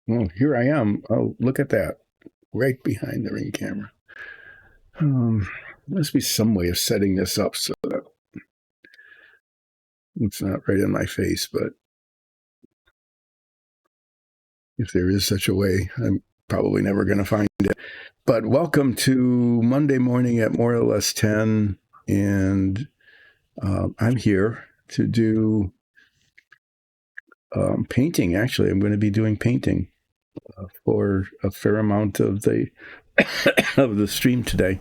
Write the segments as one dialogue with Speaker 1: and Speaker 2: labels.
Speaker 1: Well, here I am. Oh, look at that. Right behind the ring camera. Must be some way of setting this up so that it's not right in my face, but if there is such a way, I'm probably never going to find it. But welcome to Monday morning at more or less 10. And I'm here to do painting. Actually, I'm going to be doing painting for a fair amount of the of the stream today.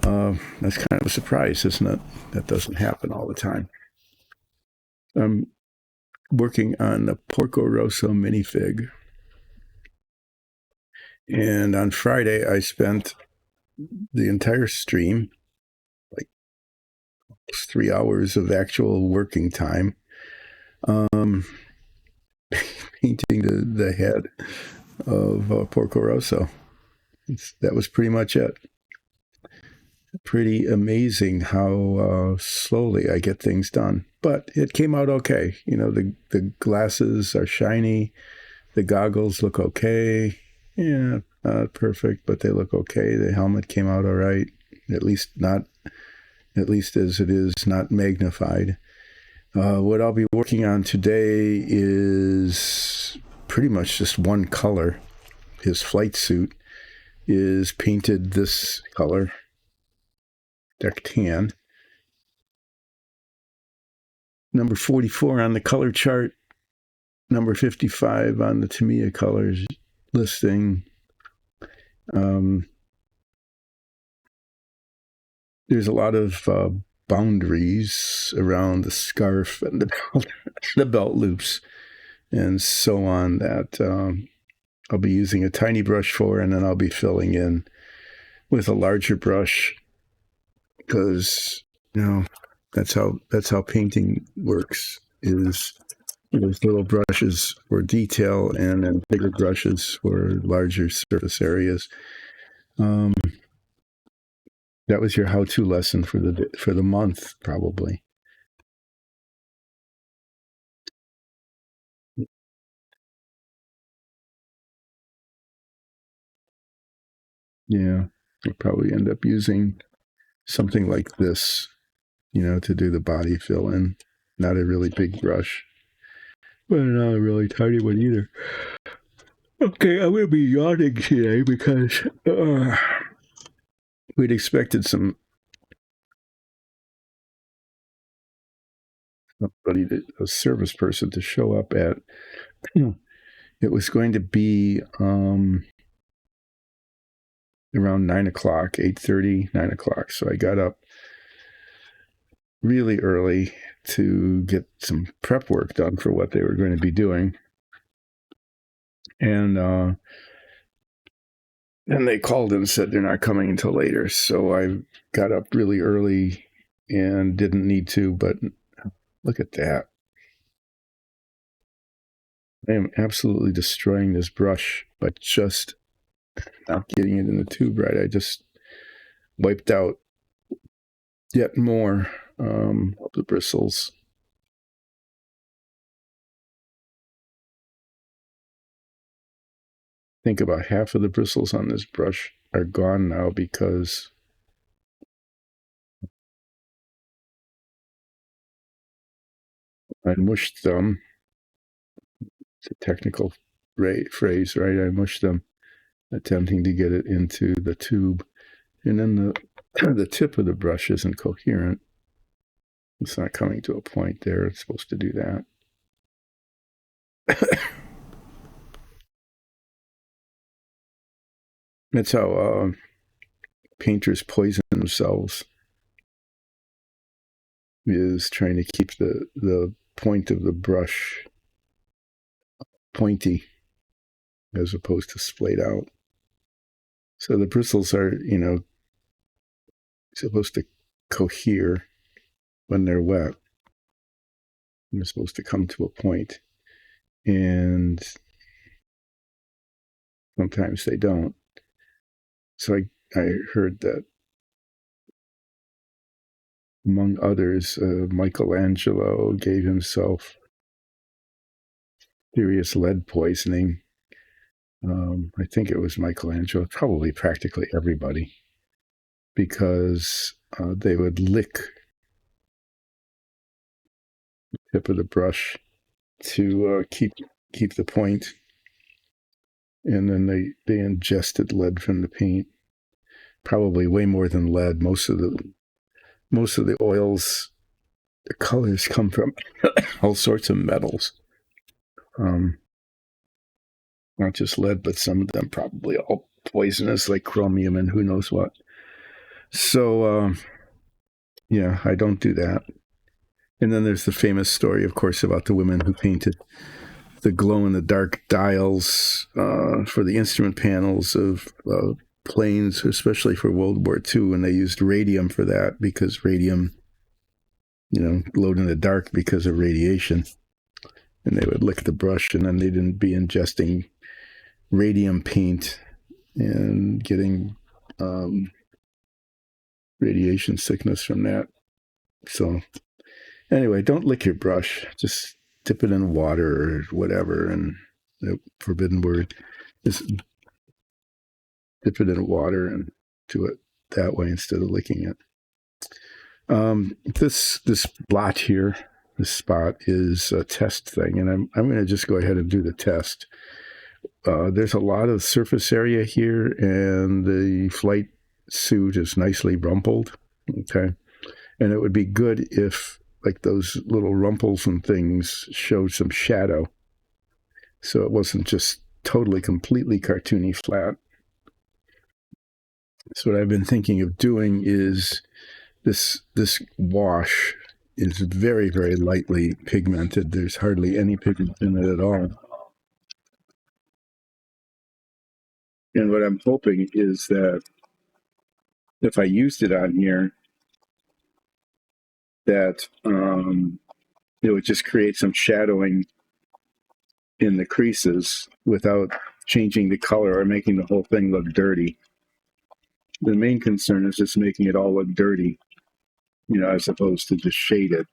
Speaker 1: That's kind of a surprise, isn't it? That doesn't happen all the time. I'm working on the Porco Rosso minifig. And on Friday, I spent the entire stream, like 3 hours of actual working time, painting the head of Porco Rosso. That was pretty much it. Pretty amazing how slowly I get things done. But it came out okay. You know, the glasses are shiny. The goggles look okay. Yeah, not perfect, but they look okay. The helmet came out all right. At least as it is, not magnified. What I'll be working on today is pretty much just one color. His flight suit is painted this color, dark tan. Number 44 on the color chart, number 55 on the Tamiya colors listing. There's a lot of boundaries around the scarf and the belt loops and so on that I'll be using a tiny brush for, and then I'll be filling in with a larger brush because, you know, that's how painting works, is there's little brushes for detail and then bigger brushes for larger surface areas. That was your how-to lesson for the month, probably. Yeah, I'll probably end up using something like this, to do the body fill in. Not a really big brush, but not a really tiny one either. Okay, I'm going to be yawning today because we'd expected somebody, a service person, to show up at. It was going to be around 9:00, 8:30, 9:00. So I got up really early to get some prep work done for what they were going to be doing. And they called and said they're not coming until later. So I got up really early and didn't need to, but look at that. I am absolutely destroying this brush by just not getting it in the tube right. I just wiped out yet more of the bristles. I think about half of the bristles on this brush are gone now because I mushed them. It's a technical phrase, right? I mushed them, attempting to get it into the tube. And then the tip of the brush isn't coherent. It's not coming to a point there. It's supposed to do that. That's how painters poison themselves, is trying to keep the point of the brush pointy as opposed to splayed out. So the bristles are, supposed to cohere when they're wet. They're supposed to come to a point, and sometimes they don't. So I heard that, among others, Michelangelo gave himself serious lead poisoning I think it was Michelangelo, probably practically everybody, because they would lick the tip of the brush to keep the point, and then they ingested lead from the paint. Probably way more than lead. Most of the oils, the colors come from all sorts of metals. Um, Not just lead, but some of them probably all poisonous, like chromium and who knows what. So, yeah, I don't do that. And then there's the famous story, of course, about the women who painted the glow in the dark dials for the instrument panels of planes, especially for World War II. And they used radium for that because radium, glowed in the dark because of radiation. And they would lick the brush, and then they didn't be ingesting radium paint and getting radiation sickness from that. So anyway, don't lick your brush. Just dip it in water or whatever. And the forbidden word is dip it in water and do it that way instead of licking it. This blot here, this spot is a test thing, and I'm going to just go ahead and do the test. There's a lot of surface area here, and the flight suit is nicely rumpled. Okay, and it would be good if like those little rumples and things showed some shadow, so it wasn't just totally completely cartoony flat. So what I've been thinking of doing is this wash is very, very lightly pigmented. There's hardly any pigment in it at all. And what I'm hoping is that if I used it on here, that it would just create some shadowing in the creases without changing the color or making the whole thing look dirty. The main concern is just making it all look dirty, as opposed to just shaded.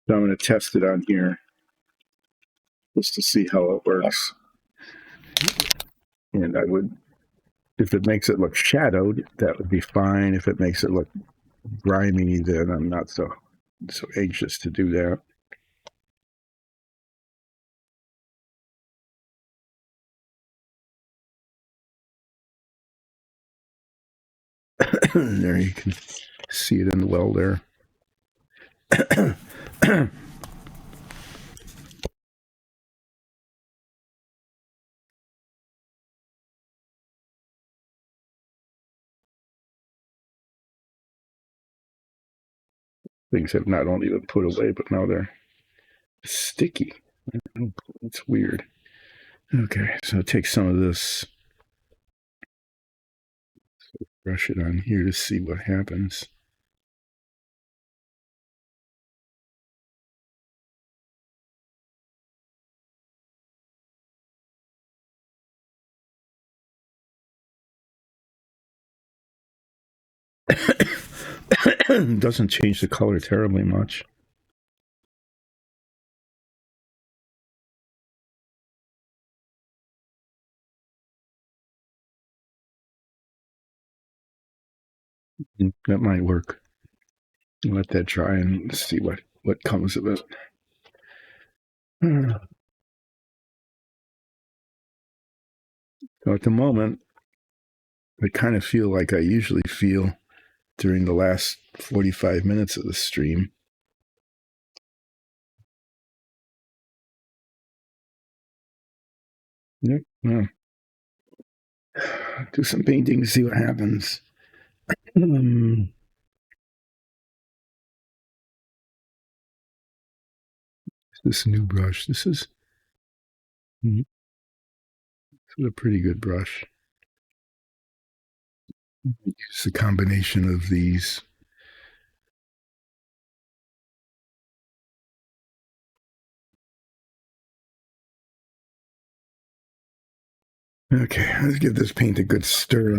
Speaker 1: So I'm going to test it on here just to see how it works. And I would, if it makes it look shadowed, that would be fine. If it makes it look grimy, then I'm not so anxious to do that. There you can see it in the well there. Things have not only been put away, but now they're sticky. It's weird. Okay, so take some of this, brush it on here to see what happens. Doesn't change the color terribly much. That might work. Let that dry and see what comes of it. So at the moment, I kind of feel like I usually feel during the last 45 minutes of the stream. Yep. Yeah. Do some painting to see what happens. This new brush. This is a pretty good brush. Use a combination of these. Okay, let's give this paint a good stir.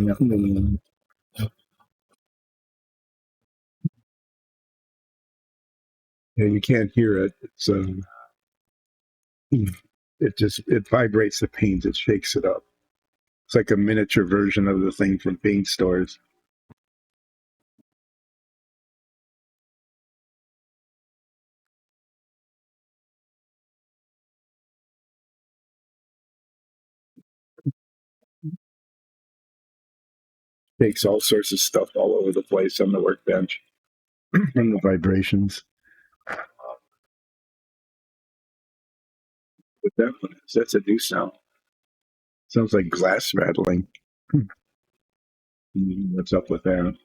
Speaker 1: Yeah, you can't hear it. It's It vibrates the paint. It shakes it up. It's like a miniature version of the thing from paint stores. Makes all sorts of stuff all over the place on the workbench from the vibrations. But that one is, that's a new sound. Sounds like glass rattling. What's up with that?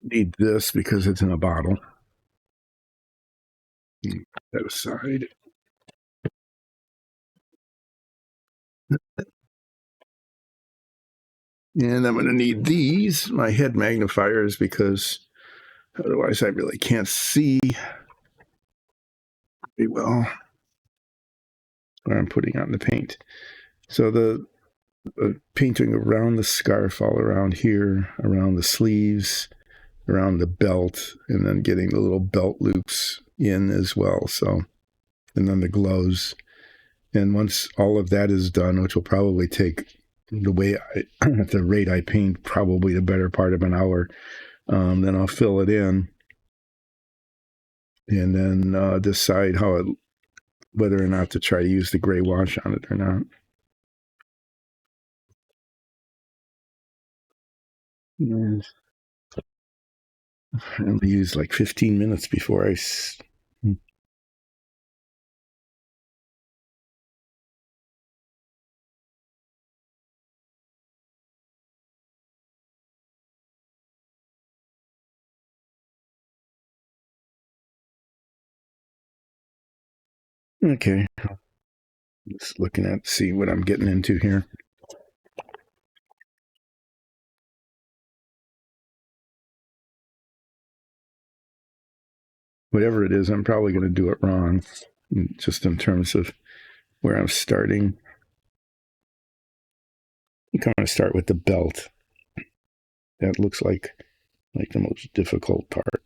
Speaker 1: Need this because it's in a bottle. That aside. And I'm going to need these, my head magnifiers, because otherwise I really can't see very well where I'm putting on the paint. So the painting around the scarf, all around here, around the sleeves, around the belt, and then getting the little belt loops in as well. So, and then the gloves. And once all of that is done, which will probably take the way at the rate I paint, probably the better part of an hour, then I'll fill it in and then decide whether or not to try to use the gray wash on it or not. And I'll use like 15 minutes before I. Okay. Just looking at, see what I'm getting into here. Whatever it is, I'm probably going to do it wrong, just in terms of where I'm starting. I'm going to start with the belt. That looks like the most difficult part.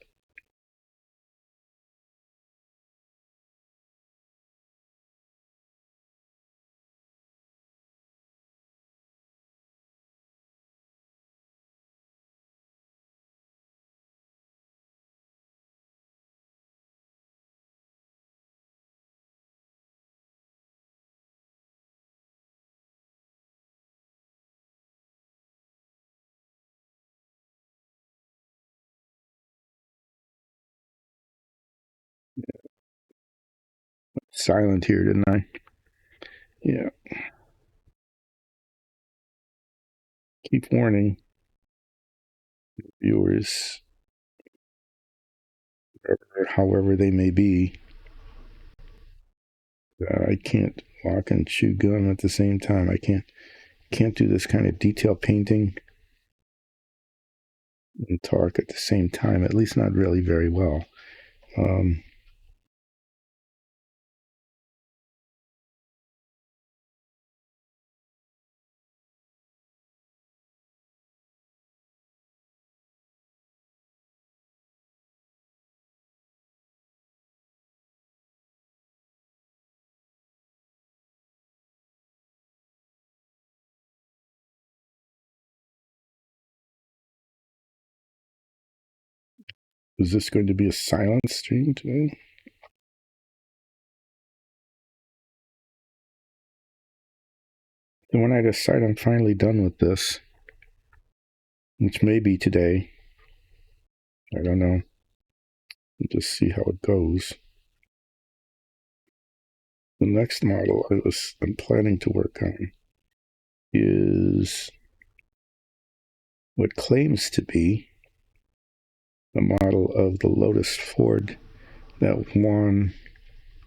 Speaker 1: Silent here, didn't I? Yeah. Keep warning viewers, however they may be. I can't walk and chew gum at the same time. I can't do this kind of detail painting and talk at the same time, at least not really very well. Is this going to be a silent stream today? And when I decide I'm finally done with this, which may be today, I don't know. We'll just see how it goes. The next model I'm planning to work on is what claims to be the model of the Lotus Ford that won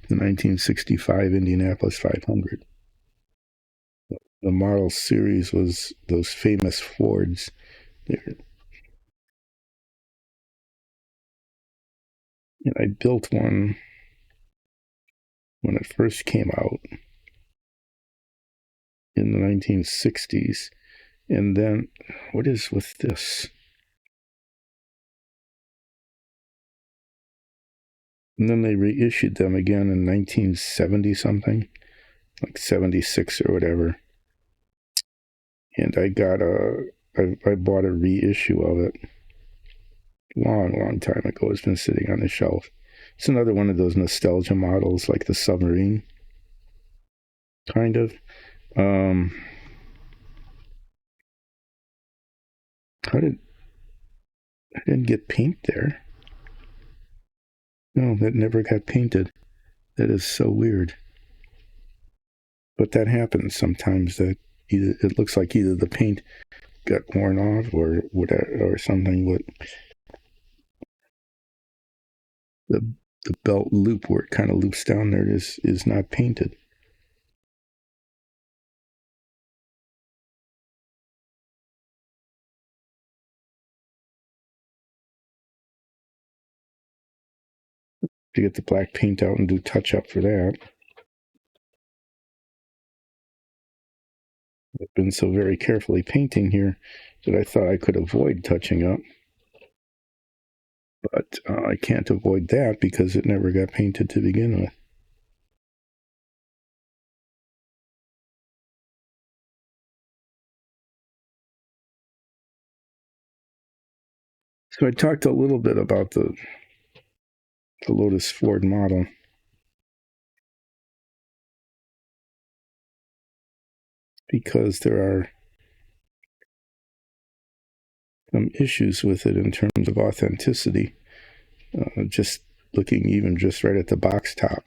Speaker 1: the 1965 Indianapolis 500. The model series was those famous Fords. And I built one when it first came out in the 1960s, And then, what is with this? And then they reissued them again in 1970 something, like 76 or whatever. And I bought a reissue of it long time ago. It's been sitting on the shelf. It's another one of those nostalgia models, like the submarine, kind of. Um, how did I didn't get paint there? No, that never got painted. That is so weird. But that happens sometimes. That it looks like either the paint got worn off or whatever or something. But the the belt loop where it kind of loops down there is not painted. To get the black paint out and do touch up for that. I've been so very carefully painting here that I thought I could avoid touching up. But I can't avoid that because it never got painted to begin with. So I talked a little bit about the Lotus Ford model. Because there are some issues with it in terms of authenticity. Just looking even just right at the box top.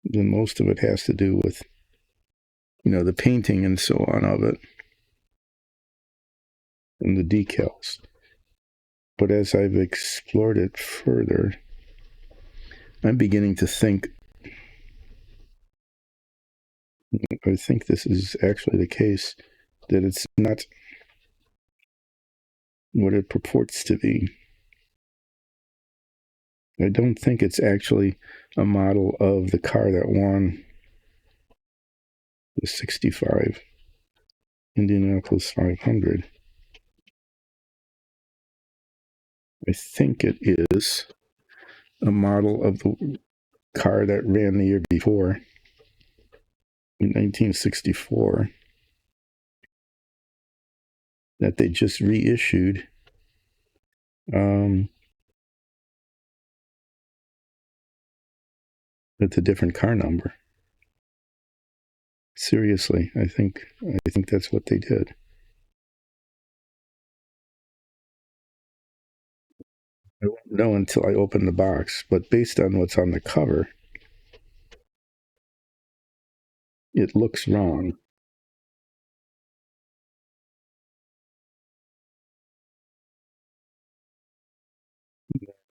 Speaker 1: Then most of it has to do with, the painting and so on of it and the decals. But as I've explored it further, I'm beginning to think, I think this is actually the case, that it's not what it purports to be. I don't think it's actually a model of the car that won the 65 Indianapolis 500. I think it is a model of the car that ran the year before, in 1964, that they just reissued. With a different car number. Seriously, I think that's what they did. I won't know until I open the box, but based on what's on the cover, it looks wrong.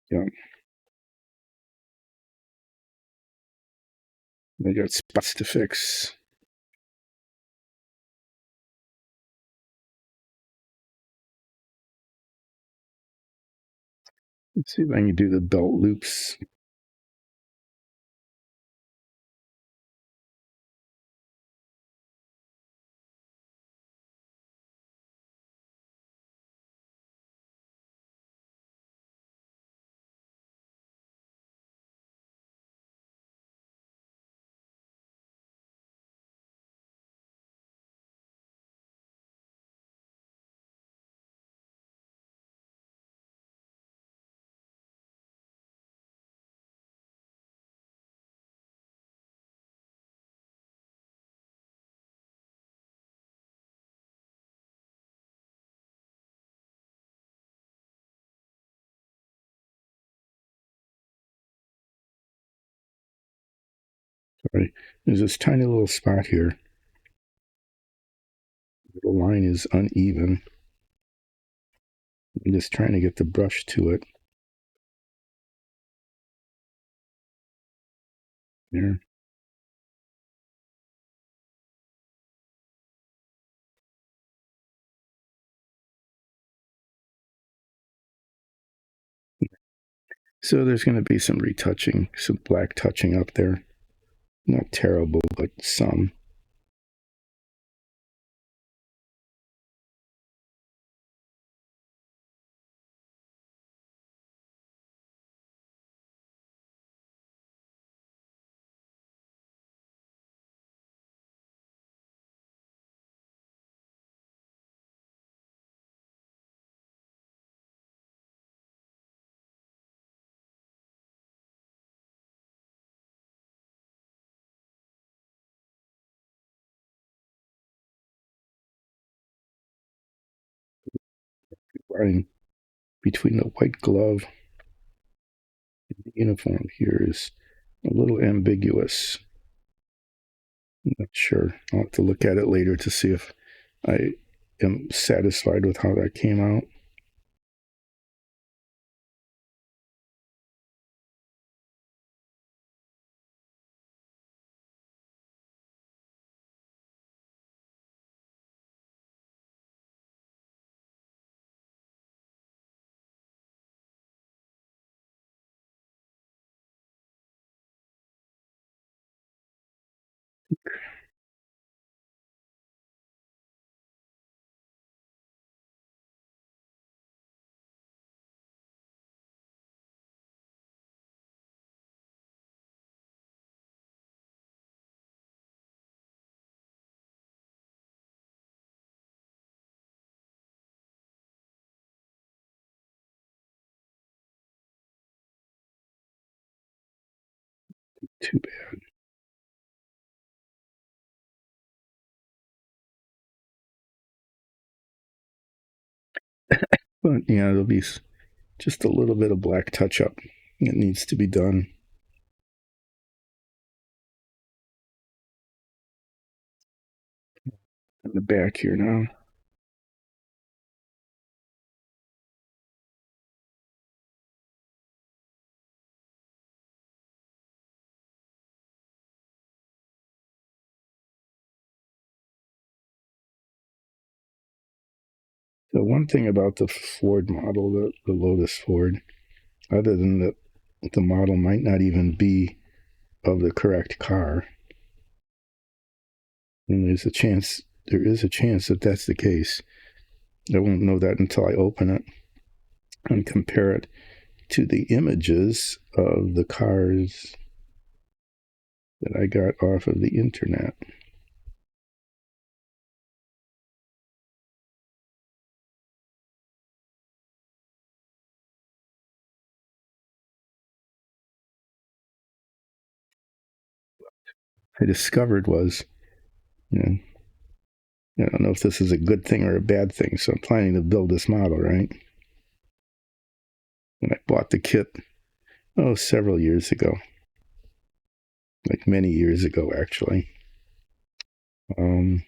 Speaker 1: Yeah, they got spots to fix. Let's see if I can do the belt loops. Sorry, there's this tiny little spot here. The line is uneven. I'm just trying to get the brush to it. There. So there's going to be some retouching, some black touching up there. Not terrible, but some. line between the white glove and the uniform here is a little ambiguous. I'm not sure. I'll have to look at it later to see if I am satisfied with how that came out. Too bad. But yeah, there'll be just a little bit of black touch up that needs to be done. In the back here now. The one thing about the Ford model, the Lotus Ford, other than that the model might not even be of the correct car, and there is a chance that that's the case. I won't know that until I open it and compare it to the images of the cars that I got off of the internet. I discovered was, you know, I don't know if this is a good thing or a bad thing. So I'm planning to build this model, right? When I bought the kit, several years ago, like many years ago, actually. Um,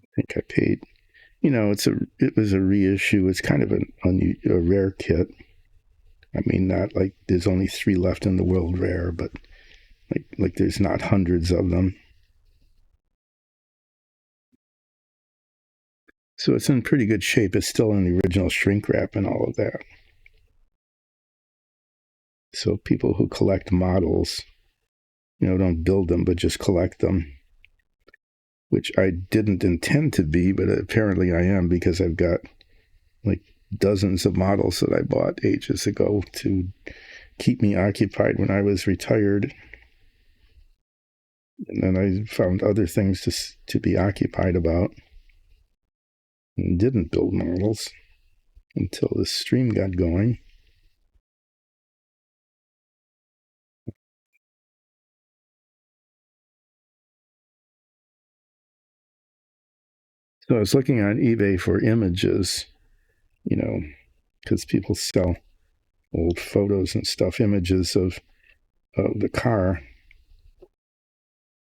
Speaker 1: I think I paid. It was a reissue. It's kind of a rare kit. I mean, not like there's only 3 left in the world rare, but like there's not hundreds of them. So it's in pretty good shape. It's still in the original shrink wrap and all of that. So people who collect models, don't build them, but just collect them, which I didn't intend to be, but apparently I am because I've got like dozens of models that I bought ages ago to keep me occupied when I was retired. And then I found other things to be occupied about and didn't build models until the stream got going. So I was looking on eBay for images, you know, because people sell old photos and stuff, images of the car,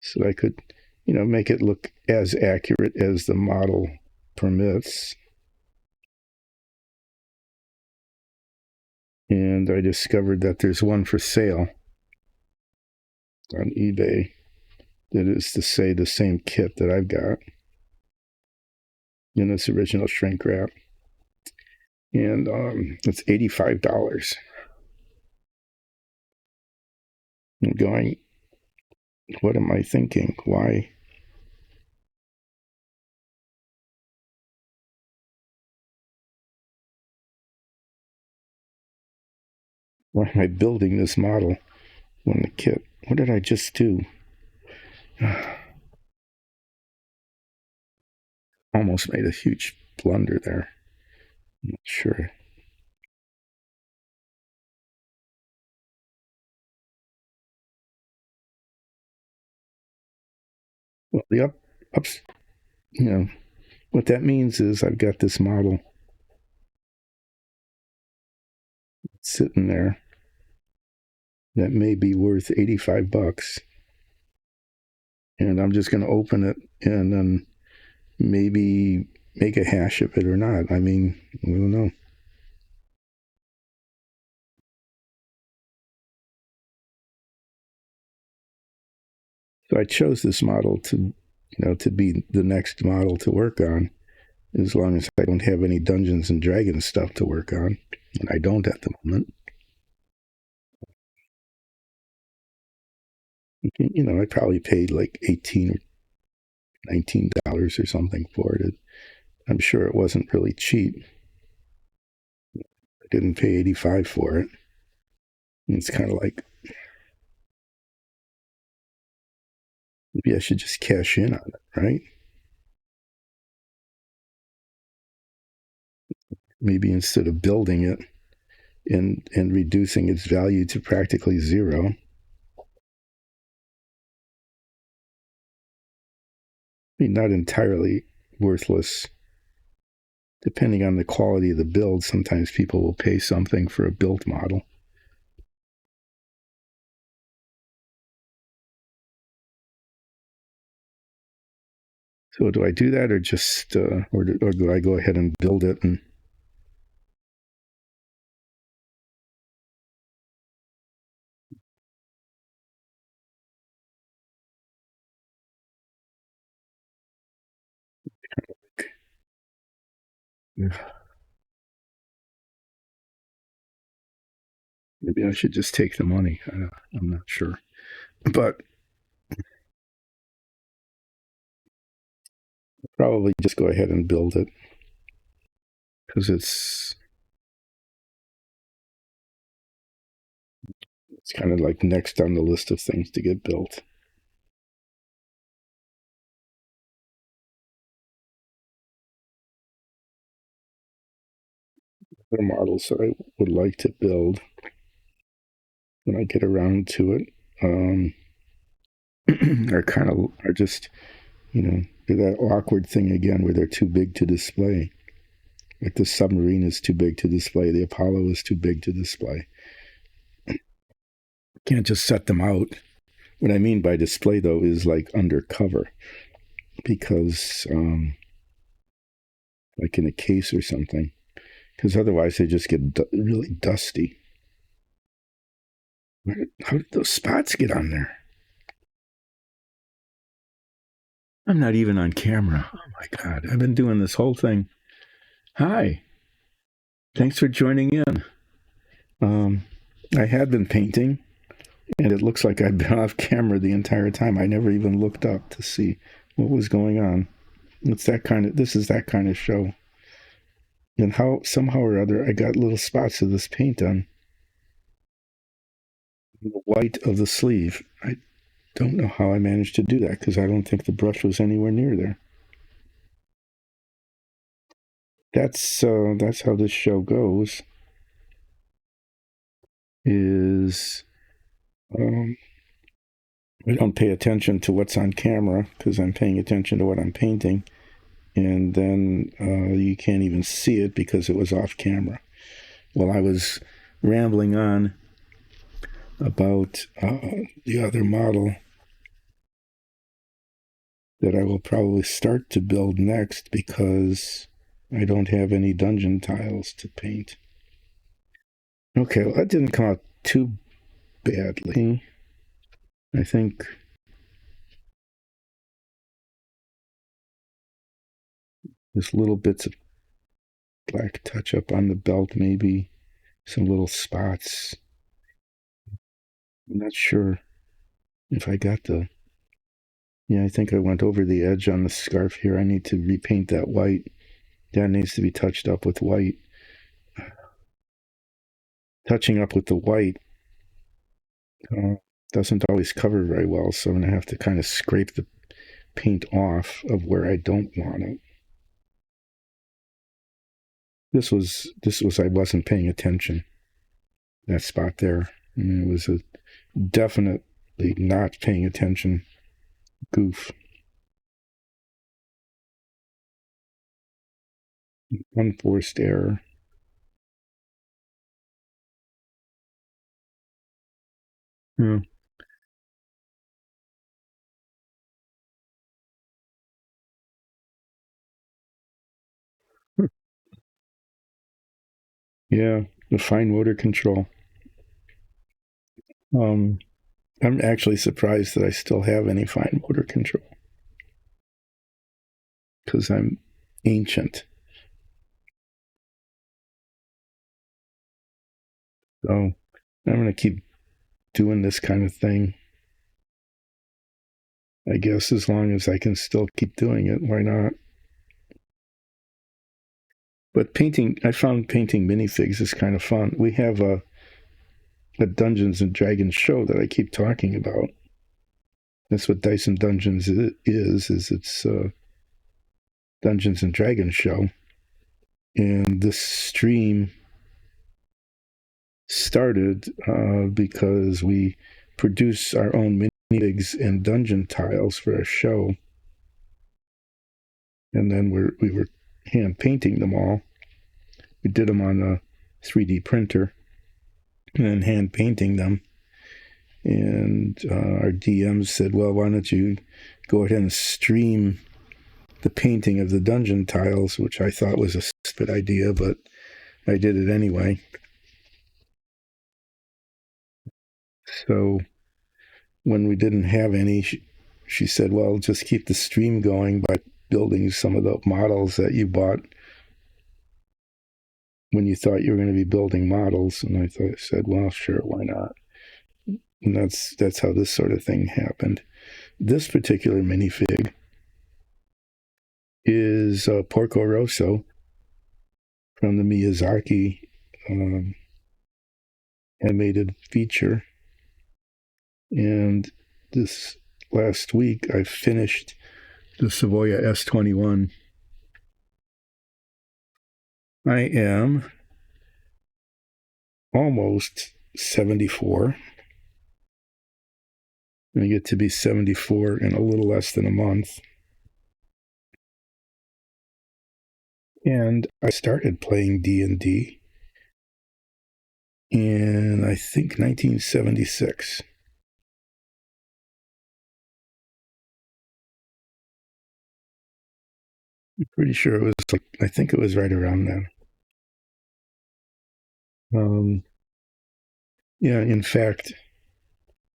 Speaker 1: so I could, make it look as accurate as the model permits. And I discovered that there's one for sale on eBay that is to say the same kit that I've got in its original shrink wrap. And it's $85. I'm going, what am I thinking? Why am I building this model when the kit? What did I just do? Almost made a huge blunder there. I'm not sure. Well, the ups, you know, what that means is I've got this model sitting there that may be worth $85, and I'm just going to open it and then maybe make a hash of it or not. I mean, we don't know. So I chose this model to be the next model to work on, as long as I don't have any Dungeons and Dragons stuff to work on, and I don't at the moment. I probably paid like $18 or $19 or something for it. I'm sure it wasn't really cheap. I didn't pay 85 for it. And it's kind of like maybe I should just cash in on it, right? Maybe instead of building it and reducing its value to practically zero. I mean, not entirely worthless. Depending on the quality of the build, sometimes people will pay something for a built model. So do I do that, or just, or do I go ahead and build it? And maybe I should just take the money. I'm not sure, but probably just go ahead and build it because it's kind of like next on the list of things to get built. The models that I would like to build when I get around to it are just they're that awkward thing again where they're too big to display. Like the submarine is too big to display, the Apollo is too big to display. Can't just set them out. What I mean by display, though, is like undercover, because like in a case or something, because otherwise they just get really dusty. How did those spots get on there? I'm not even on camera. Oh my God. I've been doing this whole thing. Hi. Thanks for joining in. I had been painting, and it looks like I'd been off camera the entire time. I never even looked up to see what was going on. This is that kind of show. And how, somehow or other, I got little spots of this paint on the white of the sleeve. I don't know how I managed to do that because I don't think the brush was anywhere near there. That's how this show goes. Is I don't pay attention to what's on camera because I'm paying attention to what I'm painting, and then you can't even see it because it was off camera. Well, I was rambling on about the other model that I will probably start to build next because I don't have any dungeon tiles to paint. Okay, well, that didn't come out too badly. I think there's little bits of black touch up on the belt, maybe some little spots. I'm not sure if I got the. Yeah, I think I went over the edge on the scarf here. I need to repaint that white. That needs to be touched up with white. Touching up with the white doesn't always cover very well, so I'm going to have to kind of scrape the paint off of where I don't want it. This was I wasn't paying attention. That spot there. I mean, it was a definitely not paying attention goof. Unforced error. Yeah. Yeah, the fine motor control. Um, I'm actually surprised that I still have any fine motor control because I'm ancient. So I'm going to keep doing this kind of thing. I guess as long as I can still keep doing it, why not? But painting, I found painting minifigs is kind of fun. We have a Dungeons and Dragons show that I keep talking about. That's what Dice and Dungeons is it's a Dungeons and Dragons show. And this stream started because we produce our own minifigs and dungeon tiles for our show. And then we were hand painting them all. We did them on a 3D printer and then hand painting them. And our DMs said, well, why don't you go ahead and stream the painting of the dungeon tiles, which I thought was a stupid idea, but I did it anyway. So when we didn't have any, she said, well, just keep the stream going by building some of the models that you bought when you thought you were going to be building models. And I said, well, sure, why not? And that's how this sort of thing happened. This particular minifig is Porco Rosso from the Miyazaki animated feature. And this last week, I finished the Savoia S.21. I am almost 74. I get to be 74 in a little less than a month. And I started playing D&D in, I think, 1976. I'm pretty sure it was I think it was right around then. Yeah, in fact,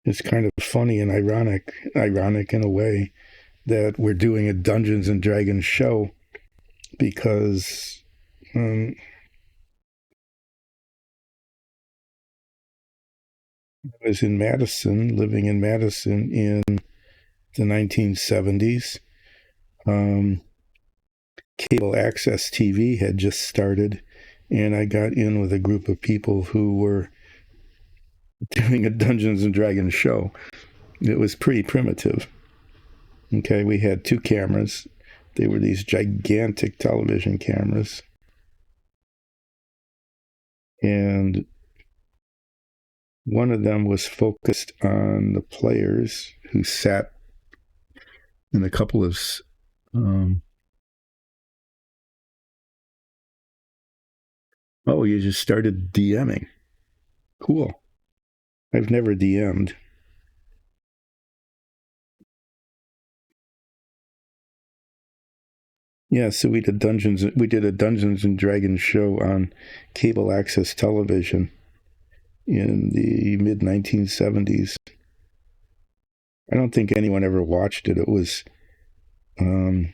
Speaker 1: it's kind of funny and ironic in a way that we're doing a Dungeons and Dragons show because I was in Madison, living in Madison in the 1970s. Cable access TV had just started, and I got in with a group of people who were doing a Dungeons and Dragons show. It was pretty primitive. Okay, we had two cameras. They were these gigantic television cameras. And one of them was focused on the players who sat in a couple of oh, you just started DMing. Cool. I've never DM'd. Yeah, so we did a Dungeons and Dragons show on cable access television in the mid 1970s. I don't think anyone ever watched it. It was I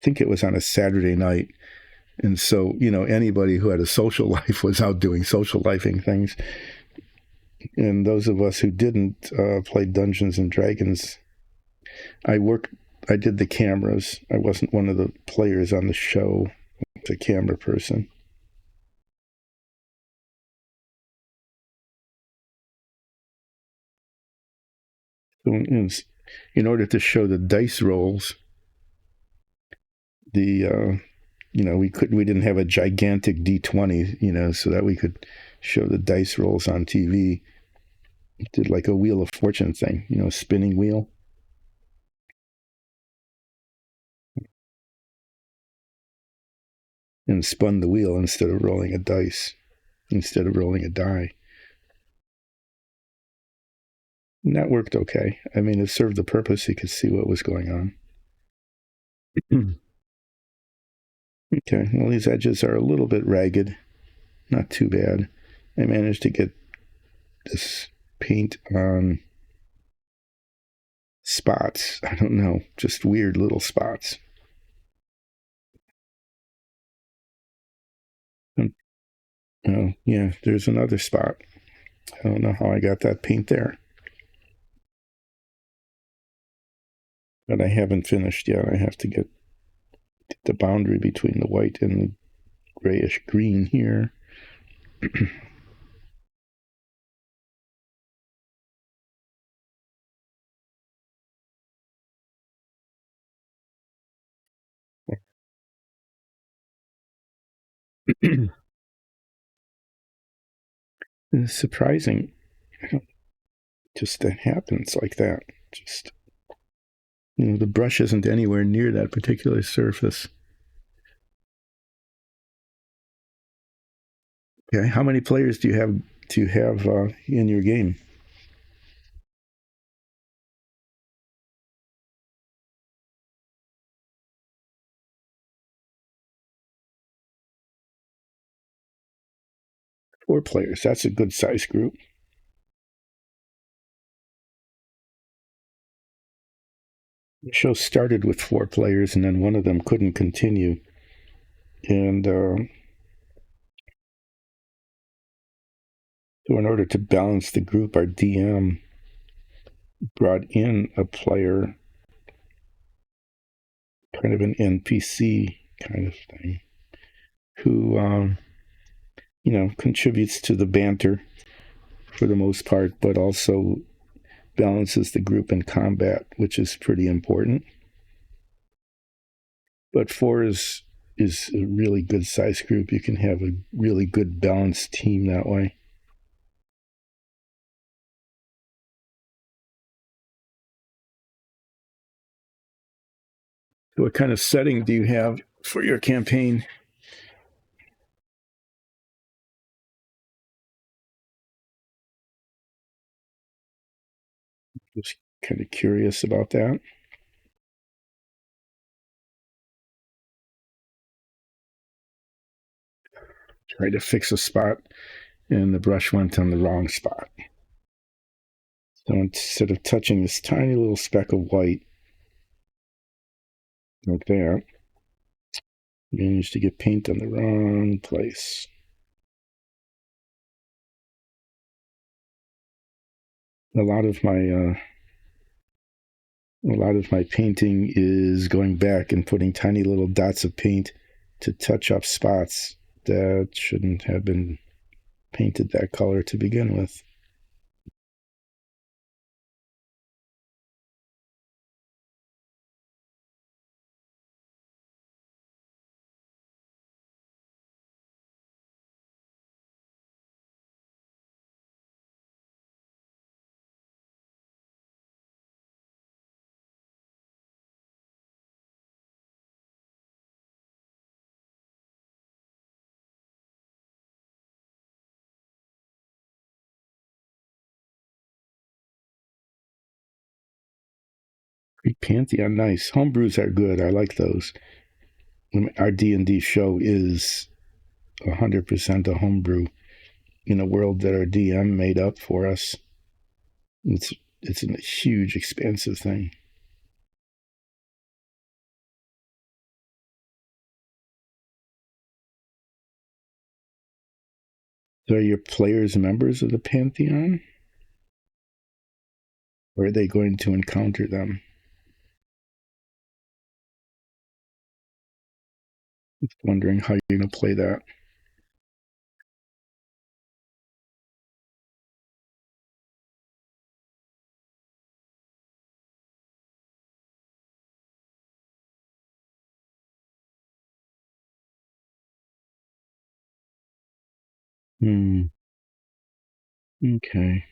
Speaker 1: think it was on a Saturday night. And so, anybody who had a social life was out doing social lifing things. And those of us who didn't play Dungeons and Dragons, I did the cameras. I wasn't one of the players on the show, the camera person. So in order to show the dice rolls, we didn't have a gigantic D20, so that we could show the dice rolls on TV. We did like a Wheel of Fortune thing, spinning wheel. and spun the wheel instead of rolling a die. And that worked okay. I mean, it served the purpose. You could see what was going on. Okay, well, these edges are a little bit ragged. Not too bad. I managed to get this paint on spots. I don't know, just weird little spots. Oh, yeah, there's another spot. I don't know how I got that paint there. But I haven't finished yet. I have to get the boundary between the white and the grayish green here. It's surprising. Just that happens like that. Just, the brush isn't anywhere near that particular surface. Okay, how many players do you have in your game? 4 players. That's a good size group. The show started with 4 players, and then one of them couldn't continue. And so, in order to balance the group, our DM brought in a player, kind of an NPC kind of thing, who contributes to the banter for the most part, but also balances the group in combat, which is pretty important. But 4 is a really good size group. You can have a really good balanced team that way. So what kind of setting do you have for your campaign? Just kind of curious about that. Tried to fix a spot, and the brush went on the wrong spot. So instead of touching this tiny little speck of white, like that, managed to get paint on the wrong place. A lot of my painting is going back and putting tiny little dots of paint to touch up spots that shouldn't have been painted that color to begin with. Greek Pantheon, nice. Homebrews are good. I like those. Our D&D show is 100% a homebrew in a world that our DM made up for us. It's a huge, expansive thing. So are your players members of the Pantheon? Or are they going to encounter them? Just wondering how you're going to play that. Okay.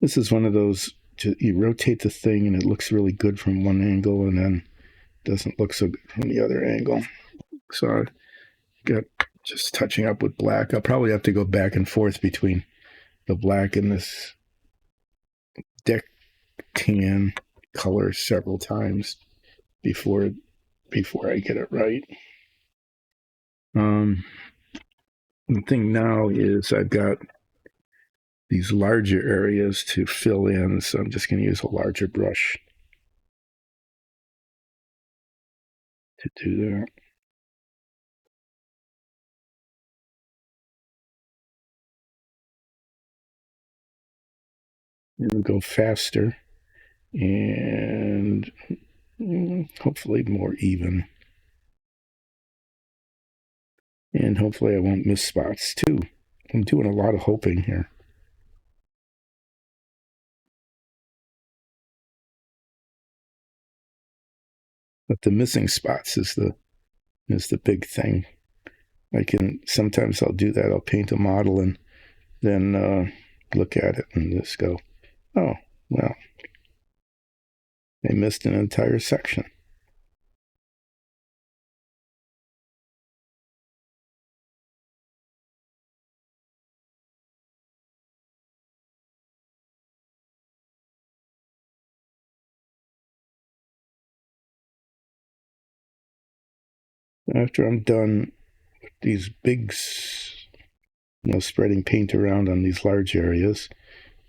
Speaker 1: This is one of those, you rotate the thing and it looks really good from one angle and then doesn't look so good from the other angle. So got just touching up with black. I'll probably have to go back and forth between the black and this deck tan color several times before I get it right. The thing now is I've got these larger areas to fill in, so I'm just going to use a larger brush to do that. It'll go faster and hopefully more even. And hopefully I won't miss spots too. I'm doing a lot of hoping here. But the missing spots is the big thing. Sometimes I'll do that. I'll paint a model and then look at it and just go, oh, well, they missed an entire section. After I'm done with these big, spreading paint around on these large areas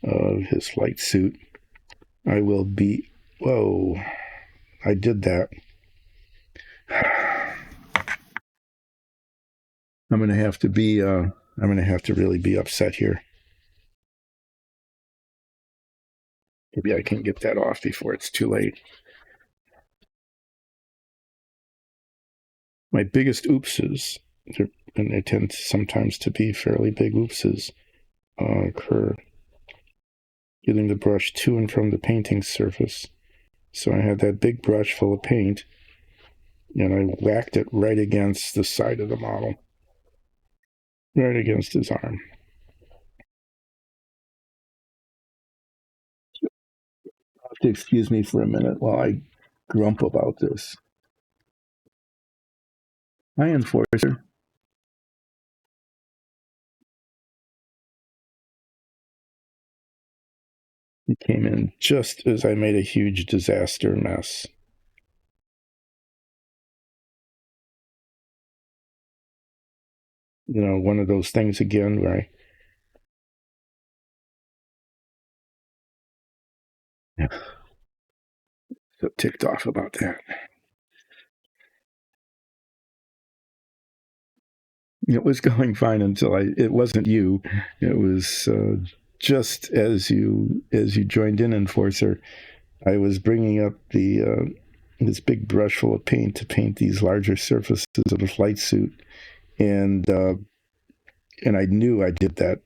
Speaker 1: of his flight suit, I will be, whoa, I did that. I'm going to have to really be upset here. Maybe I can get that off before it's too late. My biggest oopses, and they tend sometimes to be fairly big oopses, occur getting the brush to and from the painting surface. So I had that big brush full of paint, and I whacked it right against the side of the model, right against his arm. You'll have to excuse me for a minute while I grump about this. Hi, Enforcer. He came in just as I made a huge disaster mess. One of those things again where I so ticked off about that. It was going fine until it wasn't you. It was just as you joined in, Enforcer. I was bringing up this big brush full of paint to paint these larger surfaces of the flight suit, and I knew I did that.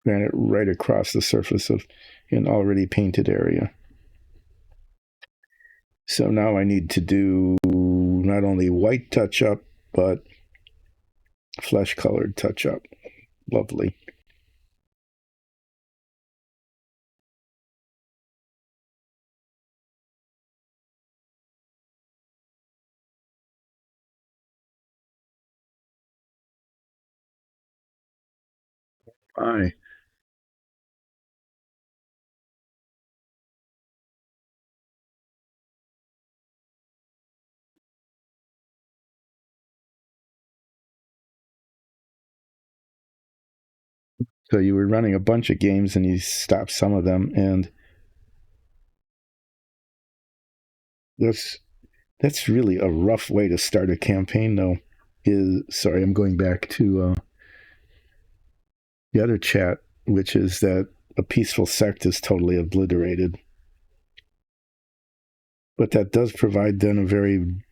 Speaker 1: Ran it right across the surface of an already painted area. So now I need to do not only white touch up, but flesh colored touch up. Lovely. Bye. So you were running a bunch of games and you stopped some of them, and that's really a rough way to start a campaign, though. Sorry, I'm going back to the other chat, which is that a peaceful sect is totally obliterated. But that does provide then a very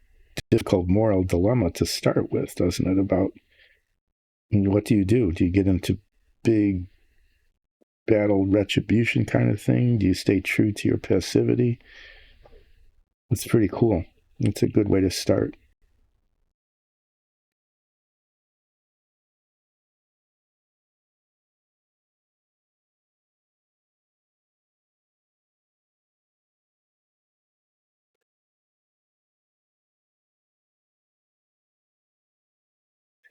Speaker 1: difficult moral dilemma to start with, doesn't it? About what do you do? Do you get into big battle retribution kind of thing? Do you stay true to your passivity? It's pretty cool. It's a good way to start.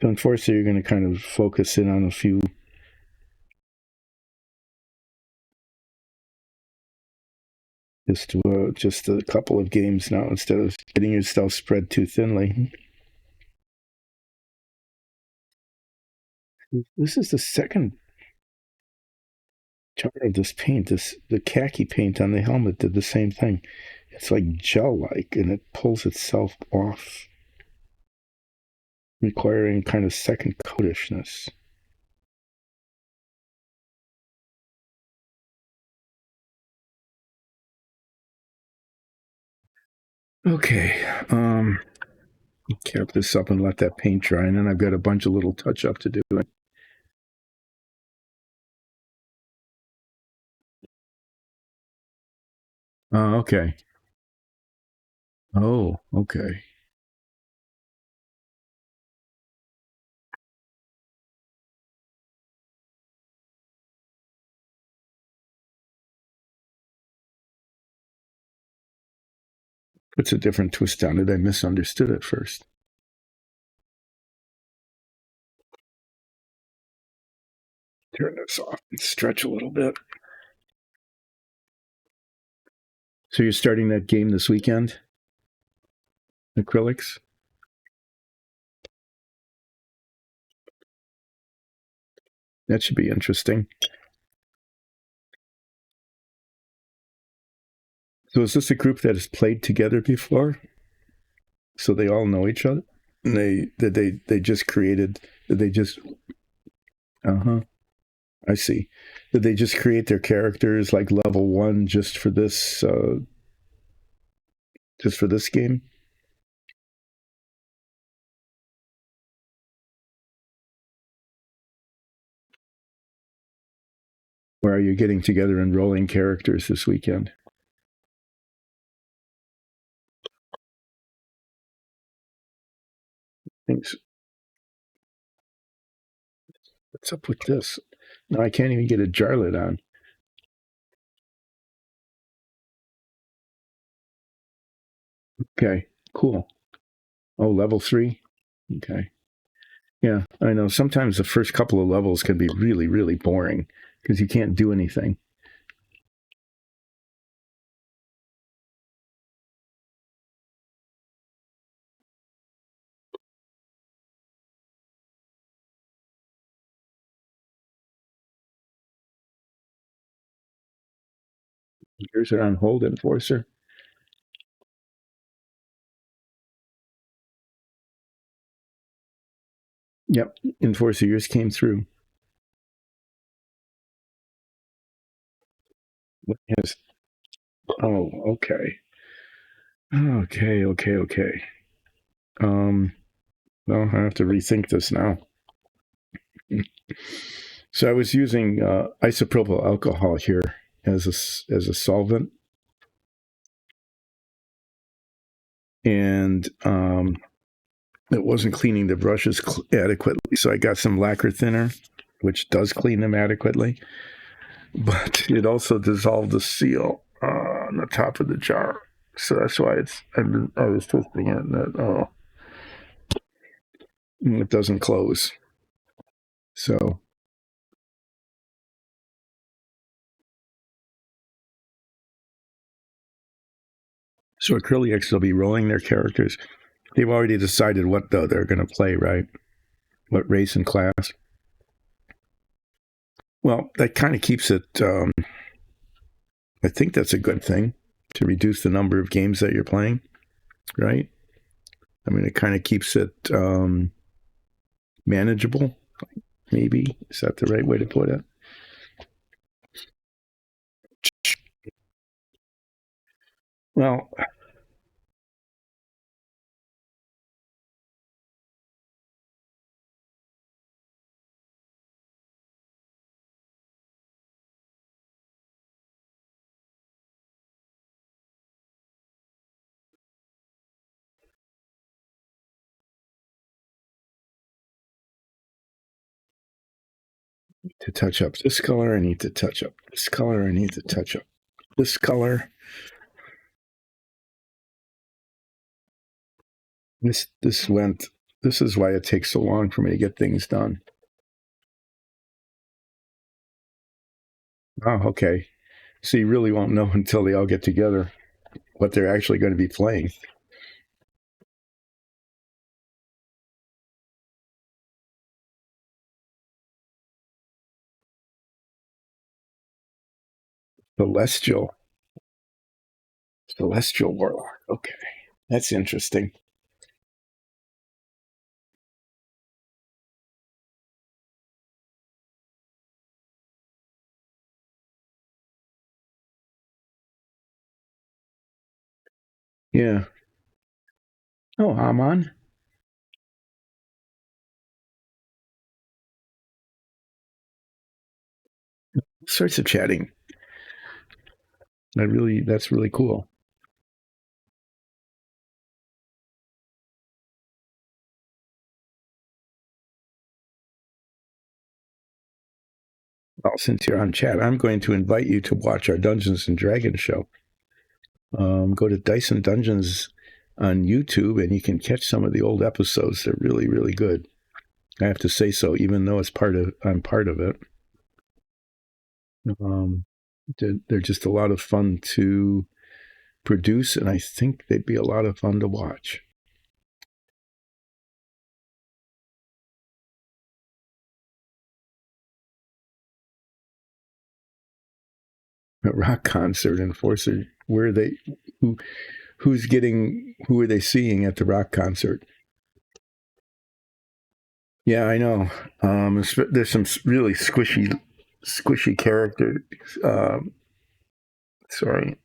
Speaker 1: So unfortunately, you're going to kind of focus in on a few. Just a couple of games now instead of getting yourself spread too thinly. This is the second jar of this paint. The khaki paint on the helmet did the same thing. It's like gel-like, and it pulls itself off, requiring kind of second coatishness. Okay, cap this up and let that paint dry, and then I've got a bunch of little touch-up to do. Oh, okay. Oh, okay. Puts a different twist on it. I misunderstood it first. Turn this off and stretch a little bit. So you're starting that game this weekend? Acrylics? That should be interesting. So is this a group that has played together before? So they all know each other? And they just created, did they just, I see. Did they just create their characters like level one just for this game? Or are you getting together and rolling characters this weekend? Thanks. What's up with this? No, I can't even get a jar lid on. Okay, cool. Oh, level 3? Okay. Yeah, I know. Sometimes the first couple of levels can be really, really boring because you can't do anything. Yours are on hold, Enforcer. Yep, Enforcer, yours came through. Yes. Oh, okay. Okay. Well, I have to rethink this now. So I was using isopropyl alcohol here as a solvent, and it wasn't cleaning the brushes adequately. So I got some lacquer thinner, which does clean them adequately, but it also dissolved the seal on the top of the jar. So that's why I was twisting it, and it doesn't close. So Acrylics will be rolling their characters. They've already decided what though they're going to play, right? What race and class. Well, that kind of keeps it. I think that's a good thing to reduce the number of games that you're playing, right? I mean, it kind of keeps it manageable. Maybe is that the right way to put it? Well, to touch up this color, I need to touch up this color. I need to touch up this color. This went this is why it takes so long for me to get things done. Oh, okay. So you really won't know until they all get together what they're actually going to be playing. Celestial. Celestial Warlock. Okay. That's interesting. Yeah. Oh, I'm on. All sorts of chatting. That's really cool. Well, since you're on chat, I'm going to invite you to watch our Dungeons and Dragons show. Go to Dyson Dungeons on YouTube, and you can catch some of the old episodes. They're really, really good. I have to say so, even though I'm part of it. Um, they're just a lot of fun to produce, and I think they'd be a lot of fun to watch. A rock concert, Enforcer. Where are they? Who, who are they seeing at the rock concert? Yeah, I know. There's some really squishy characters. Sorry,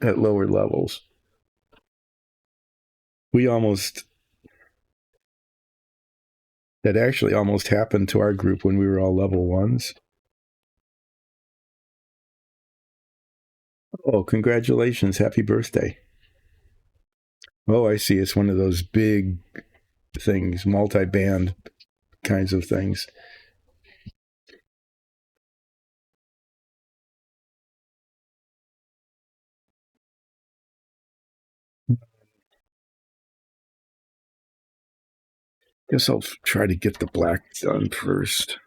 Speaker 1: at lower levels. We almost That actually almost happened to our group when we were all level ones. Oh, congratulations! Happy birthday! Oh, I see. It's one of those big things, multi-band kinds of things. Guess I'll try to get the black done first.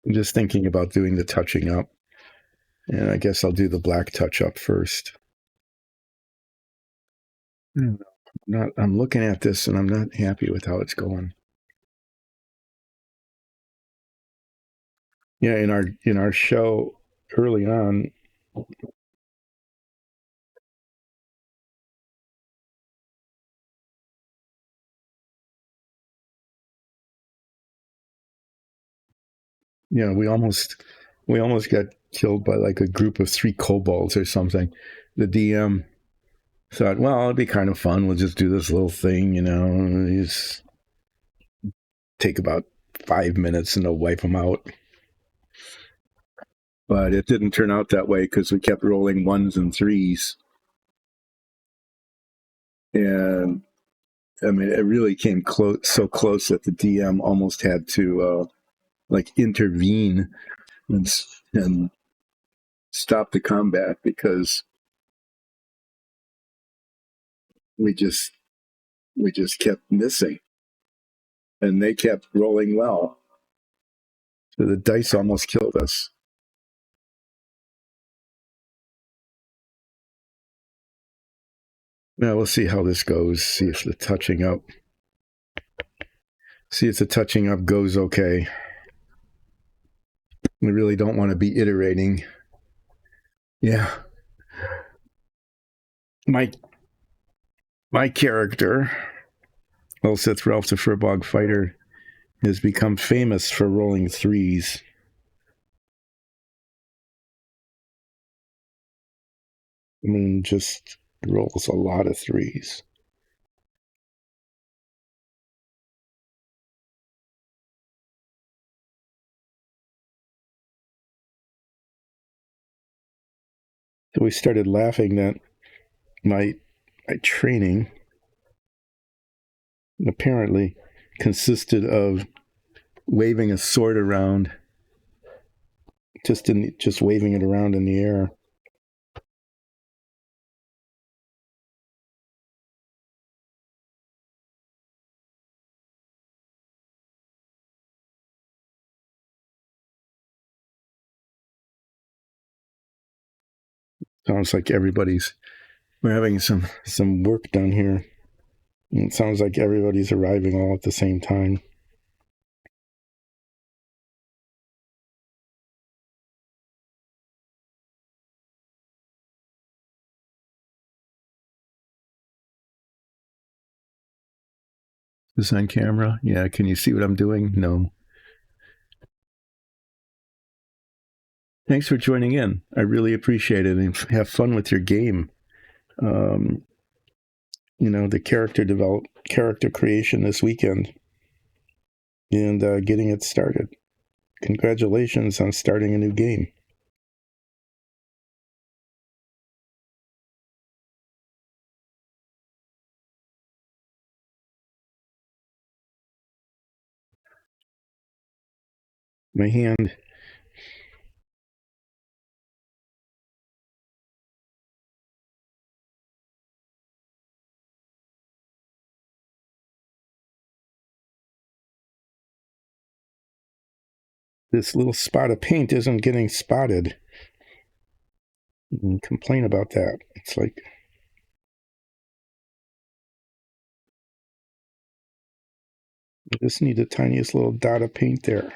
Speaker 1: I'm just thinking about doing the touching up, and I guess I'll do the black touch up first. I'm looking at this and I'm not happy with how it's going. Yeah, in our show early on, we almost got killed by like a group of 3 kobolds or something. The DM thought, well, it'd be kind of fun. We'll just do this little thing, just take about 5 minutes and they'll wipe them out. But it didn't turn out that way because we kept rolling 1s and 3s. And I mean, it really came so close that the DM almost had to like intervene and stop the combat because we just we just kept missing, and they kept rolling well. So the dice almost killed us. Now we'll see how this goes. See if the touching up goes okay. We really don't want to be iterating. Yeah. My character, Elsith Ralph the Furbog Fighter, has become famous for rolling 3s. I mean, just rolls a lot of 3s. So we started laughing that my training apparently consisted of waving a sword around, just waving it around in the air. Sounds like we're having some work done here. And it sounds like everybody's arriving all at the same time. Is this on camera? Yeah. Can you see what I'm doing? No. Thanks for joining in. I really appreciate it, and have fun with your game. Um, the character creation this weekend, and getting it started. Congratulations on starting a new game. My hand. This little spot of paint isn't getting spotted. And complain about that. It's like, I just need the tiniest little dot of paint there.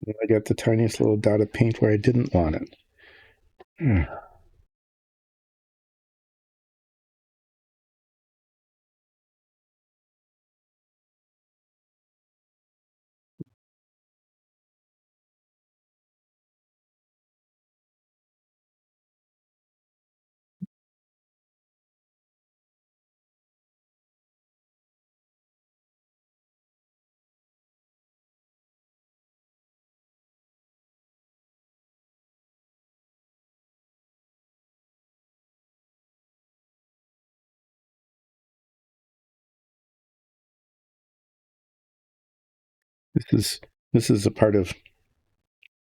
Speaker 1: And I got the tiniest little dot of paint where I didn't want it. This is a part of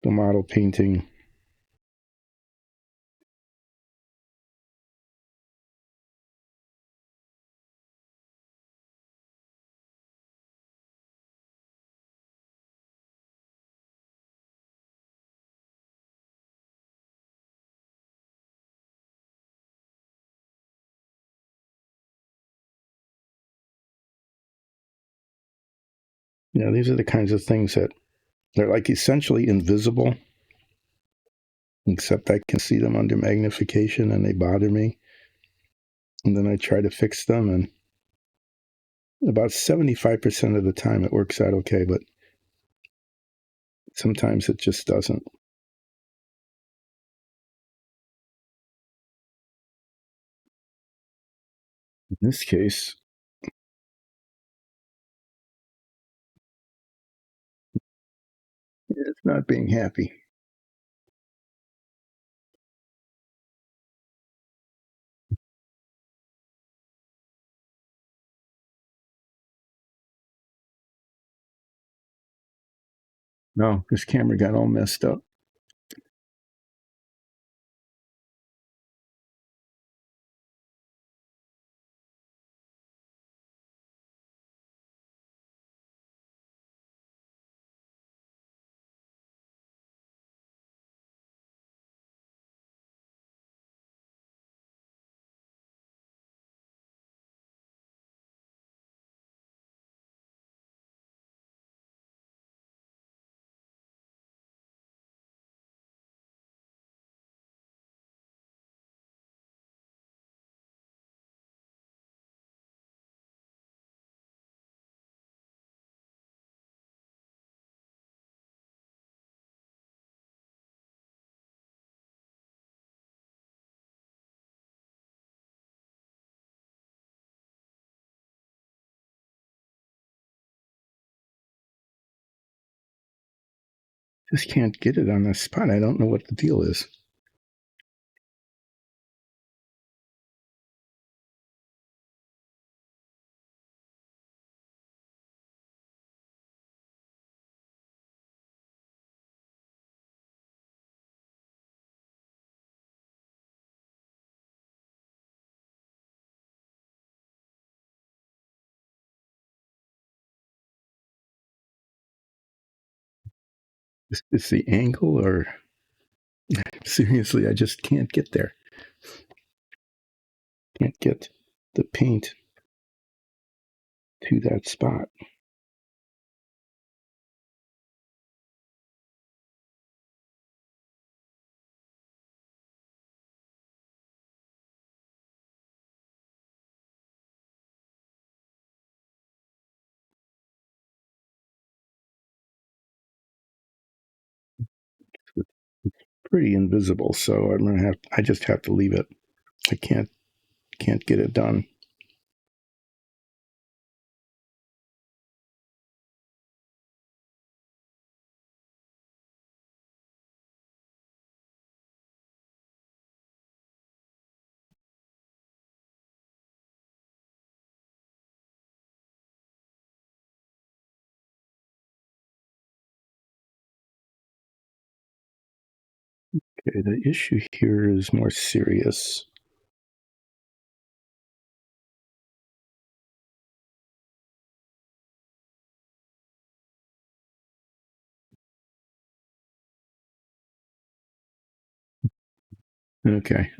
Speaker 1: the model painting. These are the kinds of things that they're like essentially invisible, except I can see them under magnification and they bother me. And then I try to fix them, and about 75% of the time it works out okay, but sometimes it just doesn't. In this case, it's not being happy. No, this camera got all messed up. Just can't get it on the spot. I don't know what the deal is. Is the angle, or seriously, I just can't get there. Can't get the paint to that spot. It's pretty invisible, so I just have to leave it. I can't get it done. Okay, the issue here is more serious. Okay,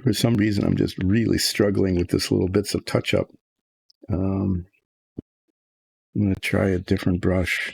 Speaker 1: for some reason I'm just really struggling with this little bits of touch up. I'm going to try a different brush.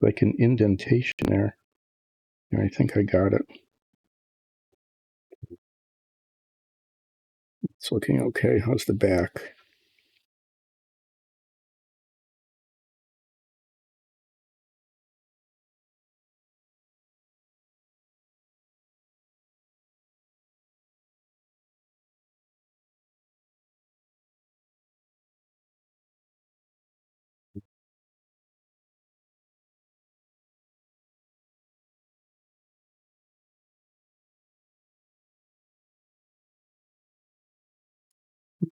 Speaker 1: Like an indentation there. I think I got it. It's looking okay. How's the back?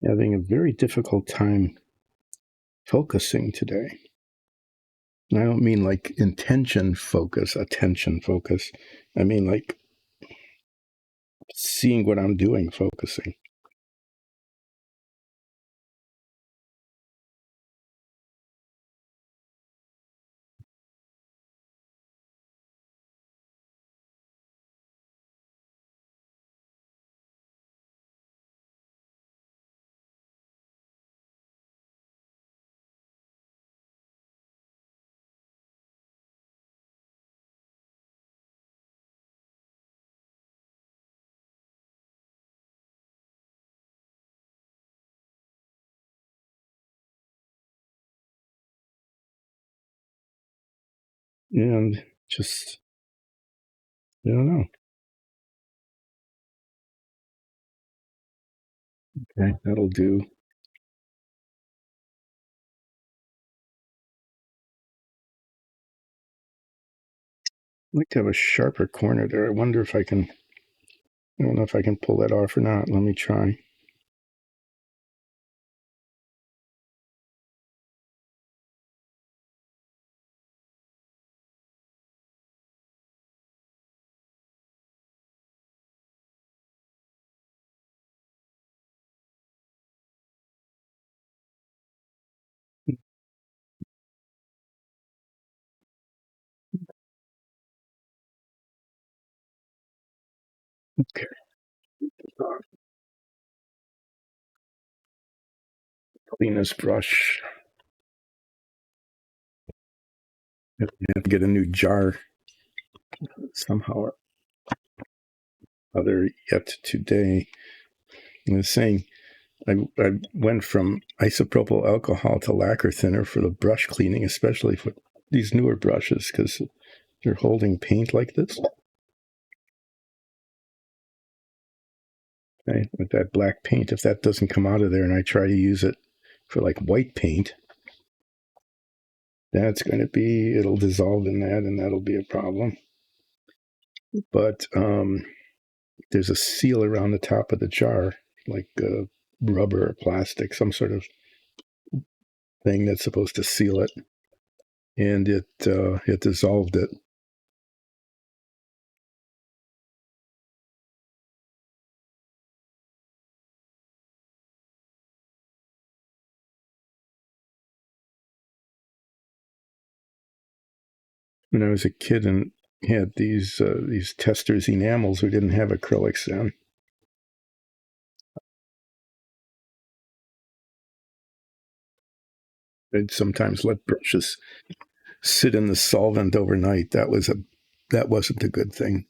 Speaker 1: Having a very difficult time focusing today. And I don't mean like intention focus, attention focus. I mean like seeing what I'm doing, focusing. And just, I don't know. Okay, that'll do. I'd like to have a sharper corner there. I wonder if I can, I don't know if I can pull that off or not. Let me try. Okay. Clean this brush. I have to get a new jar somehow or other yet today. I was saying I went from isopropyl alcohol to lacquer thinner for the brush cleaning, especially for these newer brushes because they're holding paint like this. Right? With that black paint, if that doesn't come out of there and I try to use it for like white paint, that's going to be, it'll dissolve in that and that'll be a problem. But there's a seal around the top of the jar, like rubber or plastic, some sort of thing that's supposed to seal it. And it dissolved it. When I was a kid and had these testers enamels, we didn't have acrylics then. I'd sometimes let brushes sit in the solvent overnight. That wasn't a good thing.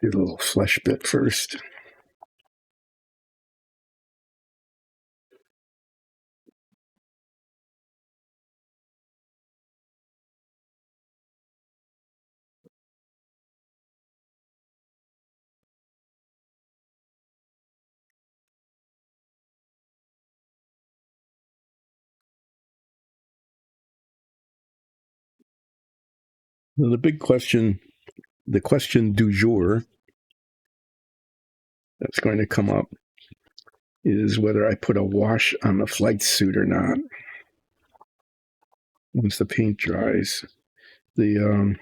Speaker 1: Do a little flesh bit first. Well, the big question, the question du jour that's going to come up is whether I put a wash on the flight suit or not once the paint dries. The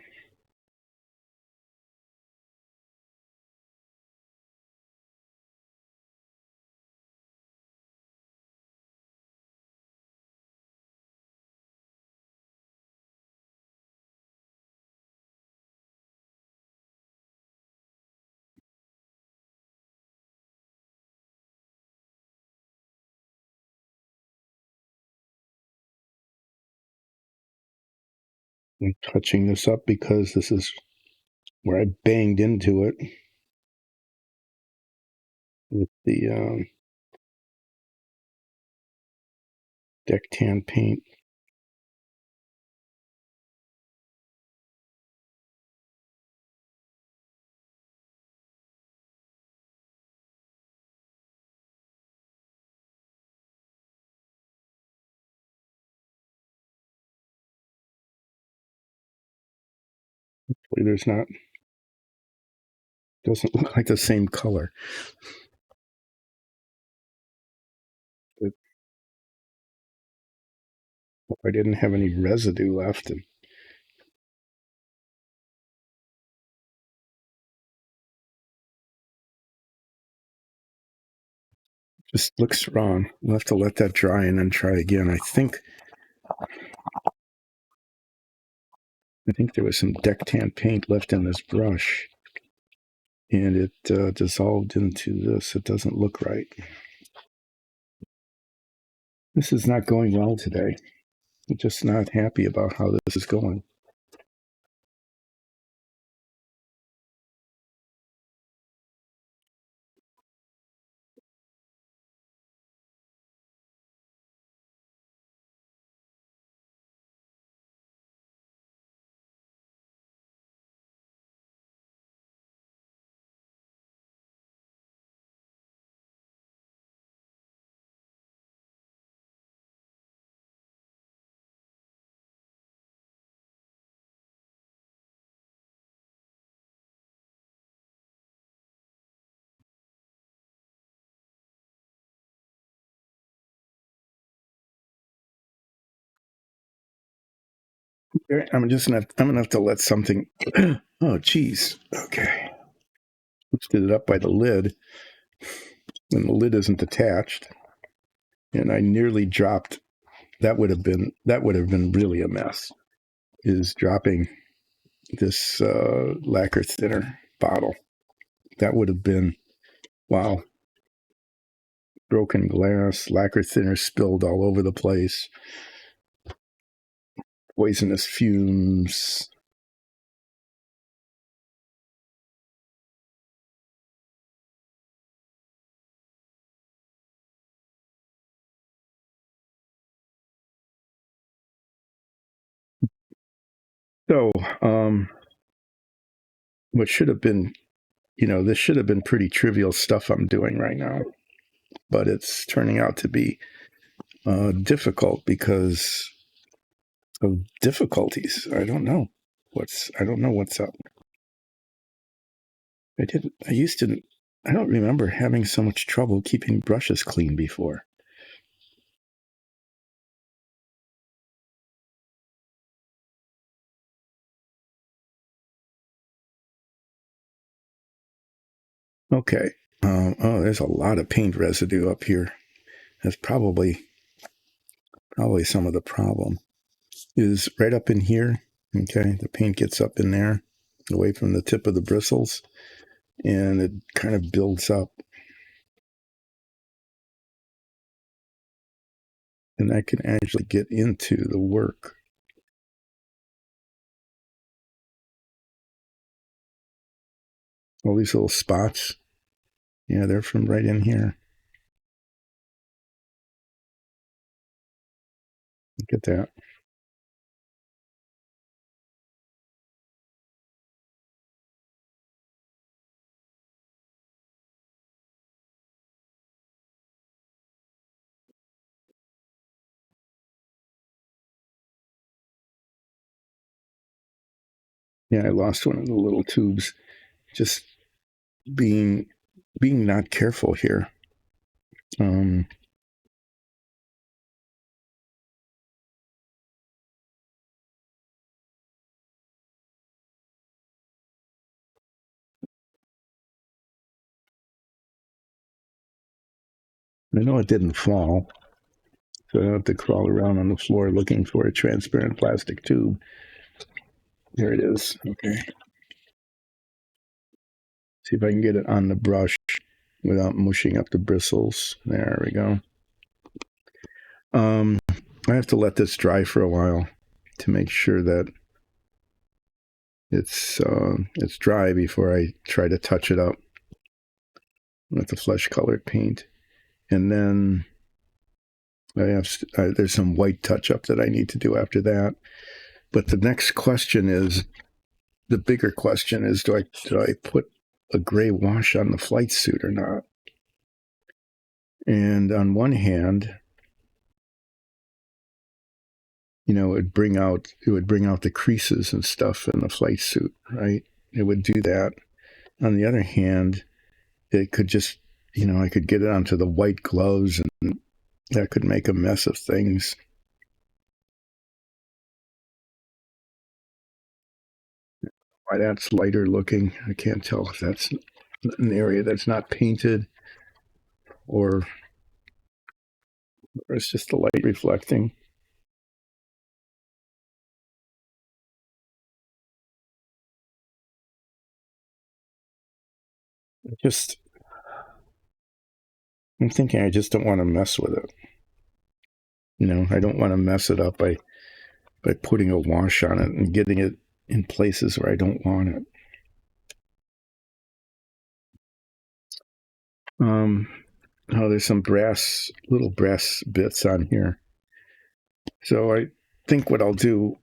Speaker 1: I'm touching this up because this is where I banged into it with the deck tan paint. There's not, doesn't look like the same color. But if I didn't have any residue left, and just looks wrong. We'll have to let that dry and then try again. I think there was some deck tan paint left in this brush, and it dissolved into this. It doesn't look right. This is not going well today. I'm just not happy about how this is going. I'm gonna have to let something. Oh, geez. Okay. Lifted it up by the lid when the lid isn't attached. and I nearly dropped. That would have been really a mess. Is dropping this lacquer thinner bottle. That would have been, wow. Broken glass, lacquer thinner spilled all over the place, poisonous fumes. So, what should have been, this should have been pretty trivial stuff I'm doing right now, but it's turning out to be difficult because of difficulties. I don't know what's up. I don't remember having so much trouble keeping brushes clean before. Okay. There's a lot of paint residue up here. That's probably some of the problem. Is right up in here. Okay, the paint gets up in there, away from the tip of the bristles, and it kind of builds up. And that can actually get into the work. All these little spots, yeah, they're from right in here. Look at that. Yeah, I lost one of the little tubes. Just being not careful here. Um, I know it didn't fall, so I don't have to crawl around on the floor looking for a transparent plastic tube. There it is. Okay. See if I can get it on the brush without mushing up the bristles. There we go. I have to let this dry for a while to make sure that it's dry before I try to touch it up with the flesh colored paint. And then there's some white touch up that I need to do after that. But the next question is, the bigger question is, do I put a gray wash on the flight suit or not? And on one hand, it would bring out the creases and stuff in the flight suit, right? It would do that. On the other hand, it could just, I could get it onto the white gloves, and that could make a mess of things. Why that's lighter looking, I can't tell if that's an area that's not painted or it's just the light reflecting. I'm thinking I just don't want to mess with it. I don't want to mess it up by putting a wash on it and getting it in places where I don't want it. There's some little brass bits on here. So I think what I'll do,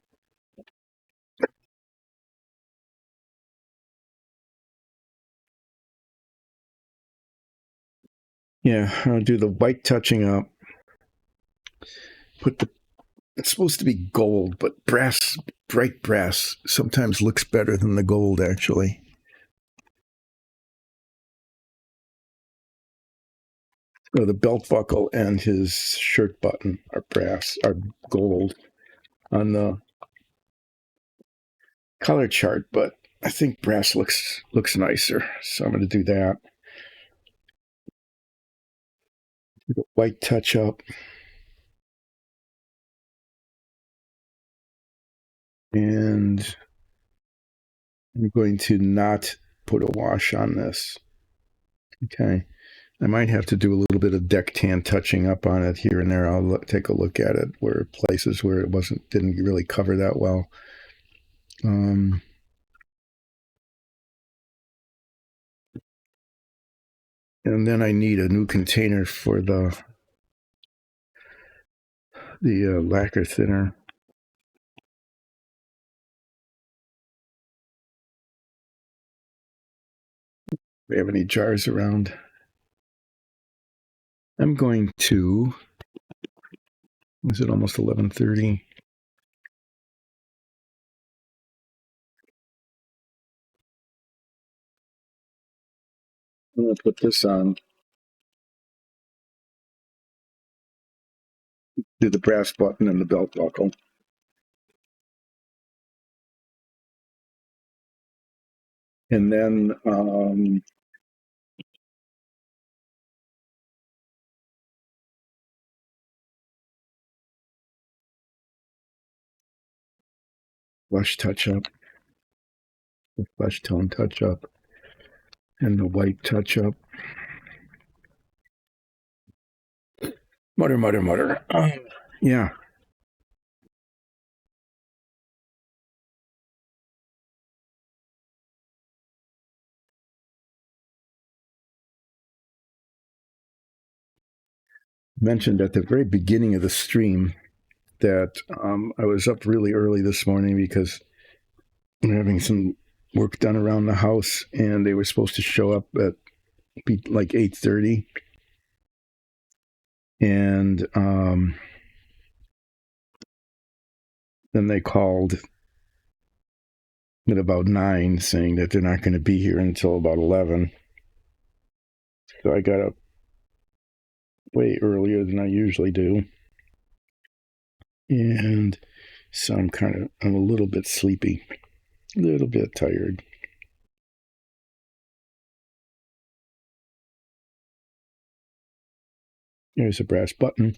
Speaker 1: I'll do the white touching up. It's supposed to be gold, but bright brass, sometimes looks better than the gold, actually. So the belt buckle and his shirt button are gold on the color chart, but I think brass looks nicer, so I'm going to do that. The white touch up. And I'm going to not put a wash on this. Okay. I might have to do a little bit of deck tan touching up on it here and there. I'll take a look at it where places where it didn't really cover that well. And then I need a new container for the lacquer thinner. Do we have any jars around? I'm going to. Is it almost 11:30? I'm going to put this on. Do the brass button and the belt buckle. And then blush touch up, the flesh tone touch up, and the white touch up. Mutter. Yeah. Mentioned at the very beginning of the stream that I was up really early this morning because I'm having some work done around the house, and they were supposed to show up at like 8:30, and then they called at about 9 saying that they're not going to be here until about 11. So I got up way earlier than I usually do, and so I'm a little bit sleepy, a little bit tired. There's a brass button.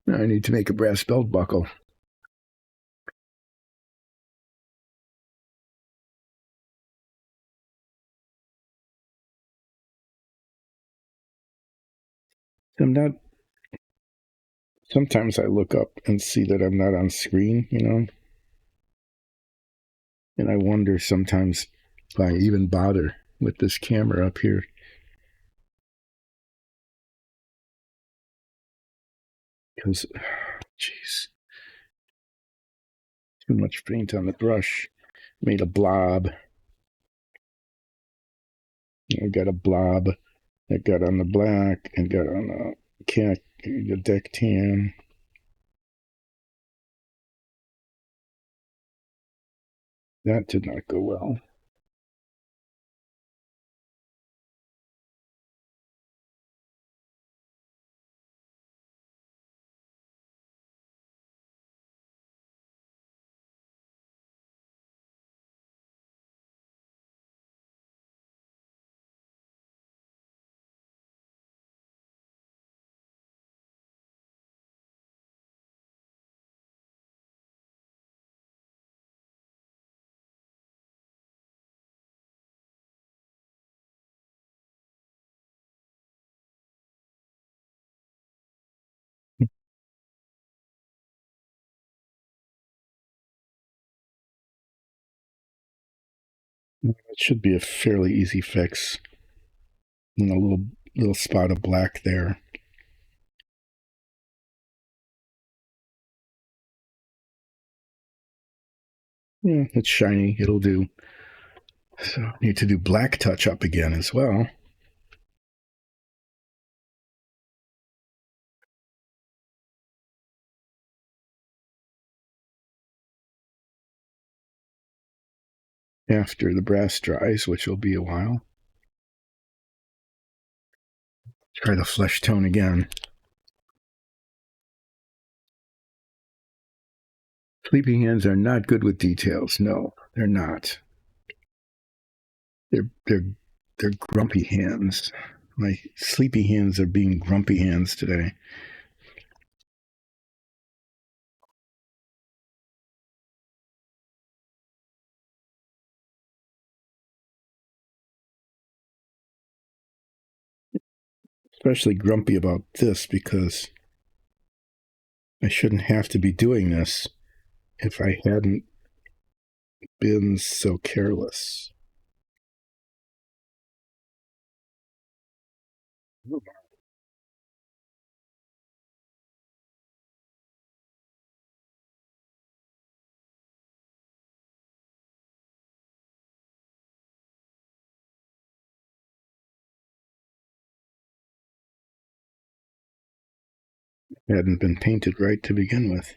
Speaker 1: Now I need to make a brass belt buckle. Sometimes I look up and see that I'm not on screen, and I wonder sometimes if I even bother with this camera up here. Because, jeez, too much paint on the brush. Made a blob. I got a blob that got on the black and got on the deck tan. That did not go well. It should be a fairly easy fix. And a little spot of black there. Yeah, it's shiny. It'll do. So I need to do black touch up again as well. After the brass dries, which will be a while. Try the flesh tone again. Sleepy hands are not good with details. No, they're not. They're grumpy hands. My sleepy hands are being grumpy hands today. Especially grumpy about this because I shouldn't have to be doing this if I hadn't been so careless. It hadn't been painted right to begin with.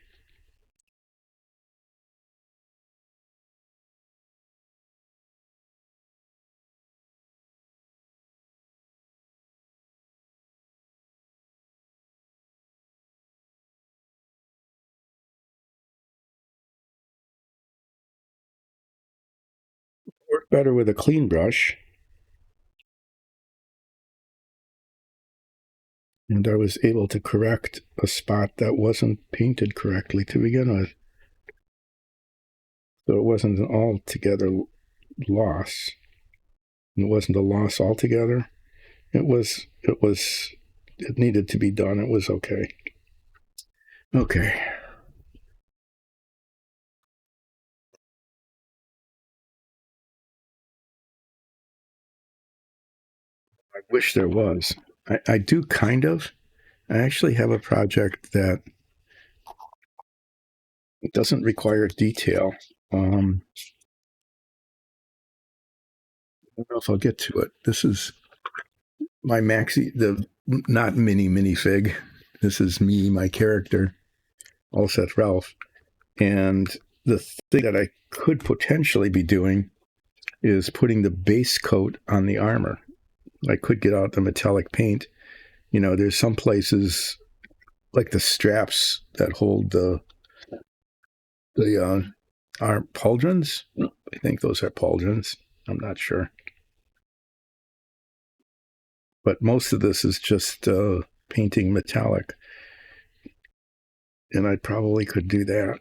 Speaker 1: Worked better with a clean brush, and I was able to correct a spot that wasn't painted correctly to begin with. So it wasn't an altogether loss. It wasn't a loss altogether. It needed to be done. It was okay. Okay. I wish there was. I do kind of. I actually have a project that doesn't require detail. I don't know if I'll get to it. This is my maxi, the not minifig. This is me, my character, Allset Ralph. And the thing that I could potentially be doing is putting the base coat on the armor. I could get out the metallic paint. You know, there's some places like the straps that hold the are pauldrons. I think those are pauldrons. I'm not sure, but most of this is just painting metallic, and I probably could do that.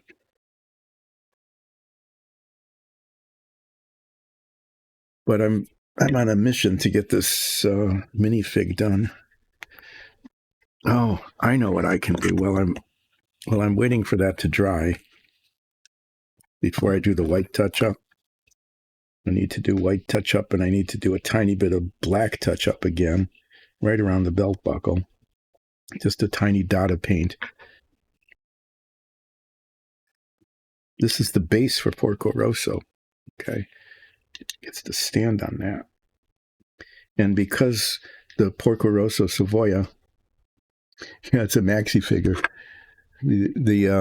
Speaker 1: But I'm on a mission to get this minifig done. Oh, I know what I can do while I'm waiting for that to dry before I do the white touch up. I need to do white touch up, and I need to do a tiny bit of black touch up again, right around the belt buckle. Just a tiny dot of paint. This is the base for Porco Rosso. Okay, it gets to stand on that. And because the Porco Rosso Savoia, yeah, it's a maxi figure. This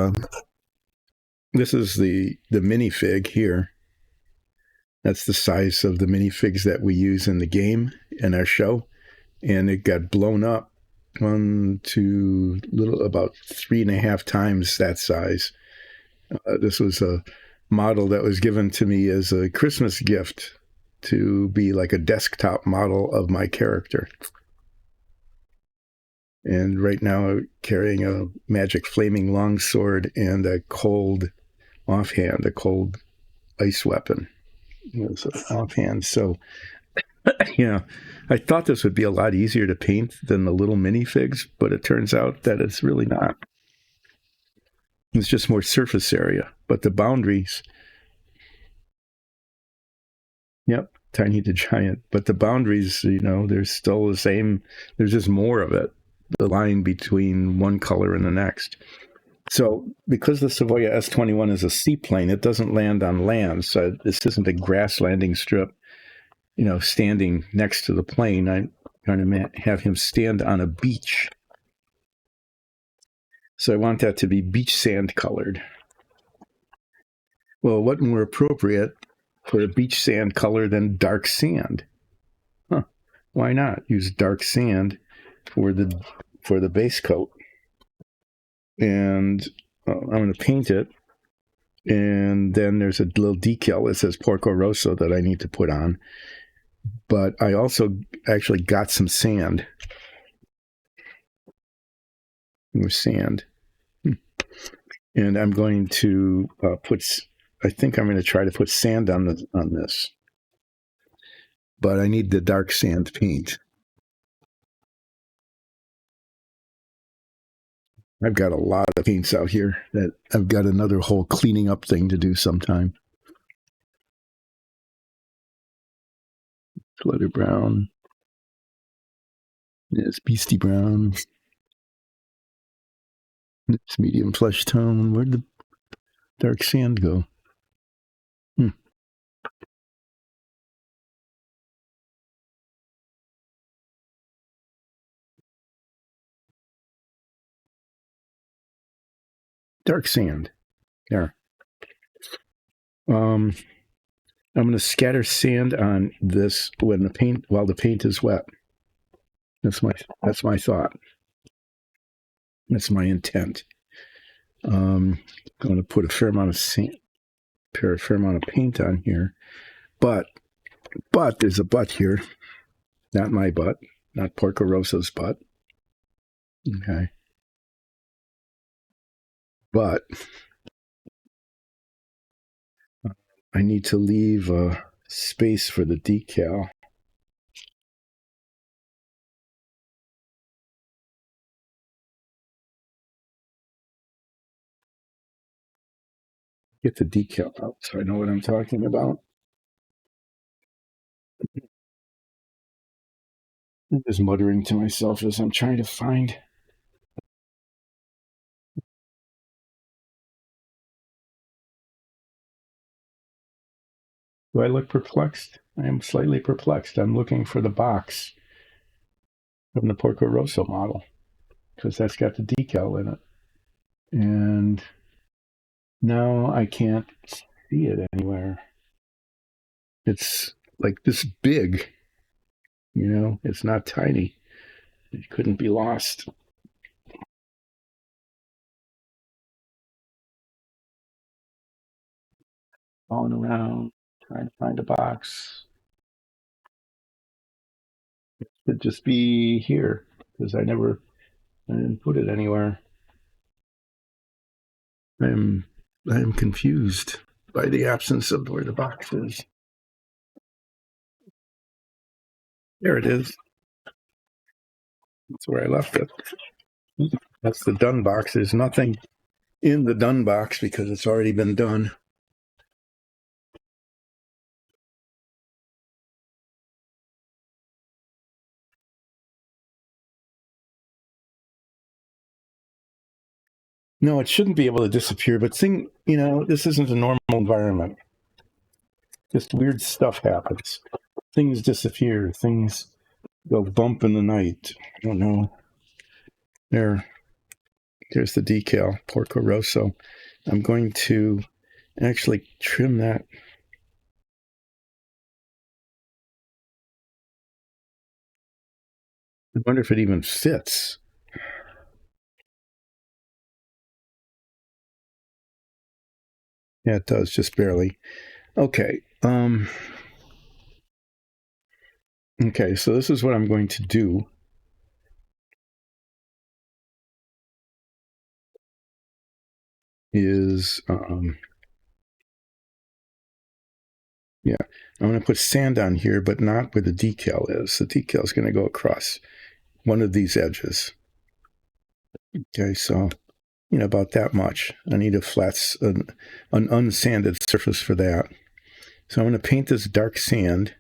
Speaker 1: is the minifig here. That's the size of the minifigs that we use in the game in our show, and it got blown up about 3.5 times that size. This was a model that was given to me as a Christmas gift to be like a desktop model of my character. And right now, carrying a magic flaming longsword and a cold offhand, a cold ice weapon. It was offhand. So, yeah, I thought this would be a lot easier to paint than the little minifigs, but it turns out that it's really not. It's just more surface area, but the boundaries, yep, tiny to giant, but the boundaries, you know, they're still the same. There's just more of it, the line between one color and the next. So because the Savoia S.21 is a seaplane, it doesn't land on land. So this isn't a grass landing strip, you know, standing next to the plane. I'm going to have him stand on a beach. So I want that to be beach sand colored. Well, what more appropriate for a beach sand color than dark sand? Huh. Why not use dark sand for the base coat? And I'm going to paint it. And then there's a little decal that says Porco Rosso that I need to put on. but I also actually got some sand. With sand, and I'm going to put. I think I'm going to try to put sand on this, but I need the dark sand paint. I've got a lot of paints out here that I've got another whole cleaning up thing to do sometime. Glitter brown. It's beastie brown. It's medium flesh tone. Where'd the dark sand go? Hmm. Dark sand. There. I'm going to scatter sand on this while the paint is wet. That's my thought. That's my intent. I'm going to put a fair amount of sand, a fair amount of paint on here, but there's a but here. Not my butt, not Porco Rosso's butt. Okay, but I need to leave space for the decal. Get the decal out so I know what I'm talking about. I'm just muttering to myself as I'm trying to find. Do I look perplexed? I am slightly perplexed. I'm looking for the box from the Porco Rosso model because that's got the decal in it. And now I can't see it anywhere. It's like this big, it's not tiny. It couldn't be lost. Falling around, trying to find a box. It should just be here because I didn't put it anywhere. I'm confused by the absence of where the box is. There it is. That's where I left it. That's the done box. There's nothing in the done box because it's already been done. No, it shouldn't be able to disappear, but this isn't a normal environment. Just weird stuff happens. Things disappear. Things go bump in the night. I don't know. There's the decal, Porco Rosso. I'm going to actually trim that. I wonder if it even fits. Yeah, it does, just barely. Okay. Okay, so this is what I'm going to do. Is yeah, I'm going to put sand on here, but not where the decal is. The decal is going to go across one of these edges. Okay, so about that much. I need an unsanded surface for that. So I'm going to paint this dark sand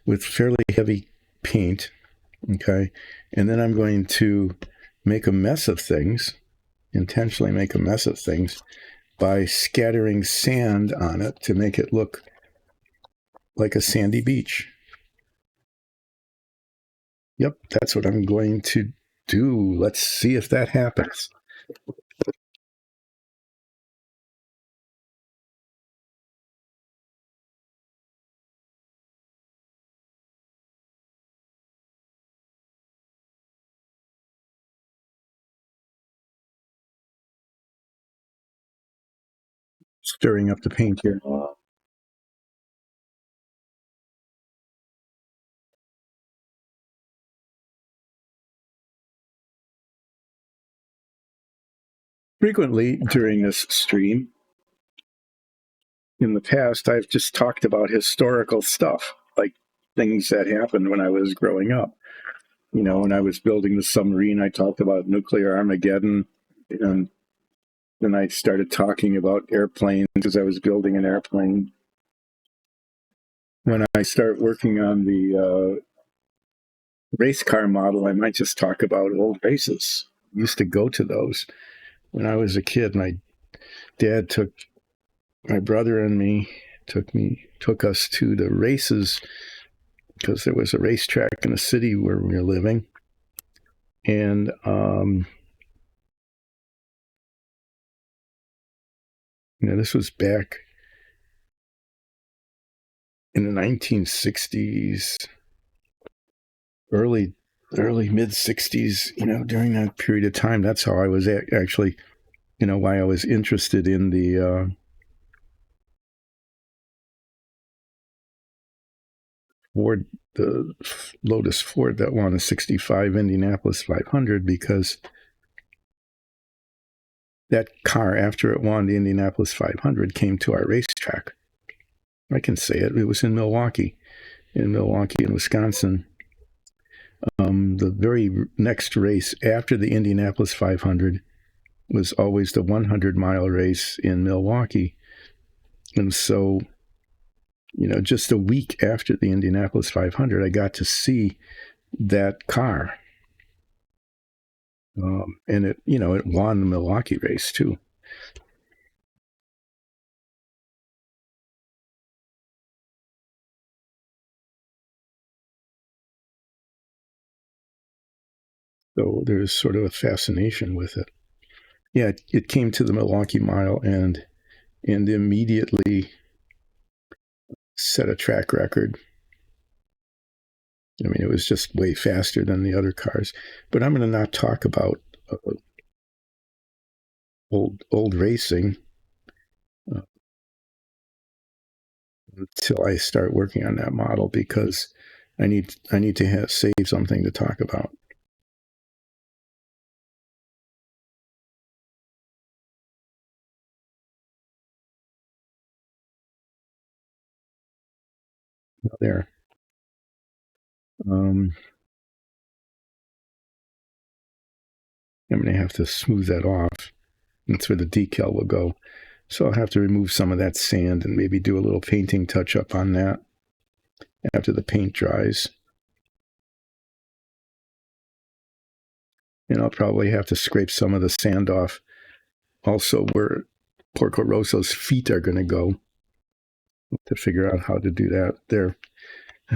Speaker 1: with fairly heavy paint. Okay, and then I'm going to make a mess of things, intentionally make a mess of things by scattering sand on it to make it look like a sandy beach. Yep, that's what I'm going to do. Let's see if that happens. Stirring up the paint here. Frequently during this stream, in the past, I've just talked about historical stuff, like things that happened when I was growing up. You know, when I was building the submarine, I talked about nuclear Armageddon. And then I started talking about airplanes as I was building an airplane. When I start working on the race car model, I might just talk about old races. I used to go to those. When I was a kid, my dad took my brother and me, took us to the races because there was a racetrack in the city where we were living. And this was back in the 1960s, early mid 60s. During that period of time, that's how I was actually, why I was interested in the Ford, the Lotus Ford that won a '65 Indianapolis 500, because that car, after it won the Indianapolis 500, came to our racetrack. I can say it. It was in Milwaukee, in Wisconsin. The very next race after the Indianapolis 500 was always the 100-mile race in Milwaukee. And so, just a week after the Indianapolis 500, I got to see that car. And it won the Milwaukee race too. So there's sort of a fascination with it. Yeah, it came to the Milwaukee Mile and immediately set a track record. I mean, it was just way faster than the other cars. But I'm going to not talk about old racing until I start working on that model, because I need to save something to talk about. There. I'm going to have to smooth that off. That's where the decal will go. So I'll have to remove some of that sand and maybe do a little painting touch up on that after the paint dries. And I'll probably have to scrape some of the sand off also where Porco Rosso's feet are going to go, to figure out how to do that there.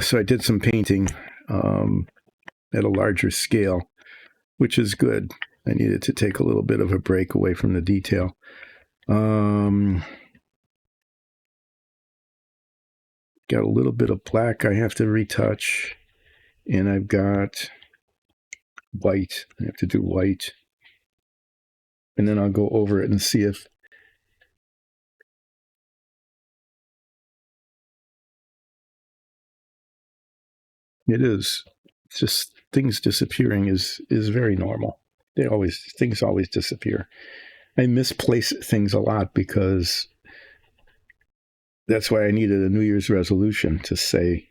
Speaker 1: So I did some painting at a larger scale, which is good. I needed to take a little bit of a break away from the detail. Got a little bit of black I have to retouch, and I've got white. I have to do white, and then I'll go over it and see if it is. It's just things disappearing is very normal. Things always disappear. I misplace things a lot because that's why I needed a New Year's resolution to say,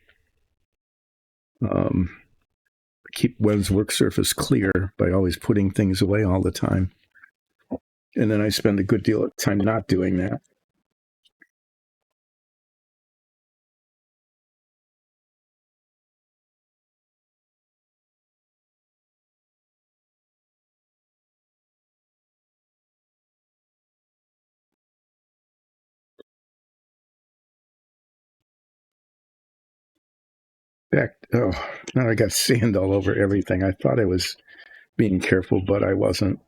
Speaker 1: keep one's work surface clear by always putting things away all the time. And then I spend a good deal of time not doing that. In fact, now I got sand all over everything. I thought I was being careful, but I wasn't.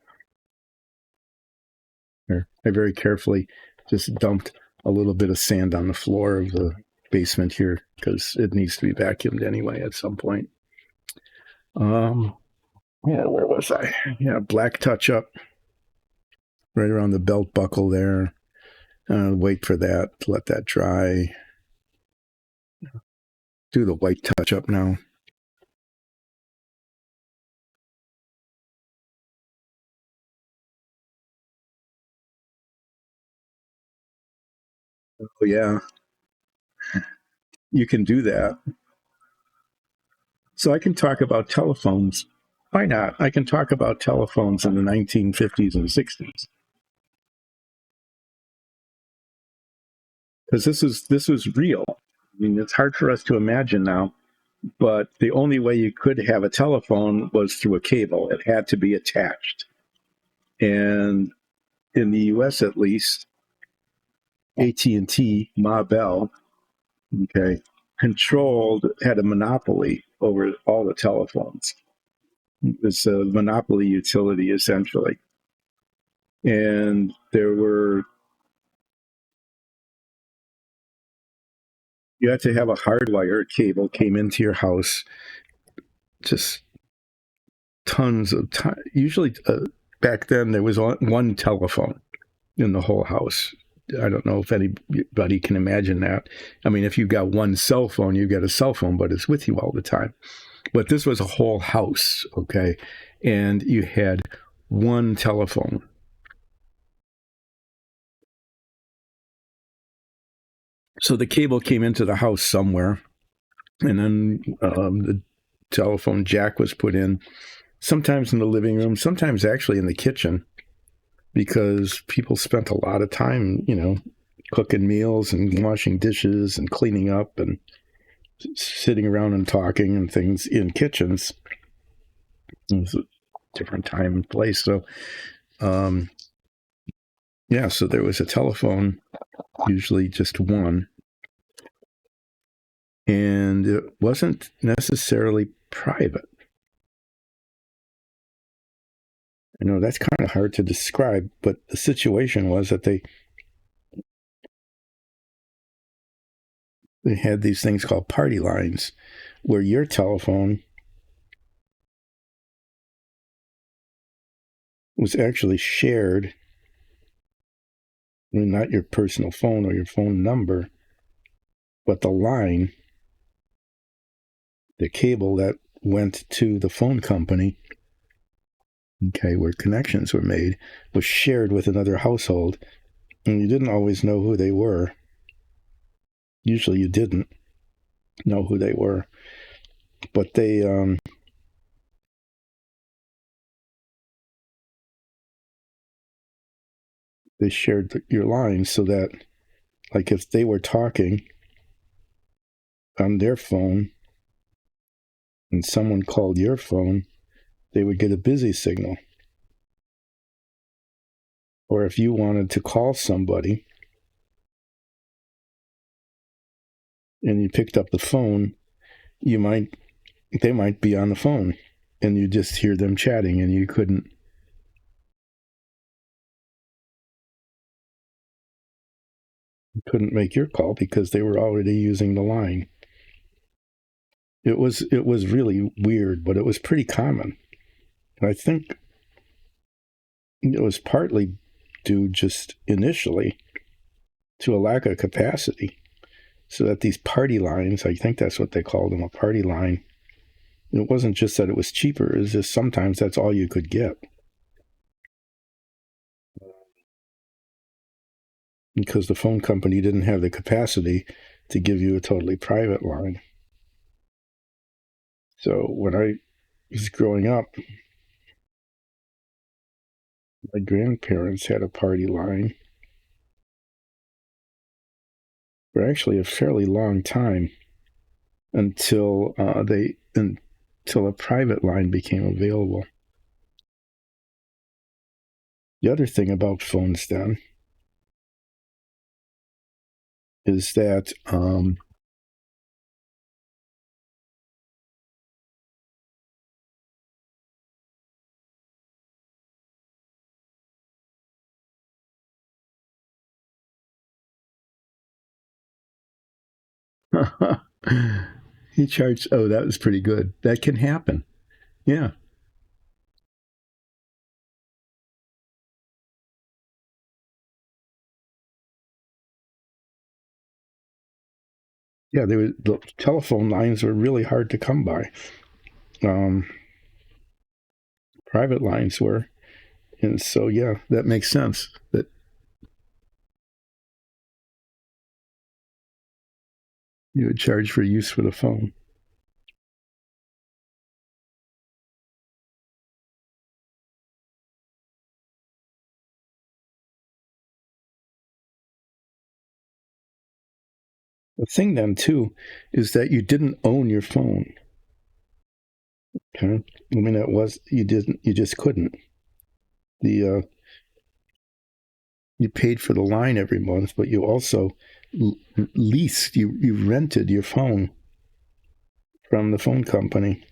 Speaker 1: I very carefully just dumped a little bit of sand on the floor of the basement here because it needs to be vacuumed anyway at some point. Yeah, where was I? Yeah, black touch up right around the belt buckle there. Wait for that, let that dry. Do the white touch up now. Oh, yeah, you can do that. So I can talk about telephones. Why not? I can talk about telephones in the 1950s and 60s because this was real. I mean, it's hard for us to imagine now, but the only way you could have a telephone was through a cable. It had to be attached. And in the US at least, AT&T, Ma Bell, okay, controlled, had a monopoly over all the telephones. It's a monopoly utility essentially. And there were, you had to have a hardwire cable came into your house, just tons of time. Usually back then there was one telephone in the whole house. I don't know if anybody can imagine that. I mean, if you've got one cell phone, you've got a cell phone, but it's with you all the time. But this was a whole house, okay? And you had one telephone. So the cable came into the house somewhere, and then the telephone jack was put in, sometimes in the living room, sometimes actually in the kitchen, because people spent a lot of time, cooking meals and washing dishes and cleaning up and sitting around and talking and things in kitchens. It was a different time and place. So, um, yeah, so there was a telephone, usually just one, and it wasn't necessarily private. I know that's kind of hard to describe, but the situation was that they had these things called party lines, where your telephone was actually shared, I mean, not your personal phone or your phone number, but the line, the cable that went to the phone company, okay, where connections were made, was shared with another household. And you didn't always know who they were. Usually you didn't know who they were. But they shared your lines so that, like, if they were talking on their phone and someone called your phone, they would get a busy signal. Or if you wanted to call somebody and you picked up the phone, you might they might be on the phone and you just hear them chatting and you couldn't make your call because they were already using the line. It was really weird, but it was pretty common. And I think it was partly due just initially to a lack of capacity. So that these party lines, I think that's what they called them, a party line. It wasn't just that it was cheaper, it was just sometimes that's all you could get. Because the phone company didn't have the capacity to give you a totally private line. So when I was growing up, my grandparents had a party line for actually a fairly long time until until a private line became available. The other thing about phones then is that he charged. Oh, that was pretty good. That can happen. Yeah, yeah. The telephone lines were really hard to come by. Um, Private lines were, and so yeah, that makes sense. That You would charge for use for the phone. The thing then too is that you didn't own your phone. Okay, I mean that was you didn't. You just couldn't. The you paid for the line every month, but you also leased. You rented your phone from the phone company.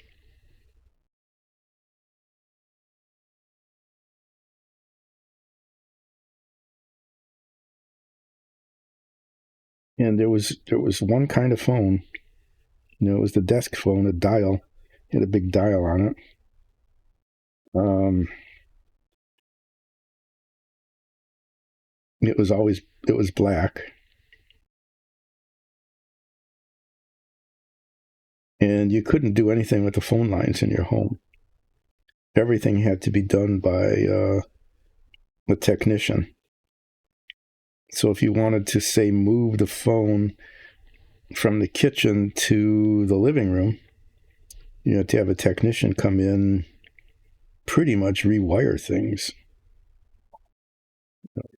Speaker 1: And there was one kind of phone. It was the desk phone, a dial. It had a big dial on it. It was black, and you couldn't do anything with the phone lines in your home. Everything had to be done by a technician. So if you wanted to say move the phone from the kitchen to the living room, you had to have a technician come in, pretty much rewire things,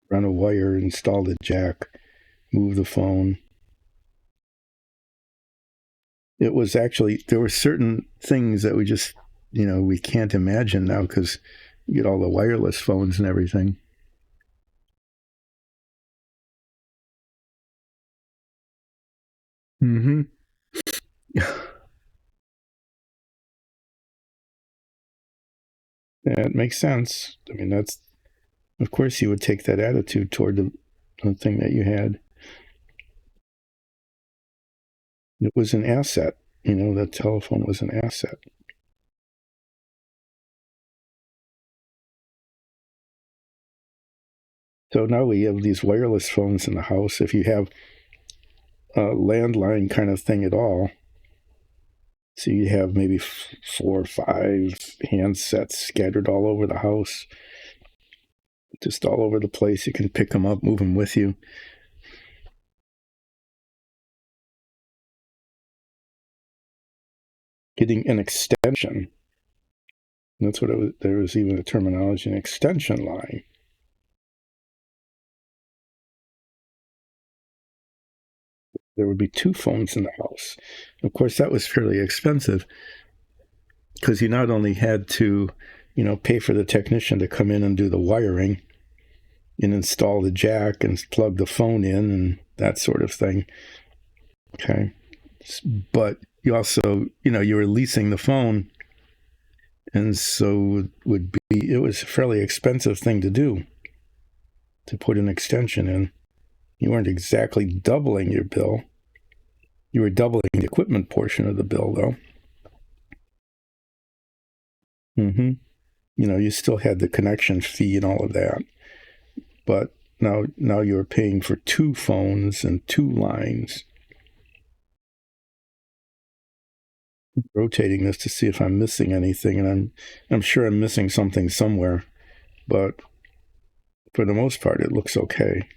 Speaker 1: run a wire, install the jack, move the phone. It was actually, there were certain things that we just, we can't imagine now because you get all the wireless phones and everything. Mm-hmm. Yeah, it makes sense. I mean, of course, you would take that attitude toward the thing that you had. It was an asset. The telephone was an asset. So now we have these wireless phones in the house. If you have a landline kind of thing at all, so you have maybe 4 or 5 handsets scattered all over the house, just all over the place. You can pick them up, move them with you. Getting an extension. That's what it was. There was even a terminology, an extension line. There would be 2 phones in the house. Of course, that was fairly expensive because you not only had to, pay for the technician to come in and do the wiring and install the jack and plug the phone in and that sort of thing. Okay. But you also, you were leasing the phone. And so it was a fairly expensive thing to do, to put an extension in. You weren't exactly doubling your bill. You were doubling the equipment portion of the bill, though. Mm-hmm. You still had the connection fee and all of that. But now you're paying for 2 phones and 2 lines. Rotating this to see if I'm missing anything, and I'm sure I'm missing something somewhere, but for the most part, it looks okay.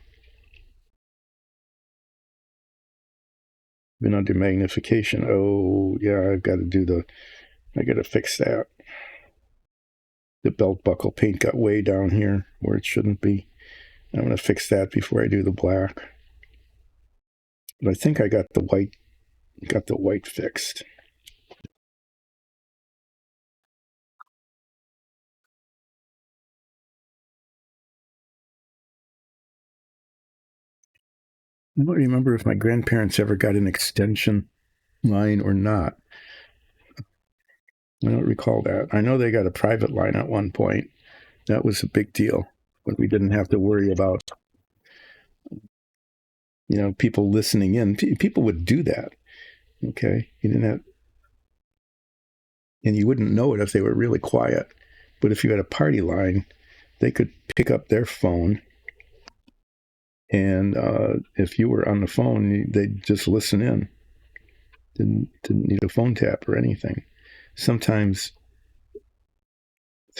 Speaker 1: Been under magnification. Oh yeah, I got to fix that. The belt buckle paint got way down here where it shouldn't be. I'm going to fix that before I do the black. But I think I got the white fixed. I don't remember if my grandparents ever got an extension line or not. I don't recall that. I know they got a private line at one point. That was a big deal, but we didn't have to worry about people listening in. People would do that. Okay, you didn't have, and you wouldn't know it if they were really quiet. But if you had a party line, they could pick up their phone, and if you were on the phone, they'd just listen in. Didn't need a phone tap or anything. Sometimes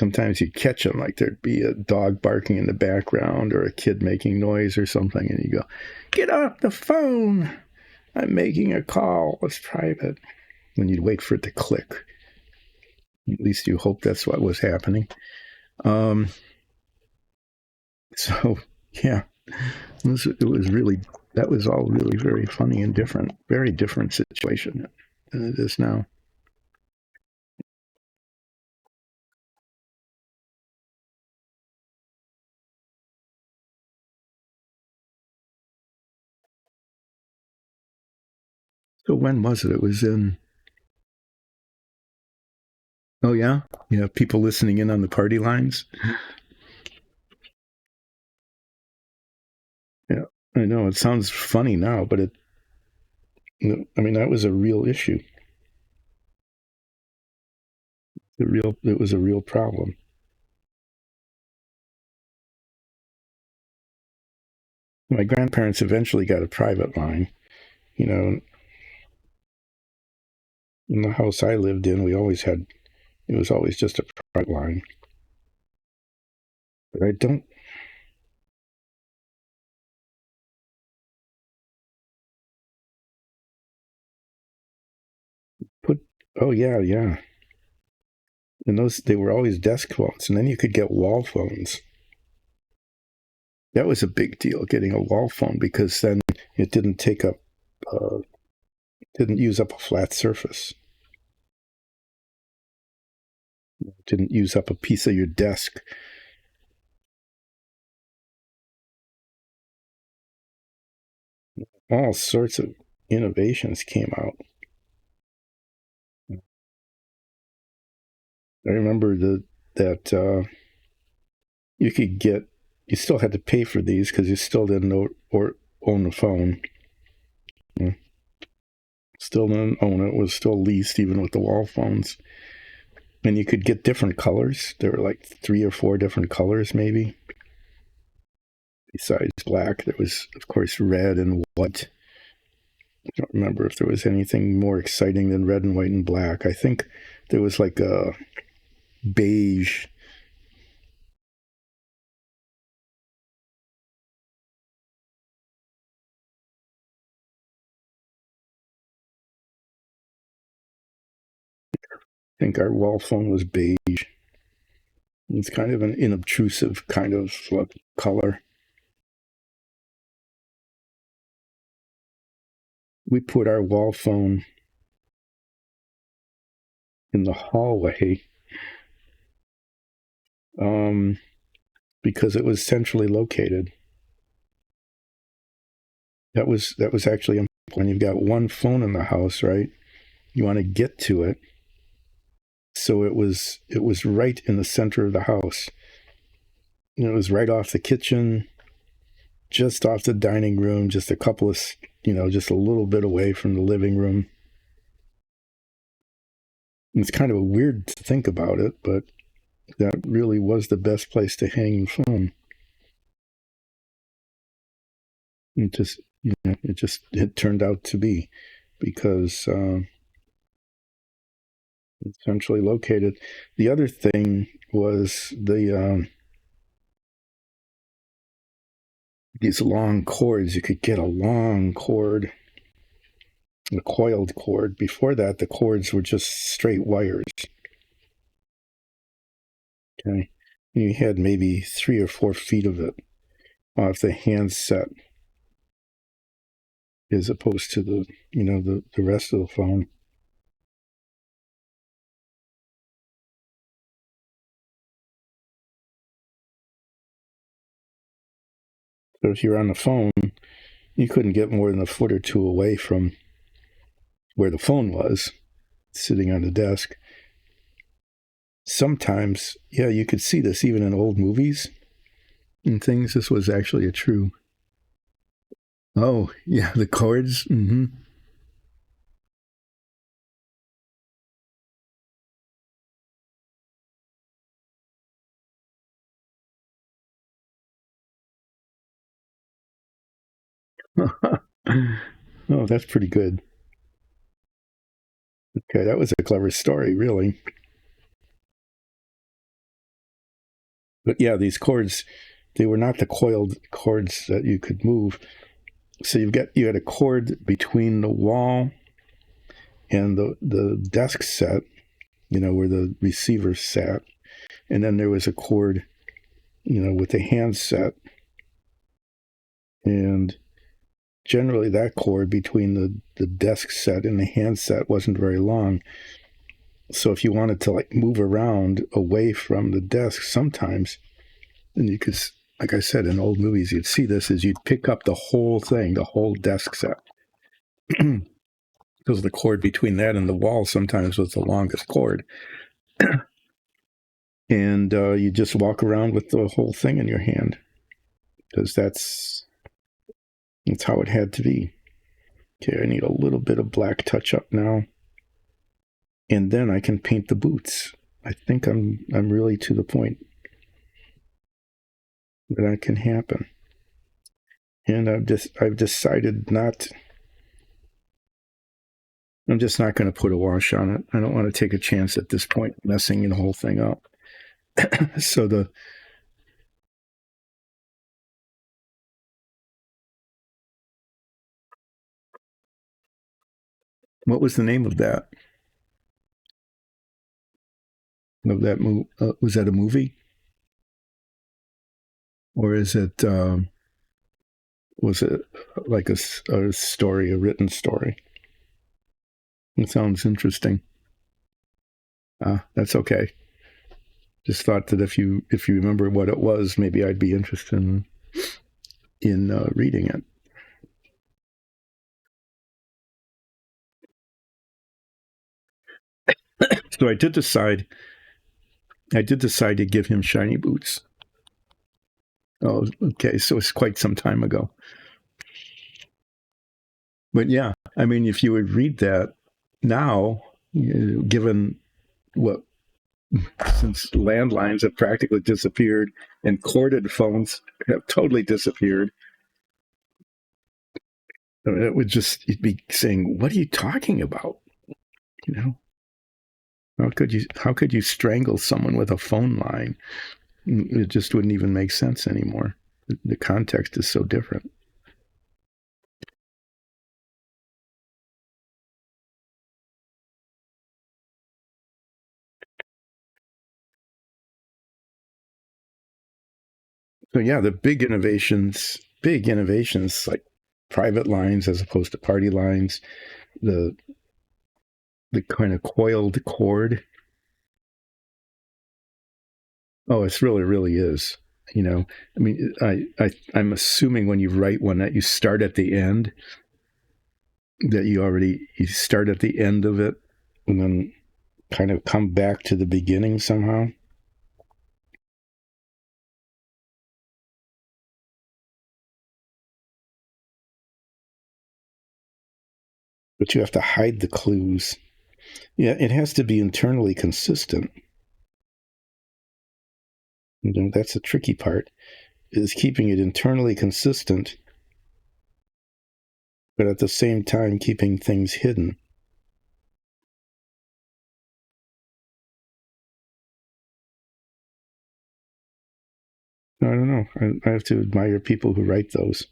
Speaker 1: you'd catch them, like there'd be a dog barking in the background or a kid making noise or something, and you go, "Get off the phone!" I'm making a call. It's private. When you'd wait for it to click. At least you hope that's what was happening. Um, so, yeah, it was really, that was all really very funny and different, very different situation than it is now. So when was it? It was in, oh, yeah? You know, people listening in on the party lines? Yeah, I know. It sounds funny now, but I mean, that was a real issue. It was a real problem. My grandparents eventually got a private line. You know, in the house I lived in, it was always just a private line. But I don't put, oh, yeah, yeah. And they were always desk phones. And then you could get wall phones. That was a big deal, getting a wall phone, because then it uh, didn't use up a flat surface. It didn't use up a piece of your desk. All sorts of innovations came out. I remember that you could get, you still had to pay for these because you still didn't own a phone. Yeah. Still didn't own it. It was still leased, even with the wall phones. And you could get different colors. There were like 3 or 4 different colors, maybe. Besides black, there was, of course, red and white. I don't remember if there was anything more exciting than red and white and black. I think there was like a beige. I think our wall phone was beige. It's kind of an inobtrusive kind of color. We put our wall phone in the hallway um, because it was centrally located. That was actually when you've got one phone in the house, right? You want to get to it, so it was right in the center of the house. And it was right off the kitchen, just off the dining room, just a couple of, just a little bit away from the living room. And it's kind of weird to think about it, but that really was the best place to hang the phone. It turned out to be, because it's centrally located. The other thing was these long cords. You could get a long cord, a coiled cord. Before that, the cords were just straight wires. Okay, and you had maybe 3 or 4 feet of it off the handset, as opposed to the rest of the phone. So if you're on the phone, you couldn't get more than a foot or two away from where the phone was, sitting on the desk. Sometimes, yeah, you could see this even in old movies and things. This was actually a true. Oh, yeah, the cords. Mm-hmm. Oh, that's pretty good. Okay, that was a clever story, really. But yeah, these cords, they were not the coiled cords that you could move. So you had a cord between the wall and the desk set, where the receiver sat, and then there was a cord, with the handset, and generally that cord between the desk set and the handset wasn't very long. So if you wanted to like move around away from the desk sometimes, and you could, like I said, in old movies, you'd see this is you'd pick up the whole thing, the whole desk set. Because the cord between that and the wall sometimes was the longest cord. And you just walk around with the whole thing in your hand, because that's how it had to be. Okay, I need a little bit of black touch up now, and then I can paint the boots. I think I'm really to the point that can happen, and I've decided not. I'm just not going to put a wash on it. I don't want to take a chance at this point messing the whole thing up. So what was the name of that? Was that a movie, or is it? Was it like a story, a written story? It sounds interesting. That's okay. Just thought that if you remember what it was, maybe I'd be interested in reading it. So I did decide. To give him shiny boots. Oh, okay. So it's quite some time ago. But yeah, I mean, if you would read that now, given what, since landlines have practically disappeared and corded phones have totally disappeared, it would just, you'd be saying, "What are you talking about?" You know, how could you strangle someone with a phone line? It just wouldn't even make sense anymore. The context is so different. So yeah, the big innovations like private lines as opposed to party lines, the kind of coiled cord. Oh, it's really is. I mean, I'm assuming when you write one that you start at the end, that you start at the end of it, and then kind of come back to the beginning somehow. But you have to hide the clues. Yeah, it has to be internally consistent. That's the tricky part, is keeping it internally consistent, but at the same time keeping things hidden. I don't know. I have to admire people who write those.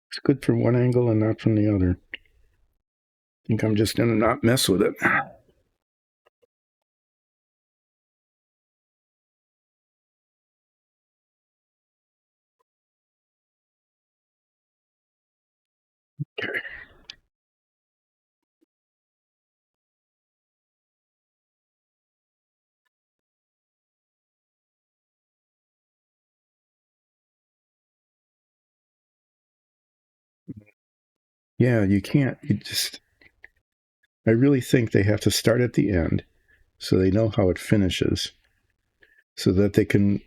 Speaker 1: It's good from one angle and not from the other. I think I'm just going to not mess with it. Okay. Yeah, you can't. I really think they have to start at the end so they know how it finishes, so that they can,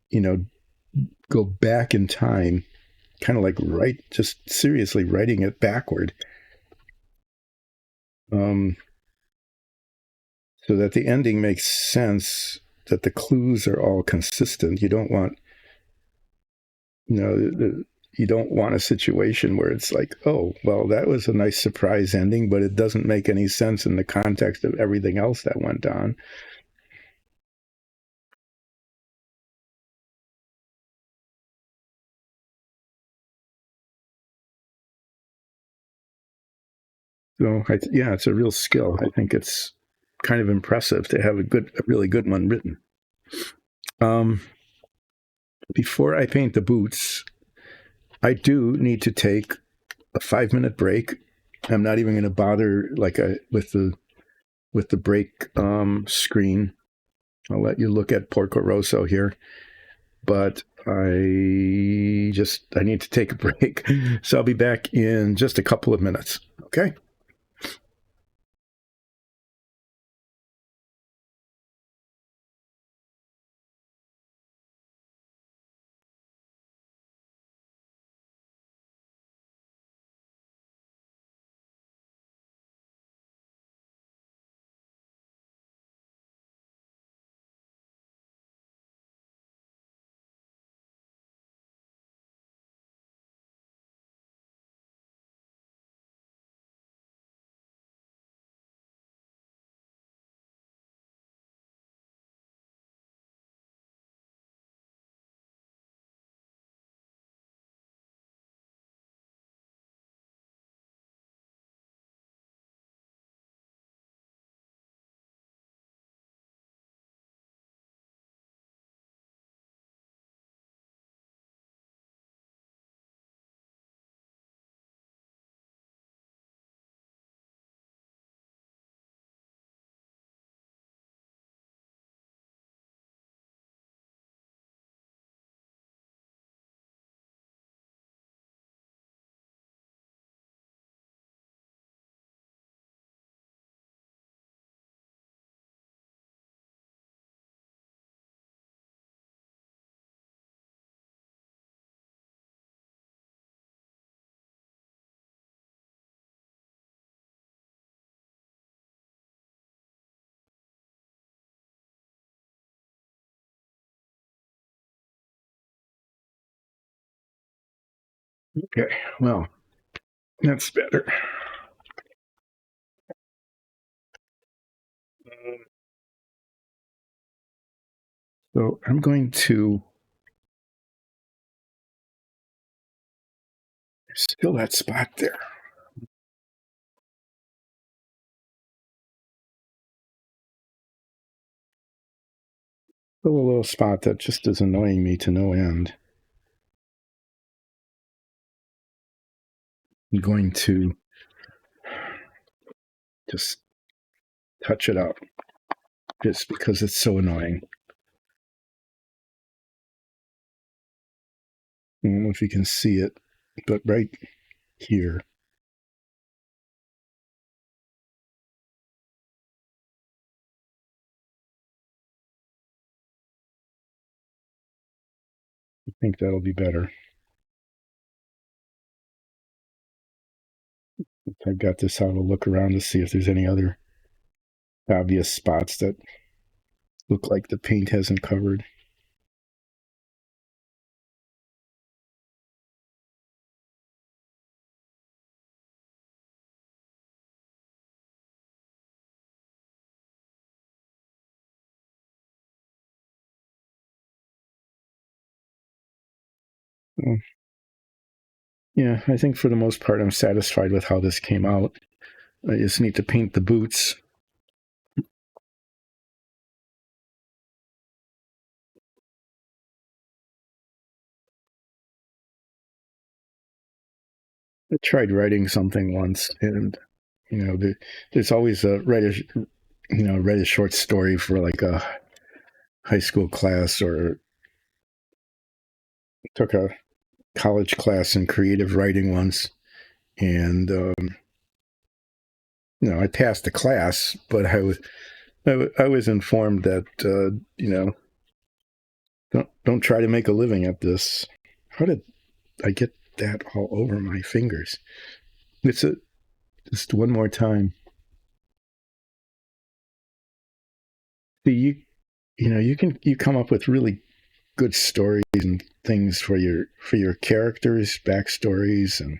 Speaker 1: you know, go back in time, kind of like just seriously writing it backward. Um, so that the ending makes sense that the clues are all consistent. You don't want, you don't want a situation where it's like, oh, well, that was a nice surprise ending, but it doesn't make any sense in the context of everything else that went on. So, yeah, it's a real skill. I think it's kind of impressive to have a really good one written. Um, Before I paint the boots, I do need to take a 5-minute break. I'm not even going to bother with the break screen. I'll let you look at Porco Rosso here, but I need to take a break. So I'll be back in just a couple of minutes. Okay. Okay. Well, that's better. So I'm going to still that spot there. Still a little spot that just is annoying me to no end. I'm going to just touch it up just because it's so annoying. I don't know if you can see it, but right here. I think that'll be better. I've got this out. I'll look around to see if there's any other obvious spots that look like the paint hasn't covered. Oh, yeah, I think for the most part, I'm satisfied with how this came out. I just need to paint the boots. I tried writing something once, and there's always write a short story for like a high school class, or took a college class in creative writing once, and I passed the class, but I was informed that don't try to make a living at this. How did I get that all over my fingers? It's just one more time. See, you come up with really good stories and things for your characters, backstories, and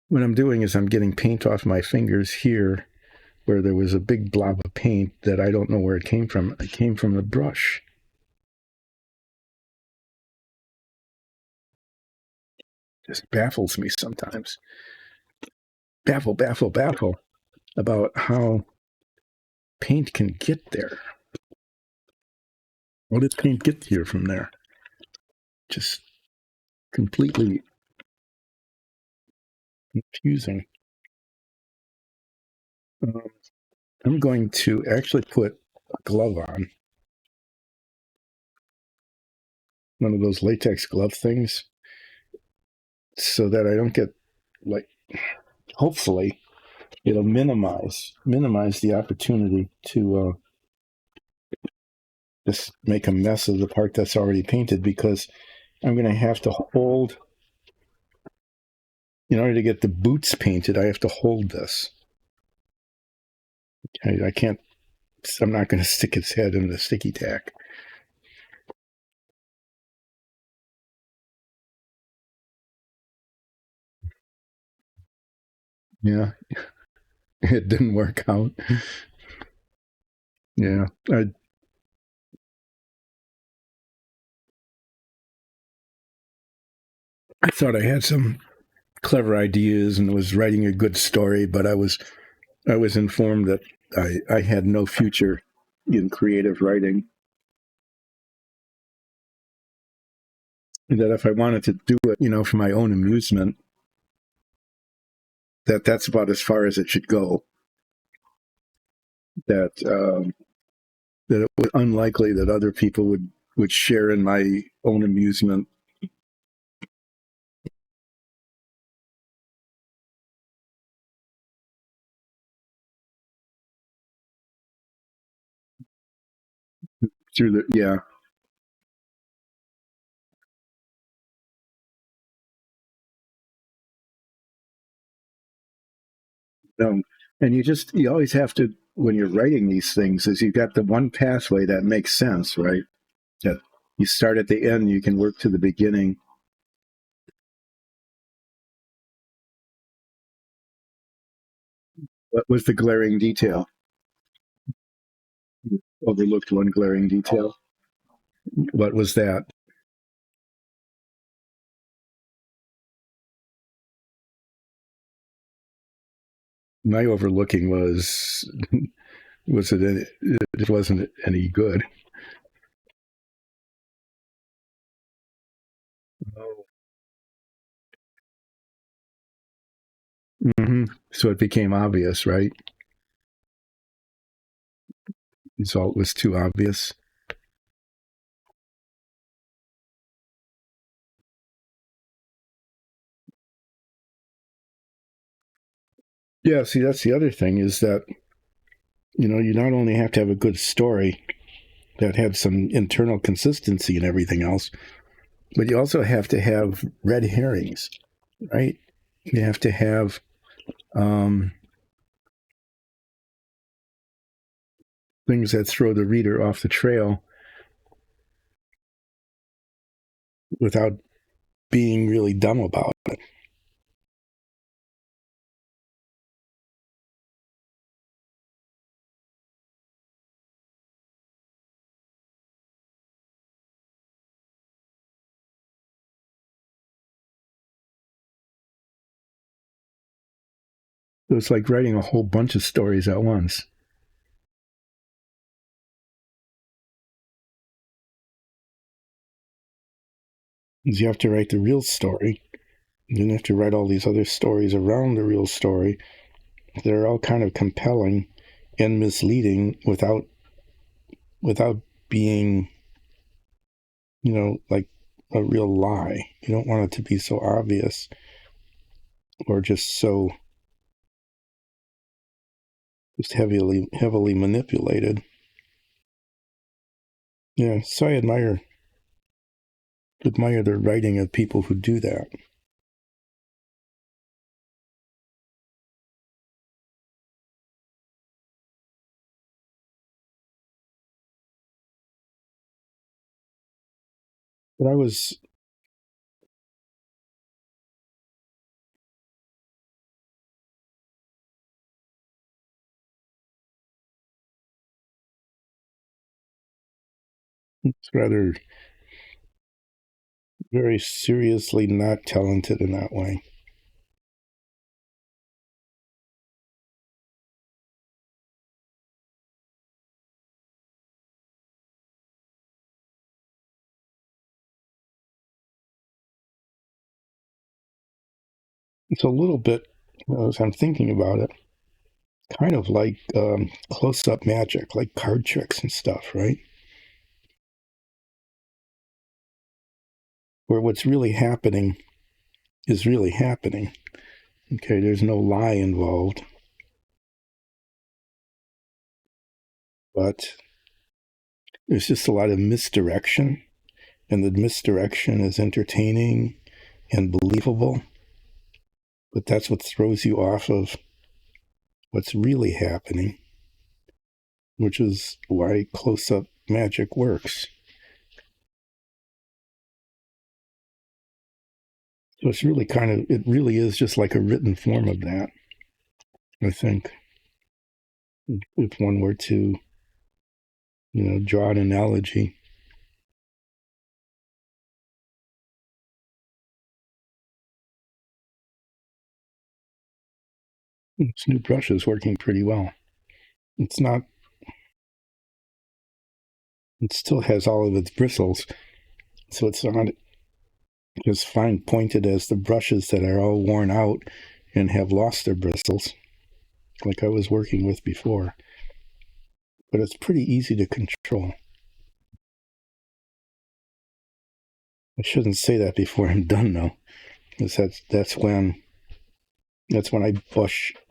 Speaker 1: what I'm doing is I'm getting paint off my fingers here where there was a big blob of paint that I don't know where it came from. It came from the brush. Just baffles me sometimes. Baffle about how paint can get there. What did paint get here from there? Just completely confusing. Um, I'm going to actually put a glove on, one of those latex glove things, so that I don't get, like, hopefully it'll minimize the opportunity to just make a mess of the part that's already painted, because I'm going to have to hold, in order to get the boots painted, I have to hold this. I can't, I'm not going to stick its head in the sticky tack. Yeah, it didn't work out. Yeah, I thought I had some clever ideas and was writing a good story, but I was informed that I had no future in creative writing. That if I wanted to do it, for my own amusement, that's about as far as it should go. That it was unlikely that other people would share in my own amusement. Through the yeah no, and you always have to, when you're writing these things, is you've got the one pathway that makes sense, right? That you start at the end, you can work to the beginning. What was the glaring detail? Overlooked one glaring detail. What was that? My overlooking was it wasn't any good. Oh. Mm-hmm. So it became obvious, right? So it was too obvious. Yeah, see, that's the other thing, is that, you not only have to have a good story that had some internal consistency and everything else, but you also have to have red herrings, right? You have to have um, things that throw the reader off the trail without being really dumb about it. So it's like writing a whole bunch of stories at once. You have to write the real story, then you have to write all these other stories around the real story. They're all kind of compelling and misleading without being, like a real lie. You don't want it to be so obvious or just heavily manipulated. Yeah, so I admire the writing of people who do that. But I was rather very seriously not talented in that way. It's a little bit, as I'm thinking about it, kind of like close-up magic, like card tricks and stuff, right? Where what's really happening is really happening. Okay, there's no lie involved, but there's just a lot of misdirection, and the misdirection is entertaining and believable, but that's what throws you off of what's really happening, which is why close-up magic works. So it's really it really is just like a written form of that, I think. If one were to, draw an analogy. This new brush is working pretty well. It's not, it still has all of its bristles, so it's not as fine pointed as the brushes that are all worn out and have lost their bristles, like I was working with before. But it's pretty easy to control. I shouldn't say that before I'm done, though, because that's when I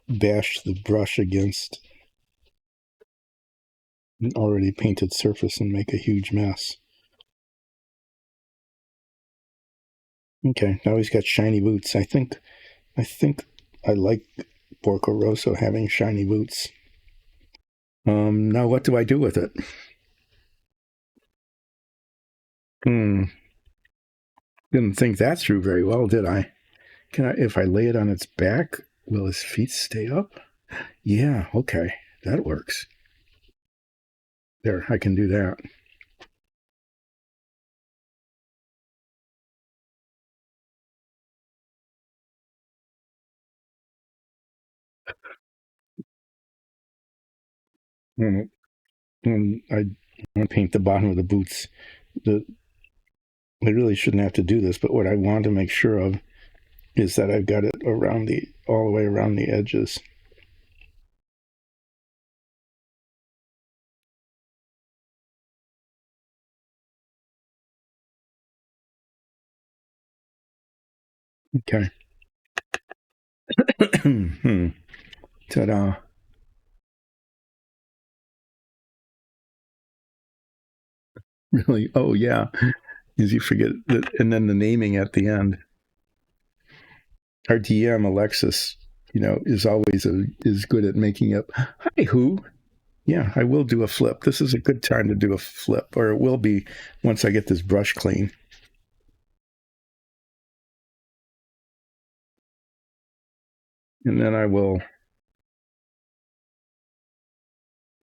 Speaker 1: bash the brush against an already painted surface and make a huge mess. Okay, now he's got shiny boots. I think I like Porco Rosso having shiny boots. Now what do I do with it? Didn't think that through very well, did I? If I lay it on its back, will his feet stay up? Yeah, okay, that works. There, I can do that. And I want to paint the bottom of the boots. I really shouldn't have to do this, but what I want to make sure of is that I've got it all the way around the edges. Okay. Ta-da. Really? Oh, yeah. As you forget that, and then the naming at the end. Our DM, Alexis, is good at making up. Hi, who? Yeah, I will do a flip. This is a good time to do a flip, or it will be once I get this brush clean. And then I will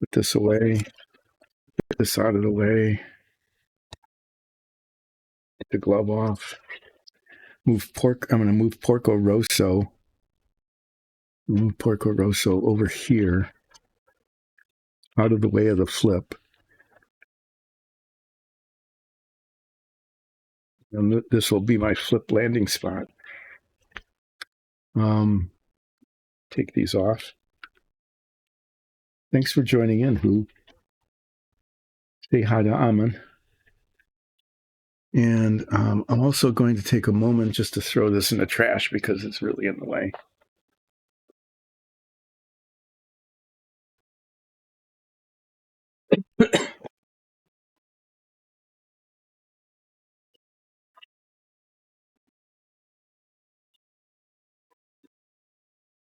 Speaker 1: put this away, put this out of the way, get the glove off. I'm going to move Porco Rosso. Move Porco Rosso over here, out of the way of the flip. And this will be my flip landing spot. Take these off. Thanks for joining in, Who. Say hi to Aman. And I'm also going to take a moment just to throw this in the trash because it's really in the way.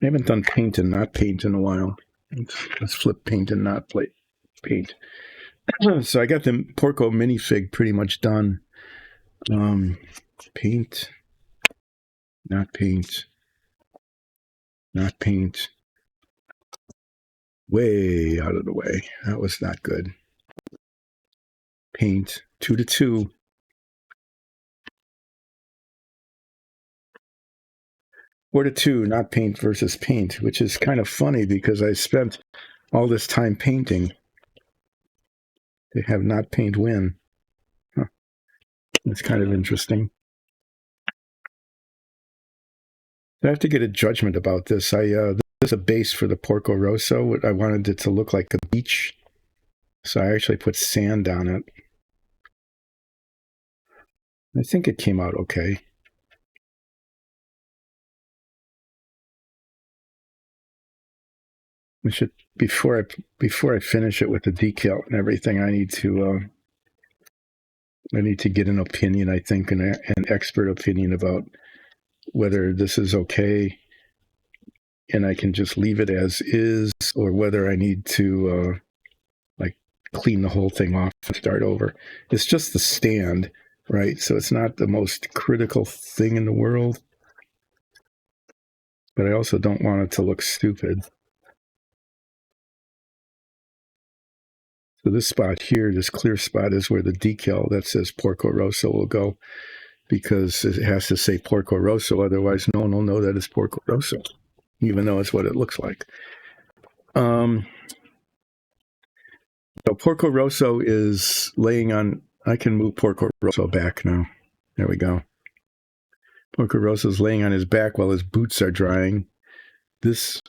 Speaker 1: I haven't done paint and not paint in a while. Let's flip paint and not paint. So I got the Porco minifig pretty much done. Paint, not paint, not paint. Way out of the way. That was not good. Paint, 2-2. 4-2, not paint versus paint, which is kind of funny because I spent all this time painting to have not paint win. Huh. It's kind of interesting. I have to get a judgment about this. This is a base for the Porco Rosso. I wanted it to look like a beach, so I actually put sand on it. I think it came out okay. I should before I finish it with the decal and everything. I need to get an opinion. I think an expert opinion about whether this is okay, and I can just leave it as is, or whether I need to like clean the whole thing off and start over. It's just the stand, right? So it's not the most critical thing in the world, but I also don't want it to look stupid. So this spot here, this clear spot, is where the decal that says Porco Rosso will go, because it has to say Porco Rosso. Otherwise, no one will know that it's Porco Rosso, even though it's what it looks like. So Porco Rosso is laying on. I can move Porco Rosso back now. There we go. Porco Rosso is laying on his back while his boots are drying. This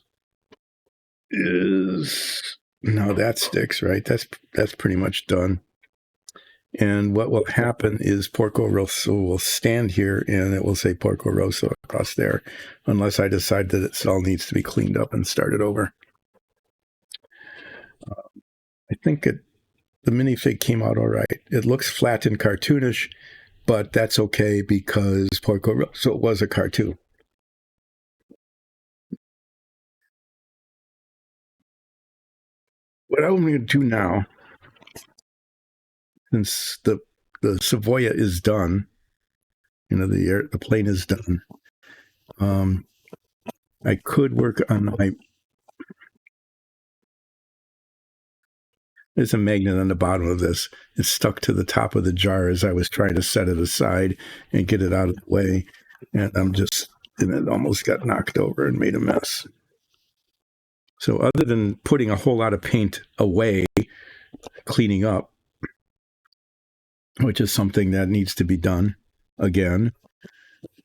Speaker 1: is no, that sticks, right? That's pretty much done. And what will happen is Porco Rosso will stand here and it will say Porco Rosso across there, unless I decide that it all needs to be cleaned up and started over. I think the minifig came out all right. It looks flat and cartoonish, but that's okay because Porco Rosso was a cartoon. What I'm going to do now, since the Savoia is done, the plane is done. I could work on my. There's a magnet on the bottom of this. It's stuck to the top of the jar as I was trying to set it aside and get it out of the way, and it almost got knocked over and made a mess. So other than putting a whole lot of paint away, cleaning up, which is something that needs to be done again,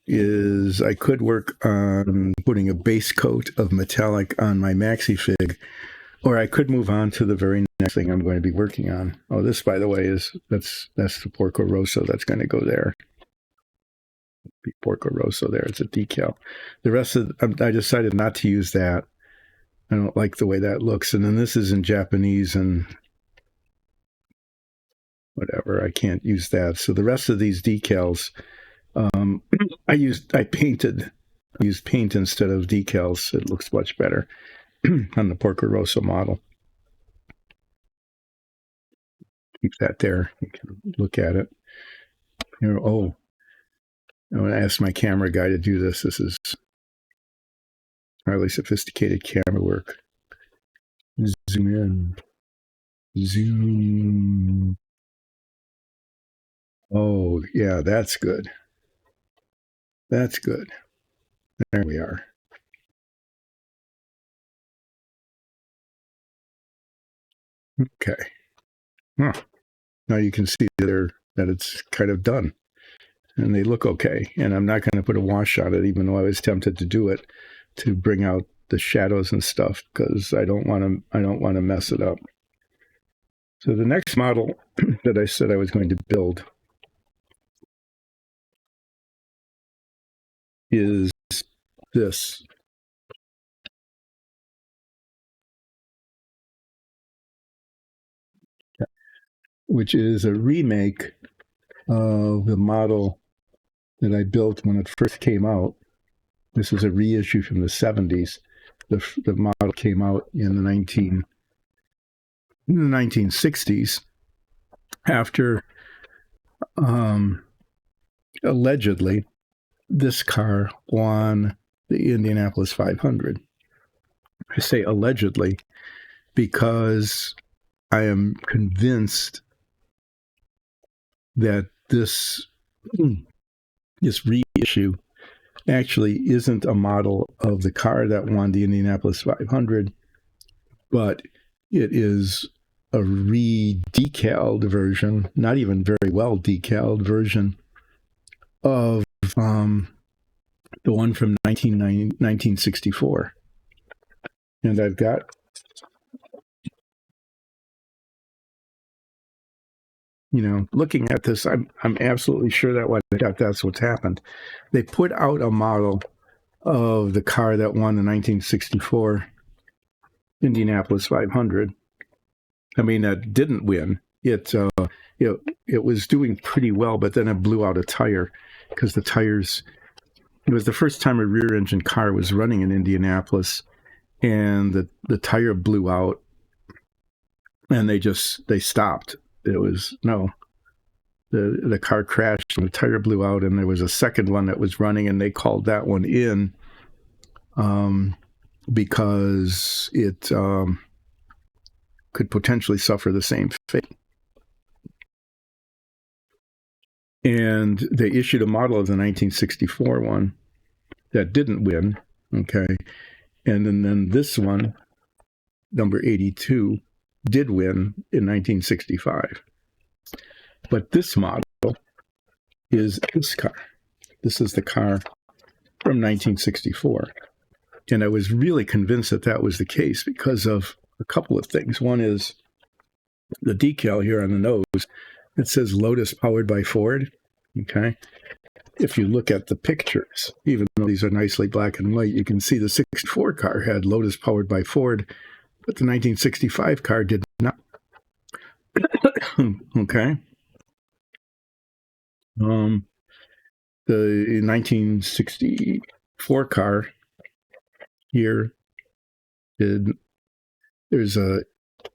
Speaker 1: is I could work on putting a base coat of metallic on my maxi fig, or I could move on to the very next thing I'm going to be working on. Oh, this, by the way, that's the Porco Rosso that's going to go there. Porco Rosso there. It's a decal. The rest of I decided not to use that. I don't like the way that looks. And then this is in Japanese and whatever. I can't use that. So the rest of these decals, I used paint instead of decals. It looks much better on the Porco Rosso model. Keep that there. You can look at it. I'm going to ask my camera guy to do this. This is highly sophisticated camera work. Zoom in. Zoom. Oh, yeah, that's good. That's good. There we are. Okay. Huh. Now you can see that it's kind of done. And they look okay. And I'm not going to put a wash on it, even though I was tempted to do it, to bring out the shadows and stuff, because I don't want to mess it up. So the next model that I said I was going to build is this. Which is a remake of the model that I built when it first came out. This is a reissue from the 70s. The model came out in the 1960s after allegedly, this car won the Indianapolis 500. I say allegedly because I am convinced that this reissue actually isn't a model of the car that won the Indianapolis 500, but it is a re-decaled version, not even very well decaled version of the one from 1964. And I've got, looking at this, I'm absolutely sure that's what's happened. They put out a model of the car that won the 1964 Indianapolis 500. I mean, that didn't win. It was doing pretty well, but then it blew out a tire because the tires. It was the first time a rear-engine car was running in Indianapolis, and the tire blew out, and they stopped. It was the car crashed and the tire blew out, and there was a second one that was running, and they called that one in because it could potentially suffer the same fate. And they issued a model of the 1964 one that didn't win, okay? And then this one, number 82, did win in 1965. But this model is this car. This is the car from 1964. And I was really convinced that was the case because of a couple of things. One is the decal here on the nose. It says Lotus powered by Ford, okay? If you look at the pictures, even though these are nicely black and white, you can see the 64 car had Lotus powered by Ford, but the 1965 car did not. Okay. The 1964 car here, there's a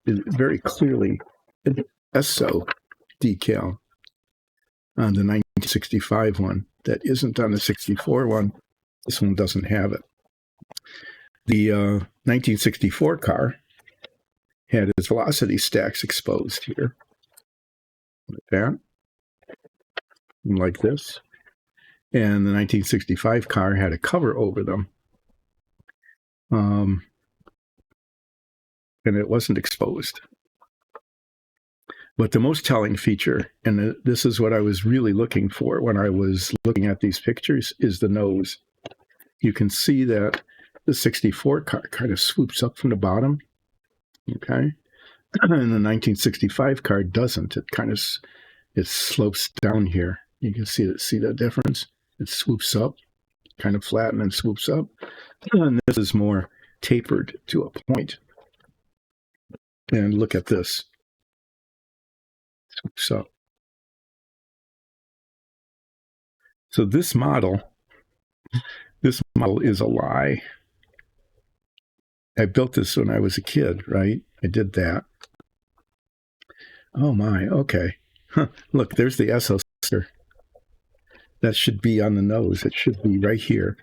Speaker 1: very clearly an ESSO decal on the 1965 one that isn't on the 64 one. This one doesn't have it. The 1964 car had its velocity stacks exposed here, like that, and like this. And the 1965 car had a cover over them. And it wasn't exposed. But the most telling feature, and this is what I was really looking for when I was looking at these pictures, is the nose. You can see that the 64 car kind of swoops up from the bottom, okay? And the 1965 car doesn't. It slopes down here. You can see that difference. It swoops up, kind of flat, and then swoops up. And this is more tapered to a point. And look at this. Swoops up. So this model is a lie. I built this when I was a kid, right? I did that. Oh my, okay. Huh. Look, there's the ESSO sticker. That should be on the nose. It should be right here.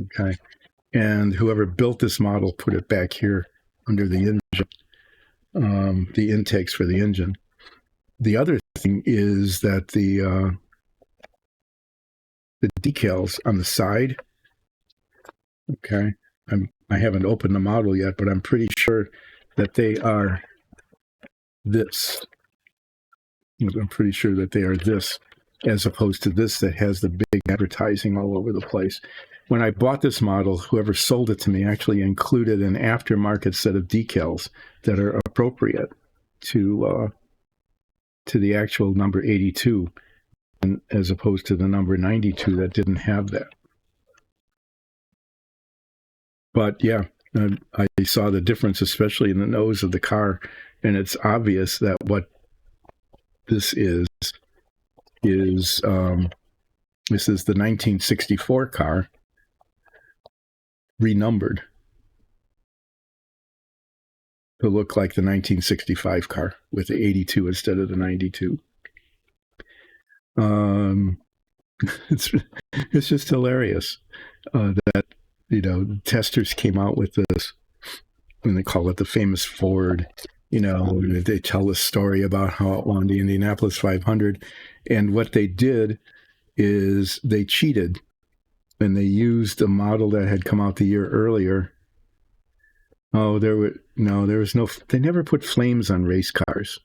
Speaker 1: Okay. And whoever built this model put it back here under the engine, the intakes for the engine. The other thing is that the decals on the side, okay, I haven't opened the model yet, but I'm pretty sure that they are this. I'm pretty sure that they are this, as opposed to this that has the big advertising all over the place. When I bought this model, whoever sold it to me actually included an aftermarket set of decals that are appropriate to the actual number 82, and as opposed to the number 92 that didn't have that. But yeah, I saw the difference, especially in the nose of the car, and it's obvious that what this is this is the 1964 car renumbered to look like the 1965 car with the 82 instead of the 92. Um, it's it's just hilarious that testers came out with this, and they call it the famous Ford. They tell the story about how it won the Indianapolis 500, and what they did is they cheated, and they used a model that had come out the year earlier. Oh, there was no. They never put flames on race cars.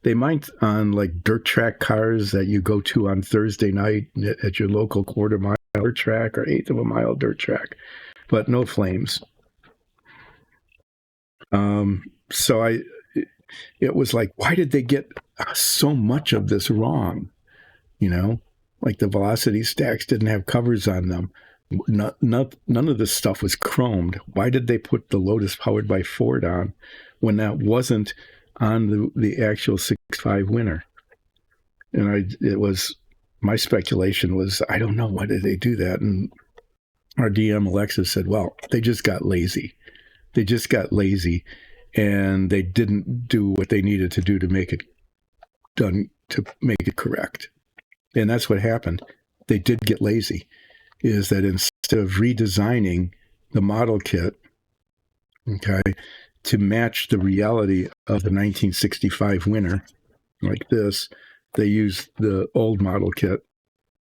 Speaker 1: They might on like dirt track cars that you go to on Thursday night at your local quarter mile dirt track or eighth of a mile dirt track, but no flames. So it was like, why did they get so much of this wrong? Like the velocity stacks didn't have covers on them. None of this stuff was chromed. Why did they put the Lotus powered by Ford on when that wasn't on the actual 6.5 winner? And it was my speculation was, I don't know, why did they do that? And our DM Alexis said, well, they just got lazy. They just got lazy, and they didn't do what they needed to do to make it correct. And that's what happened. They did get lazy. Is that instead of redesigning the model kit, okay, to match the reality of the 1965 winner like this, they used the old model kit,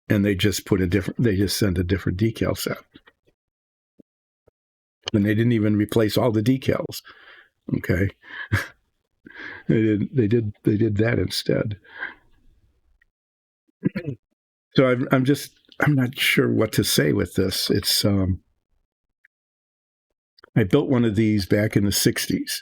Speaker 1: and they just sent a different decal set. And they didn't even replace all the decals. Okay. They did that instead. So I'm not sure what to say with this. It's I built one of these back in the 60s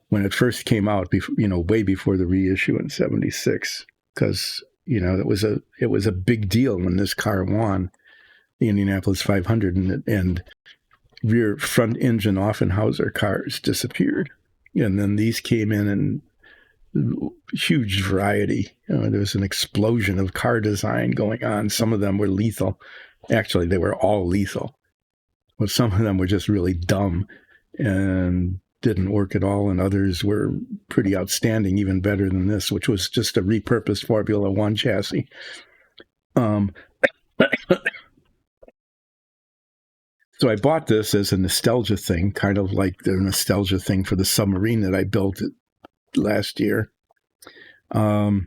Speaker 1: when it first came out, way before the reissue in 76, because it was a big deal when this car won the Indianapolis 500, and rear front engine Offenhauser cars disappeared, and then these came in and huge variety. There was an explosion of car design going on. Some of them were lethal. Actually, they were all lethal. Well, some of them were just really dumb and didn't work at all, and others were pretty outstanding, even better than this, which was just a repurposed Formula One chassis. So I bought this as a nostalgia thing, kind of like the nostalgia thing for the submarine that I built last year. Not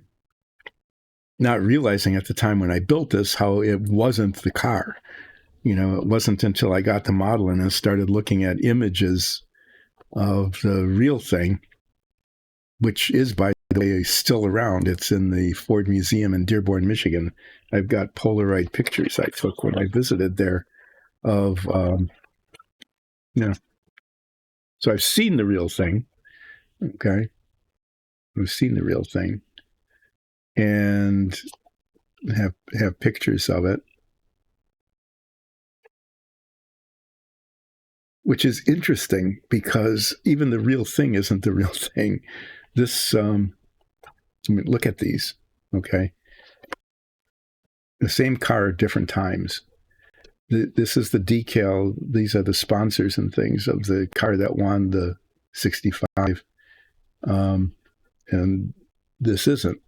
Speaker 1: realizing at the time when I built this how it wasn't the car. It wasn't until I got the model and then started looking at images of the real thing, which is, by the way, still around. It's in the Ford Museum in Dearborn, Michigan. I've got Polaroid pictures I took when I visited there of, So I've seen the real thing. Okay. I've seen the real thing and have pictures of it, which is interesting because even the real thing isn't the real thing. This, look at these. Okay. The same car at different times. This is the decal. These are the sponsors and things of the car that won the 65. And this isn't.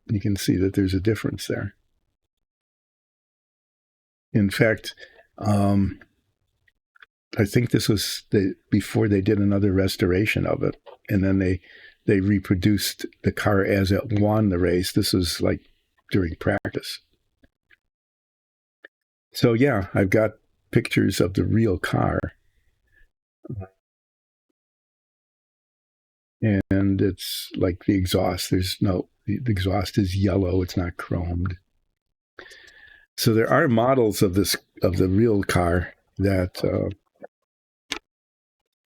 Speaker 1: You can see that there's a difference there. In fact, I think this was before they did another restoration of it, and then they reproduced the car as it won the race. This was like during practice. So yeah, I've got pictures of the real car, and it's like the exhaust. The exhaust is yellow. It's not chromed. So there are models of the real car that.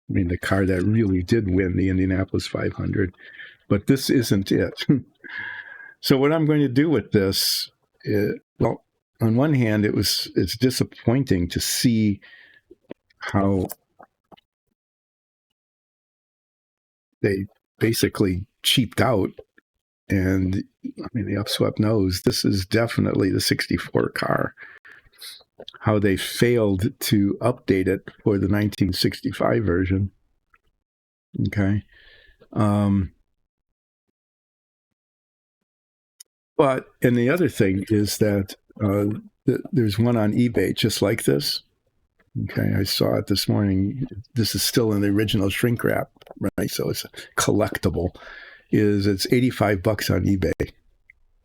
Speaker 1: The car that really did win the Indianapolis 500, but this isn't it. So what I'm going to do with this, well, on one hand, it's disappointing to see how they basically cheaped out, and the upswept nose. This is definitely the 64 car. How they failed to update it for the 1965 version. Okay. And the other thing is that there's one on eBay just like this. Okay, I saw it this morning. This is still in the original shrink wrap, right? So it's collectible. It's $85 on eBay.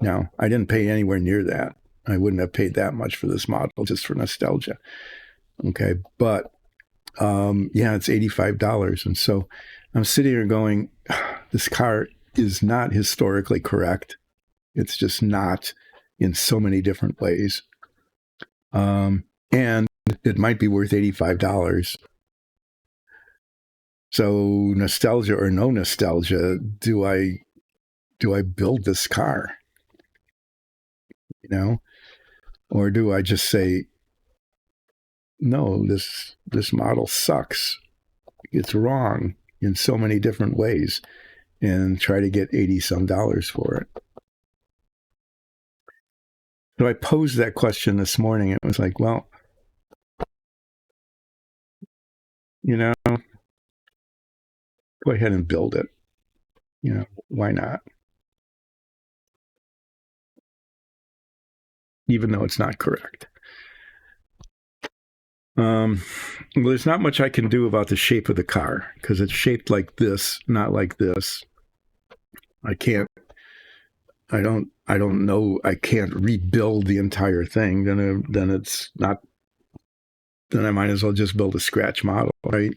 Speaker 1: Now, I didn't pay anywhere near that. I wouldn't have paid that much for this model just for nostalgia. Okay, but yeah, it's $85, and so I'm sitting here going, this car is not historically correct. It's just not in so many different ways, and it might be worth $85. So nostalgia or no nostalgia, do I build this car? You know, or do I just say, no, this model sucks. It's wrong in so many different ways, and try to get 80 some dollars for it. So I posed that question this morning. It was like, well, go ahead and build it. Why not? Even though it's not correct. Well, there's not much I can do about the shape of the car because it's shaped like this, not like this. I don't know. I can't rebuild the entire thing. Then it's not. Then I might as well just build a scratch model, right?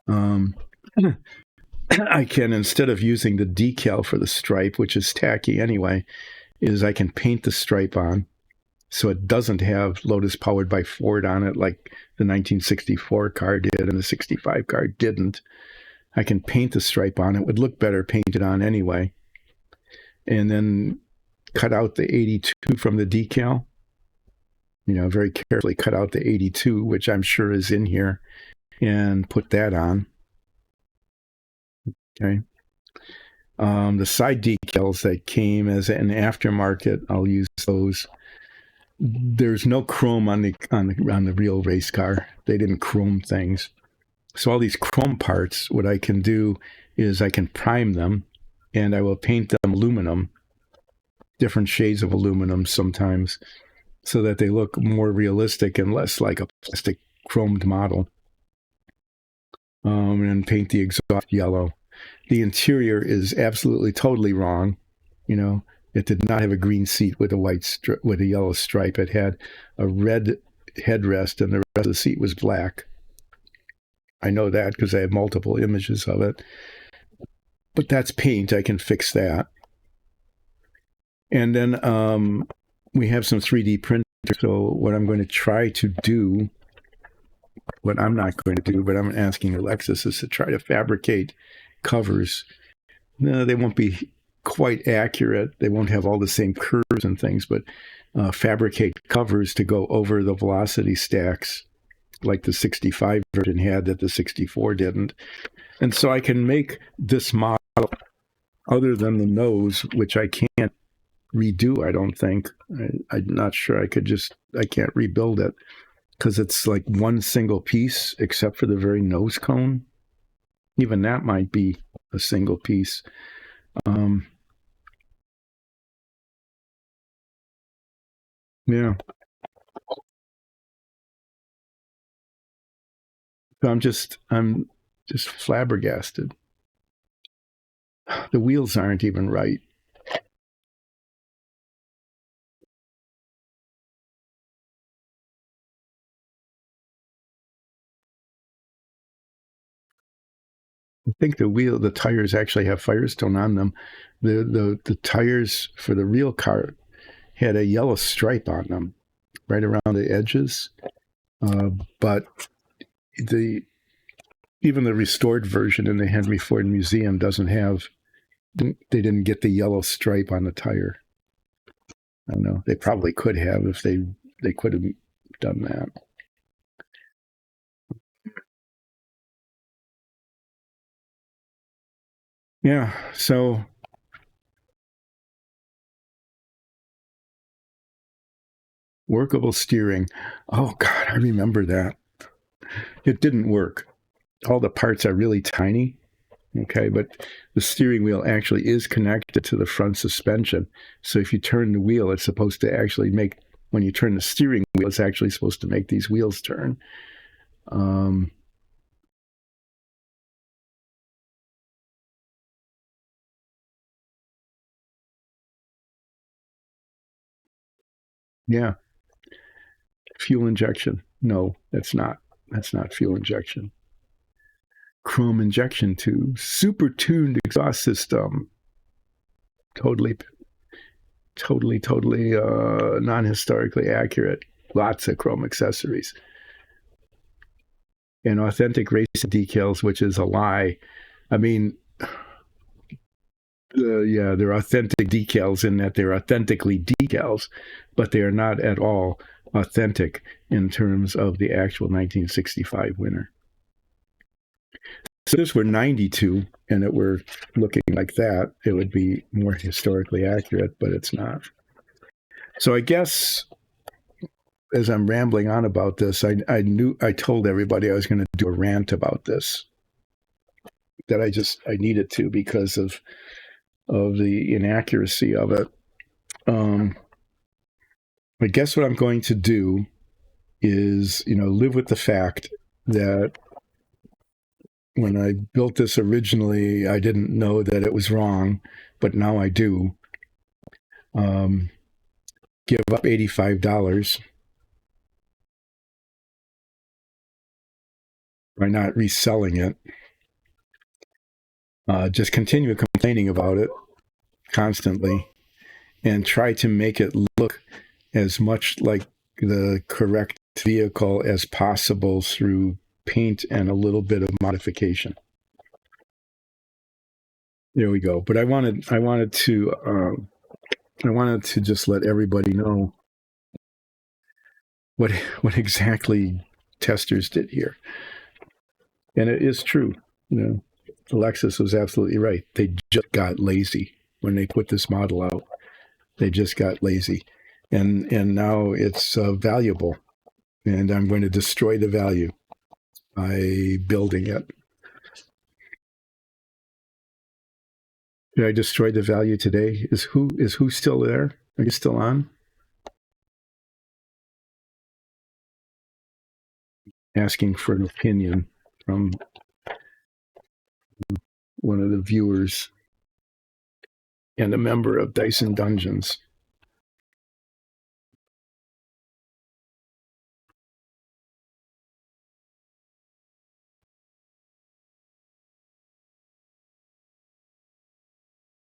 Speaker 1: I can, instead of using the decal for the stripe, which is tacky anyway, is I can paint the stripe on so it doesn't have Lotus powered by Ford on it like the 1964 car did and the 65 car didn't. I can paint the stripe on. It would look better painted on anyway. And then cut out the 82 from the decal. Very carefully cut out the 82, which I'm sure is in here, and put that on. Okay. The side decals that came as an aftermarket, I'll use those. There's no chrome on the real race car. They didn't chrome things. So all these chrome parts, what I can do is I can prime them, and I will paint them aluminum, different shades of aluminum sometimes, so that they look more realistic and less like a plastic chromed model. And paint the exhaust yellow. The interior is absolutely totally wrong. It did not have a green seat with a yellow stripe. It had a red headrest, and the rest of the seat was black. I know that because I have multiple images of it. But that's paint. I can fix that. And then we have some 3D printers. So what I'm going to try to do, what I'm not going to do, but I'm asking Alexis, is to try to fabricate covers. No, they won't be quite accurate. They won't have all the same curves and things, but fabricate covers to go over the velocity stacks like the 65 version had that the 64 didn't. And so I can make this model, other than the nose, which I can't redo, I don't think. I'm not sure I can't rebuild it because it's like one single piece except for the very nose cone. Even that might be a single piece. Yeah. So I'm just flabbergasted. The wheels aren't even right. I think the tires actually have Firestone on them. The tires for the real car had a yellow stripe on them right around the edges. But even the restored version in the Henry Ford Museum doesn't have, they didn't get the yellow stripe on the tire. I don't know. They probably could have if they could have done that. Yeah. So workable steering. Oh God, I remember that. It didn't work. All the parts are really tiny. Okay, but the steering wheel actually is connected to the front suspension. So if you turn the wheel, it's supposed to actually make, when you turn the steering wheel, it's actually supposed to make these wheels turn. Yeah, fuel injection. No, that's not. That's not fuel injection. Chrome injection tube, super tuned exhaust system. Totally, totally non-historically accurate. Lots of chrome accessories. And authentic race decals, which is a lie. I mean, yeah, they're authentic decals in that they're authentically decals, but they are not at all authentic in terms of the actual 1965 winner. So if this were 92 and it were looking like that, it would be more historically accurate, but it's not. So I guess as I'm rambling on about this, I told everybody I was going to do a rant about this. That I needed to because of the inaccuracy of it. I guess what I'm going to do is, live with the fact that when I built this originally, I didn't know that it was wrong, but now I do. Give up $85 by not reselling it. Just continue complaining about it constantly and try to make it look as much like the correct vehicle as possible through paint and a little bit of modification. There we go. But I wanted to just let everybody know what exactly testers did here, and it is true. Alexis was absolutely right. They just got lazy when they put this model out. They just got lazy, and now it's valuable, and I'm going to destroy the value by building it. Did I destroy the value today? Is who still there? Are you still on? Asking for an opinion from one of the viewers and a member of Dyson Dungeons.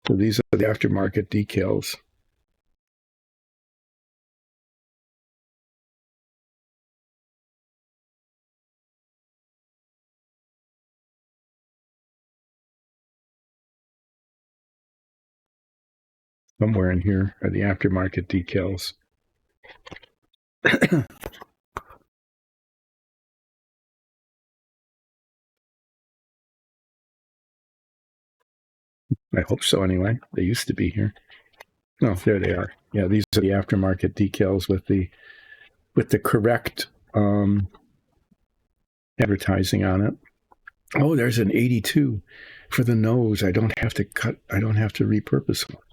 Speaker 1: So these are the aftermarket decals. Somewhere in here are the aftermarket decals. I hope so anyway. They used to be here. No, there they are. Yeah, these are the aftermarket decals with the correct advertising on it. Oh, there's an 82 for the nose. I don't have to repurpose one.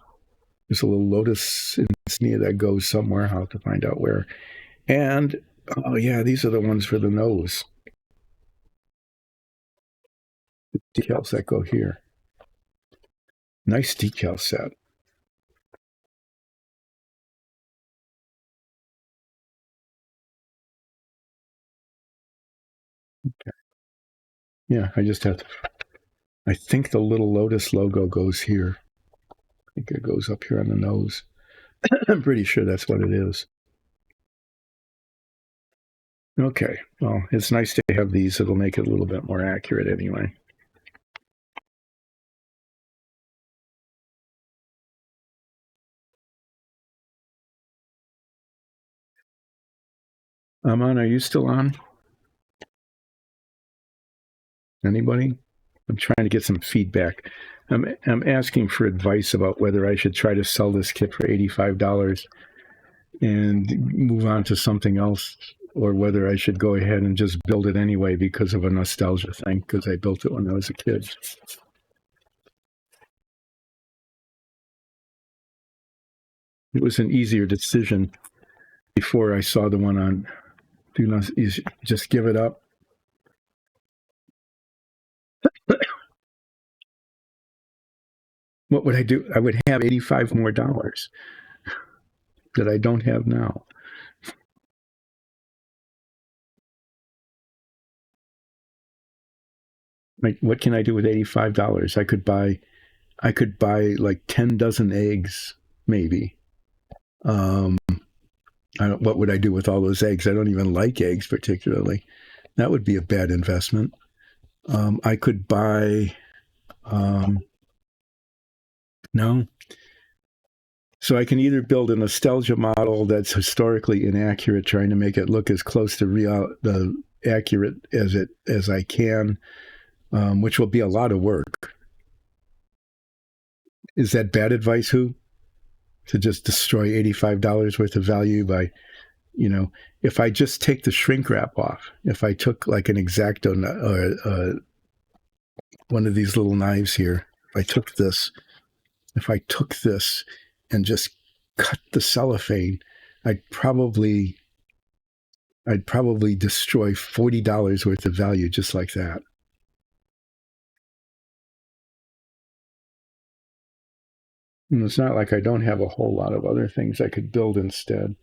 Speaker 1: There's a little Lotus insignia that goes somewhere. I'll have to find out where. And, oh yeah, these are the ones for the nose. The decals that go here. Nice decal set. Okay. Yeah, I just have to. I think the little Lotus logo goes here. I think it goes up here on the nose. I'm pretty sure that's what it is. Okay, well, it's nice to have these. It'll make it a little bit more accurate anyway. Aman, are you still on? Anybody? I'm trying to get some feedback. I'm asking for advice about whether I should try to sell this kit for $85 and move on to something else, or whether I should go ahead and just build it anyway because of a nostalgia thing, because I built it when I was a kid. It was an easier decision before I saw the one on do not just give it up. What would I do? I would have $85 more that I don't have now. Like, what can I do with $85? I could buy like 10 dozen eggs, maybe. What would I do with all those eggs? I don't even like eggs particularly. That would be a bad investment. I could buy, no. So I can either build a nostalgia model that's historically inaccurate, trying to make it look as close to accurate as I can, which will be a lot of work. Is that bad advice, Who? To just destroy $85 worth of value by, if I just take the shrink wrap off, if I took like an X-Acto or one of these little knives here, if I took this and just cut the cellophane, I'd probably destroy $40 worth of value just like that. And it's not like I don't have a whole lot of other things I could build instead.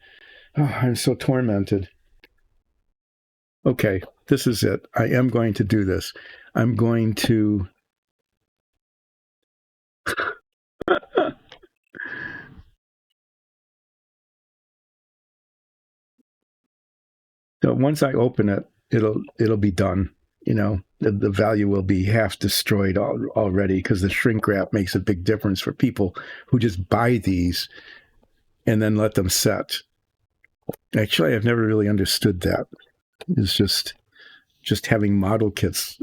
Speaker 1: Oh, I'm so tormented. Okay, this is it. I am going to do this. I'm going to. So once I open it, it'll be done. The value will be half destroyed already because the shrink wrap makes a big difference for people who just buy these and then let them set. Actually, I've never really understood that. It's just having model kits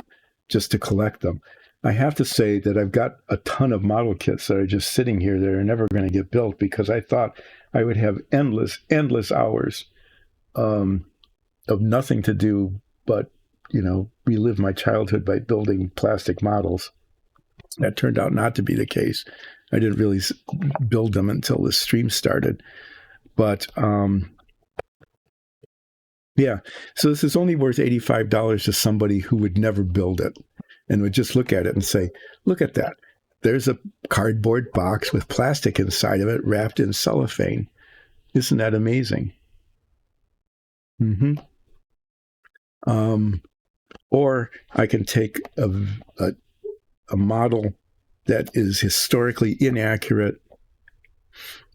Speaker 1: just to collect them. I have to say that I've got a ton of model kits that are just sitting here that are never going to get built because I thought I would have endless hours of nothing to do but, relive my childhood by building plastic models. That turned out not to be the case. I didn't really build them until this stream started. But yeah, so this is only worth $85 to somebody who would never build it and would just look at it and say, look at that. There's a cardboard box with plastic inside of it wrapped in cellophane. Isn't that amazing? Mm-hmm. Or I can take a model that is historically inaccurate,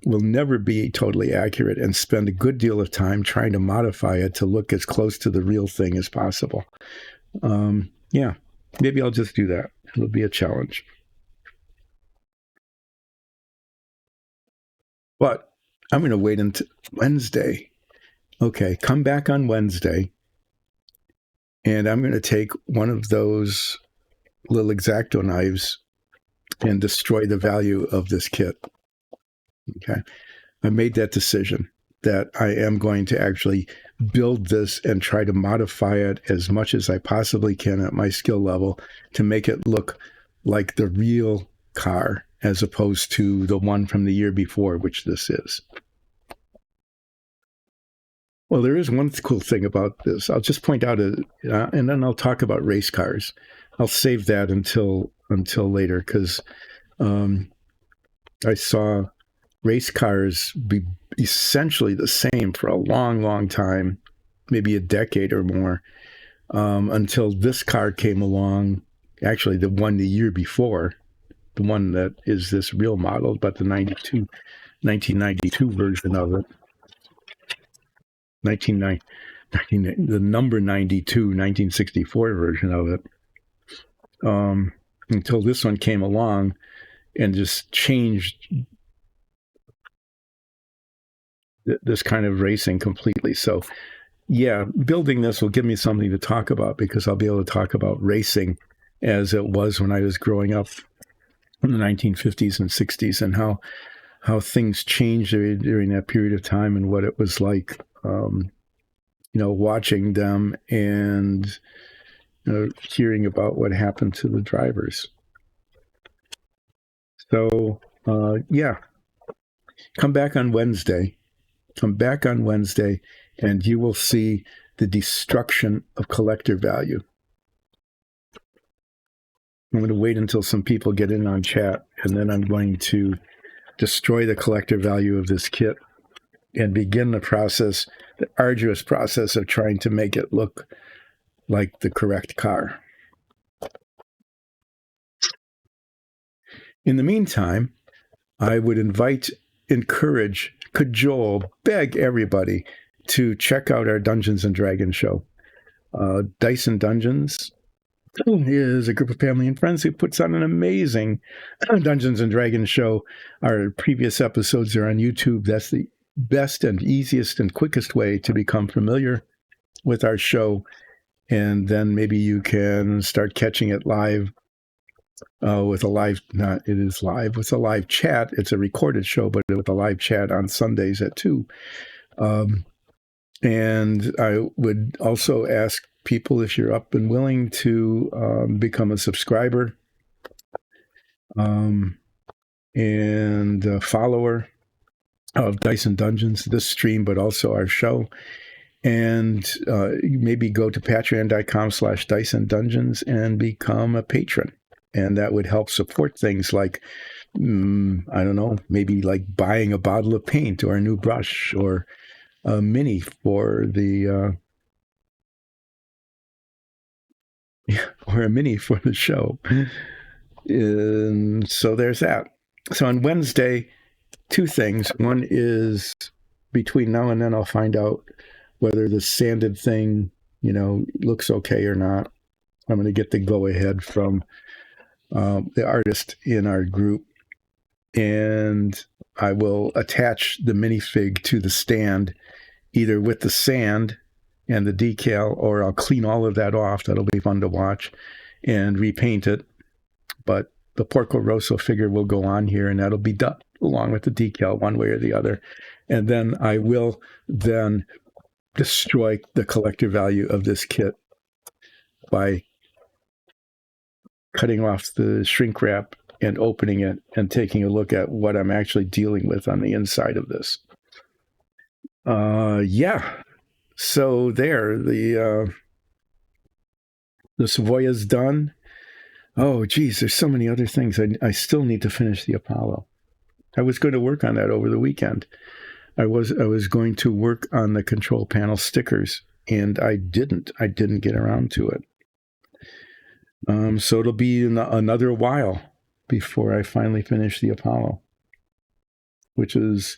Speaker 1: will never be totally accurate, and spend a good deal of time trying to modify it to look as close to the real thing as possible. Yeah, maybe I'll just do that. It'll be a challenge. But I'm going to wait until Wednesday. Okay, come back on Wednesday, and I'm going to take one of those little X-Acto knives and destroy the value of this kit. Okay, I made that decision that I am going to actually build this and try to modify it as much as I possibly can at my skill level to make it look like the real car as opposed to the one from the year before, which this is. Well, there is one cool thing about this. I'll just point out, and then I'll talk about race cars. I'll save that until later because I saw race cars be essentially the same for a long time, maybe a decade or more, until this car came along. Actually, the one the year before, the one that is this real model, but the 1992 version of it. The number 92, 1964 version of it, until this one came along and just changed this kind of racing completely. So, yeah, building this will give me something to talk about because I'll be able to talk about racing as it was when I was growing up in the 1950s and 60s and how things changed during that period of time and what it was like. Watching them and hearing about what happened to the drivers. So, yeah. Come back on Wednesday. Come back on Wednesday, and you will see the destruction of collector value. I'm going to wait until some people get in on chat, and then I'm going to destroy the collector value of this kit and begin the process, the arduous process of trying to make it look like the correct car. In the meantime, I would encourage, cajole, beg everybody to check out our Dungeons and Dragons show. Dice and Dungeons is a group of family and friends who puts on an amazing Dungeons and Dragons show. Our previous episodes are on YouTube. That's the best and easiest and quickest way to become familiar with our show. And then maybe you can start catching it live with a live, it is live, with a live chat. It's a recorded show, but with a live chat on Sundays at 2. And I would also ask people, if you're up and willing, to become a subscriber and a follower of Dice and Dungeons, this stream, but also our show. And maybe go to patreon.com/Dice and Dungeons and become a patron. And that would help support things like, I don't know, maybe like buying a bottle of paint or a new brush or a mini for the show. And so there's that. So on Wednesday, 2 things. One is, between now and then, I'll find out whether the sanded thing, looks okay or not. I'm going to get the go-ahead from the artist in our group, and I will attach the minifig to the stand, either with the sand and the decal, or I'll clean all of that off. That'll be fun to watch, and repaint it. But the Porco Rosso figure will go on here, and that'll be done along with the decal, one way or the other. And then I will then destroy the collector value of this kit by cutting off the shrink wrap and opening it and taking a look at what I'm actually dealing with on the inside of this. Yeah. So there, the Savoia's done. Oh, geez, there's so many other things. I still need to finish the Apollo. I was going to work on that over the weekend. I was going to work on the control panel stickers, and I didn't get around to it. So it'll be another while before I finally finish the Apollo, which is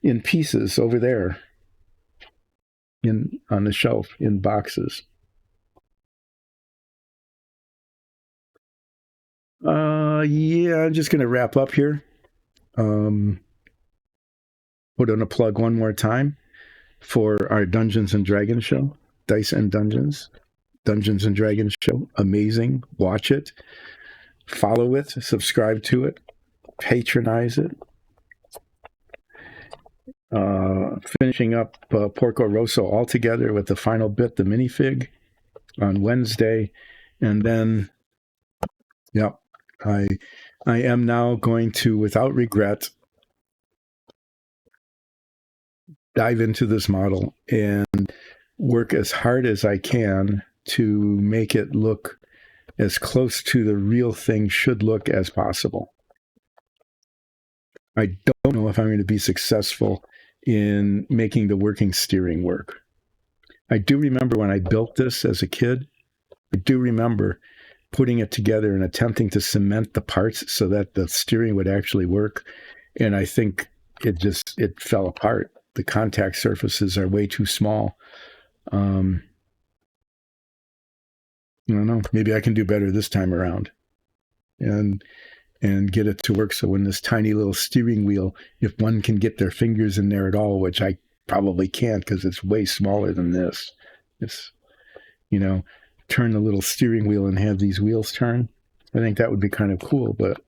Speaker 1: in pieces over there on the shelf in boxes. Yeah, I'm just going to wrap up here. Put on a plug one more time for our Dungeons and Dragons show, Dice and Dungeons and Dragons show. Amazing. Watch it, follow it, subscribe to it, patronize it. Finishing up Porco Rosso altogether with the final bit, the minifig, on Wednesday. And then, yep, I am now going to, without regret, dive into this model and work as hard as I can to make it look as close to the real thing should look as possible. I don't know if I'm going to be successful in making the working steering work. I do remember when I built this as a kid, I do remember putting it together and attempting to cement the parts so that the steering would actually work. And I think it fell apart. The contact surfaces are way too small. I don't know. Maybe I can do better this time around and get it to work. So when this tiny little steering wheel, if one can get their fingers in there at all, which I probably can't because it's way smaller than this, it's, turn the little steering wheel and have these wheels turn. I think that would be kind of cool, but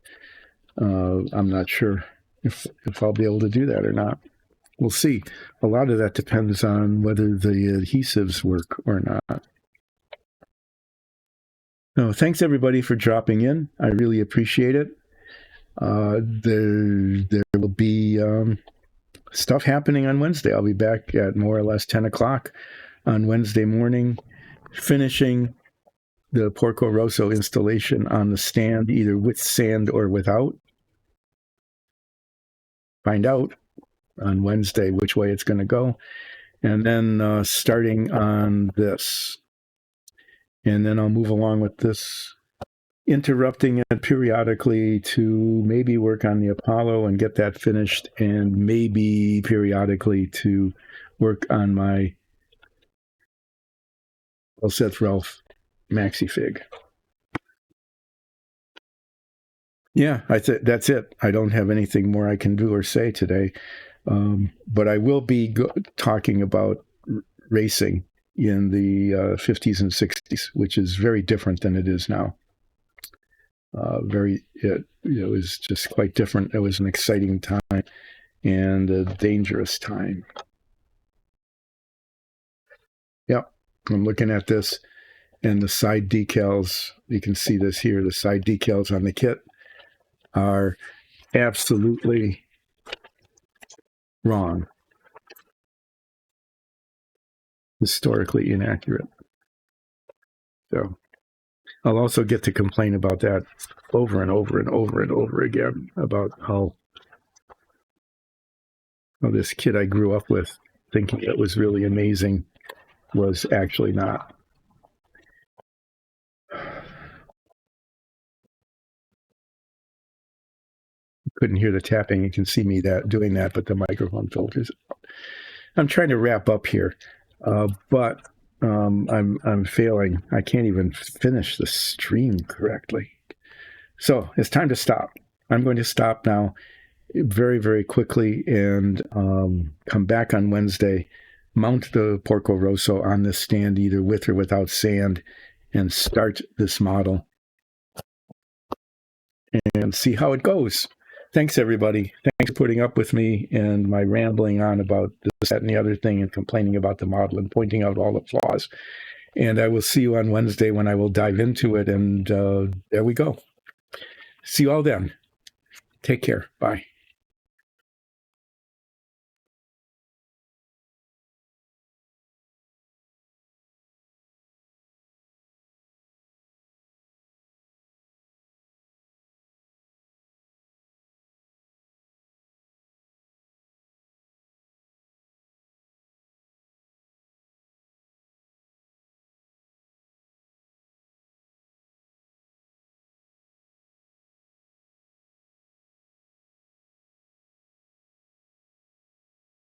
Speaker 1: I'm not sure if I'll be able to do that or not. We'll see. A lot of that depends on whether the adhesives work or not. So thanks everybody for dropping in. I really appreciate it. There will be stuff happening on Wednesday. I'll be back at more or less 10 o'clock on Wednesday morning, finishing the Porco Rosso installation on the stand, either with sand or without. Find out on Wednesday which way it's going to go. And then starting on this. And then I'll move along with this, interrupting it periodically to maybe work on the Apollo and get that finished, and maybe periodically to work on my Seth Ralph maxi fig. Yeah, that's it. I don't have anything more I can do or say today, but I will be talking about racing in the 50s and 60s, which is very different than it is now. It was just quite different. It was an exciting time and a dangerous time. Yep, I'm looking at this, and the side decals, you can see this here, the side decals on the kit are absolutely wrong, historically inaccurate. So I'll also get to complain about that over and over and over and over again, about how this kid I grew up with, thinking it was really amazing, was actually not. Couldn't hear the tapping. You can see me doing that, but the microphone filters. I'm trying to wrap up here, but I'm failing. I can't even finish the stream correctly. So it's time to stop. I'm going to stop now very, very quickly and come back on Wednesday, mount the Porco Rosso on this stand, either with or without sand, and start this model and see how it goes. Thanks, everybody. Thanks for putting up with me and my rambling on about this, that, and the other thing, and complaining about the model and pointing out all the flaws. And I will see you on Wednesday when I will dive into it. And there we go. See you all then. Take care. Bye.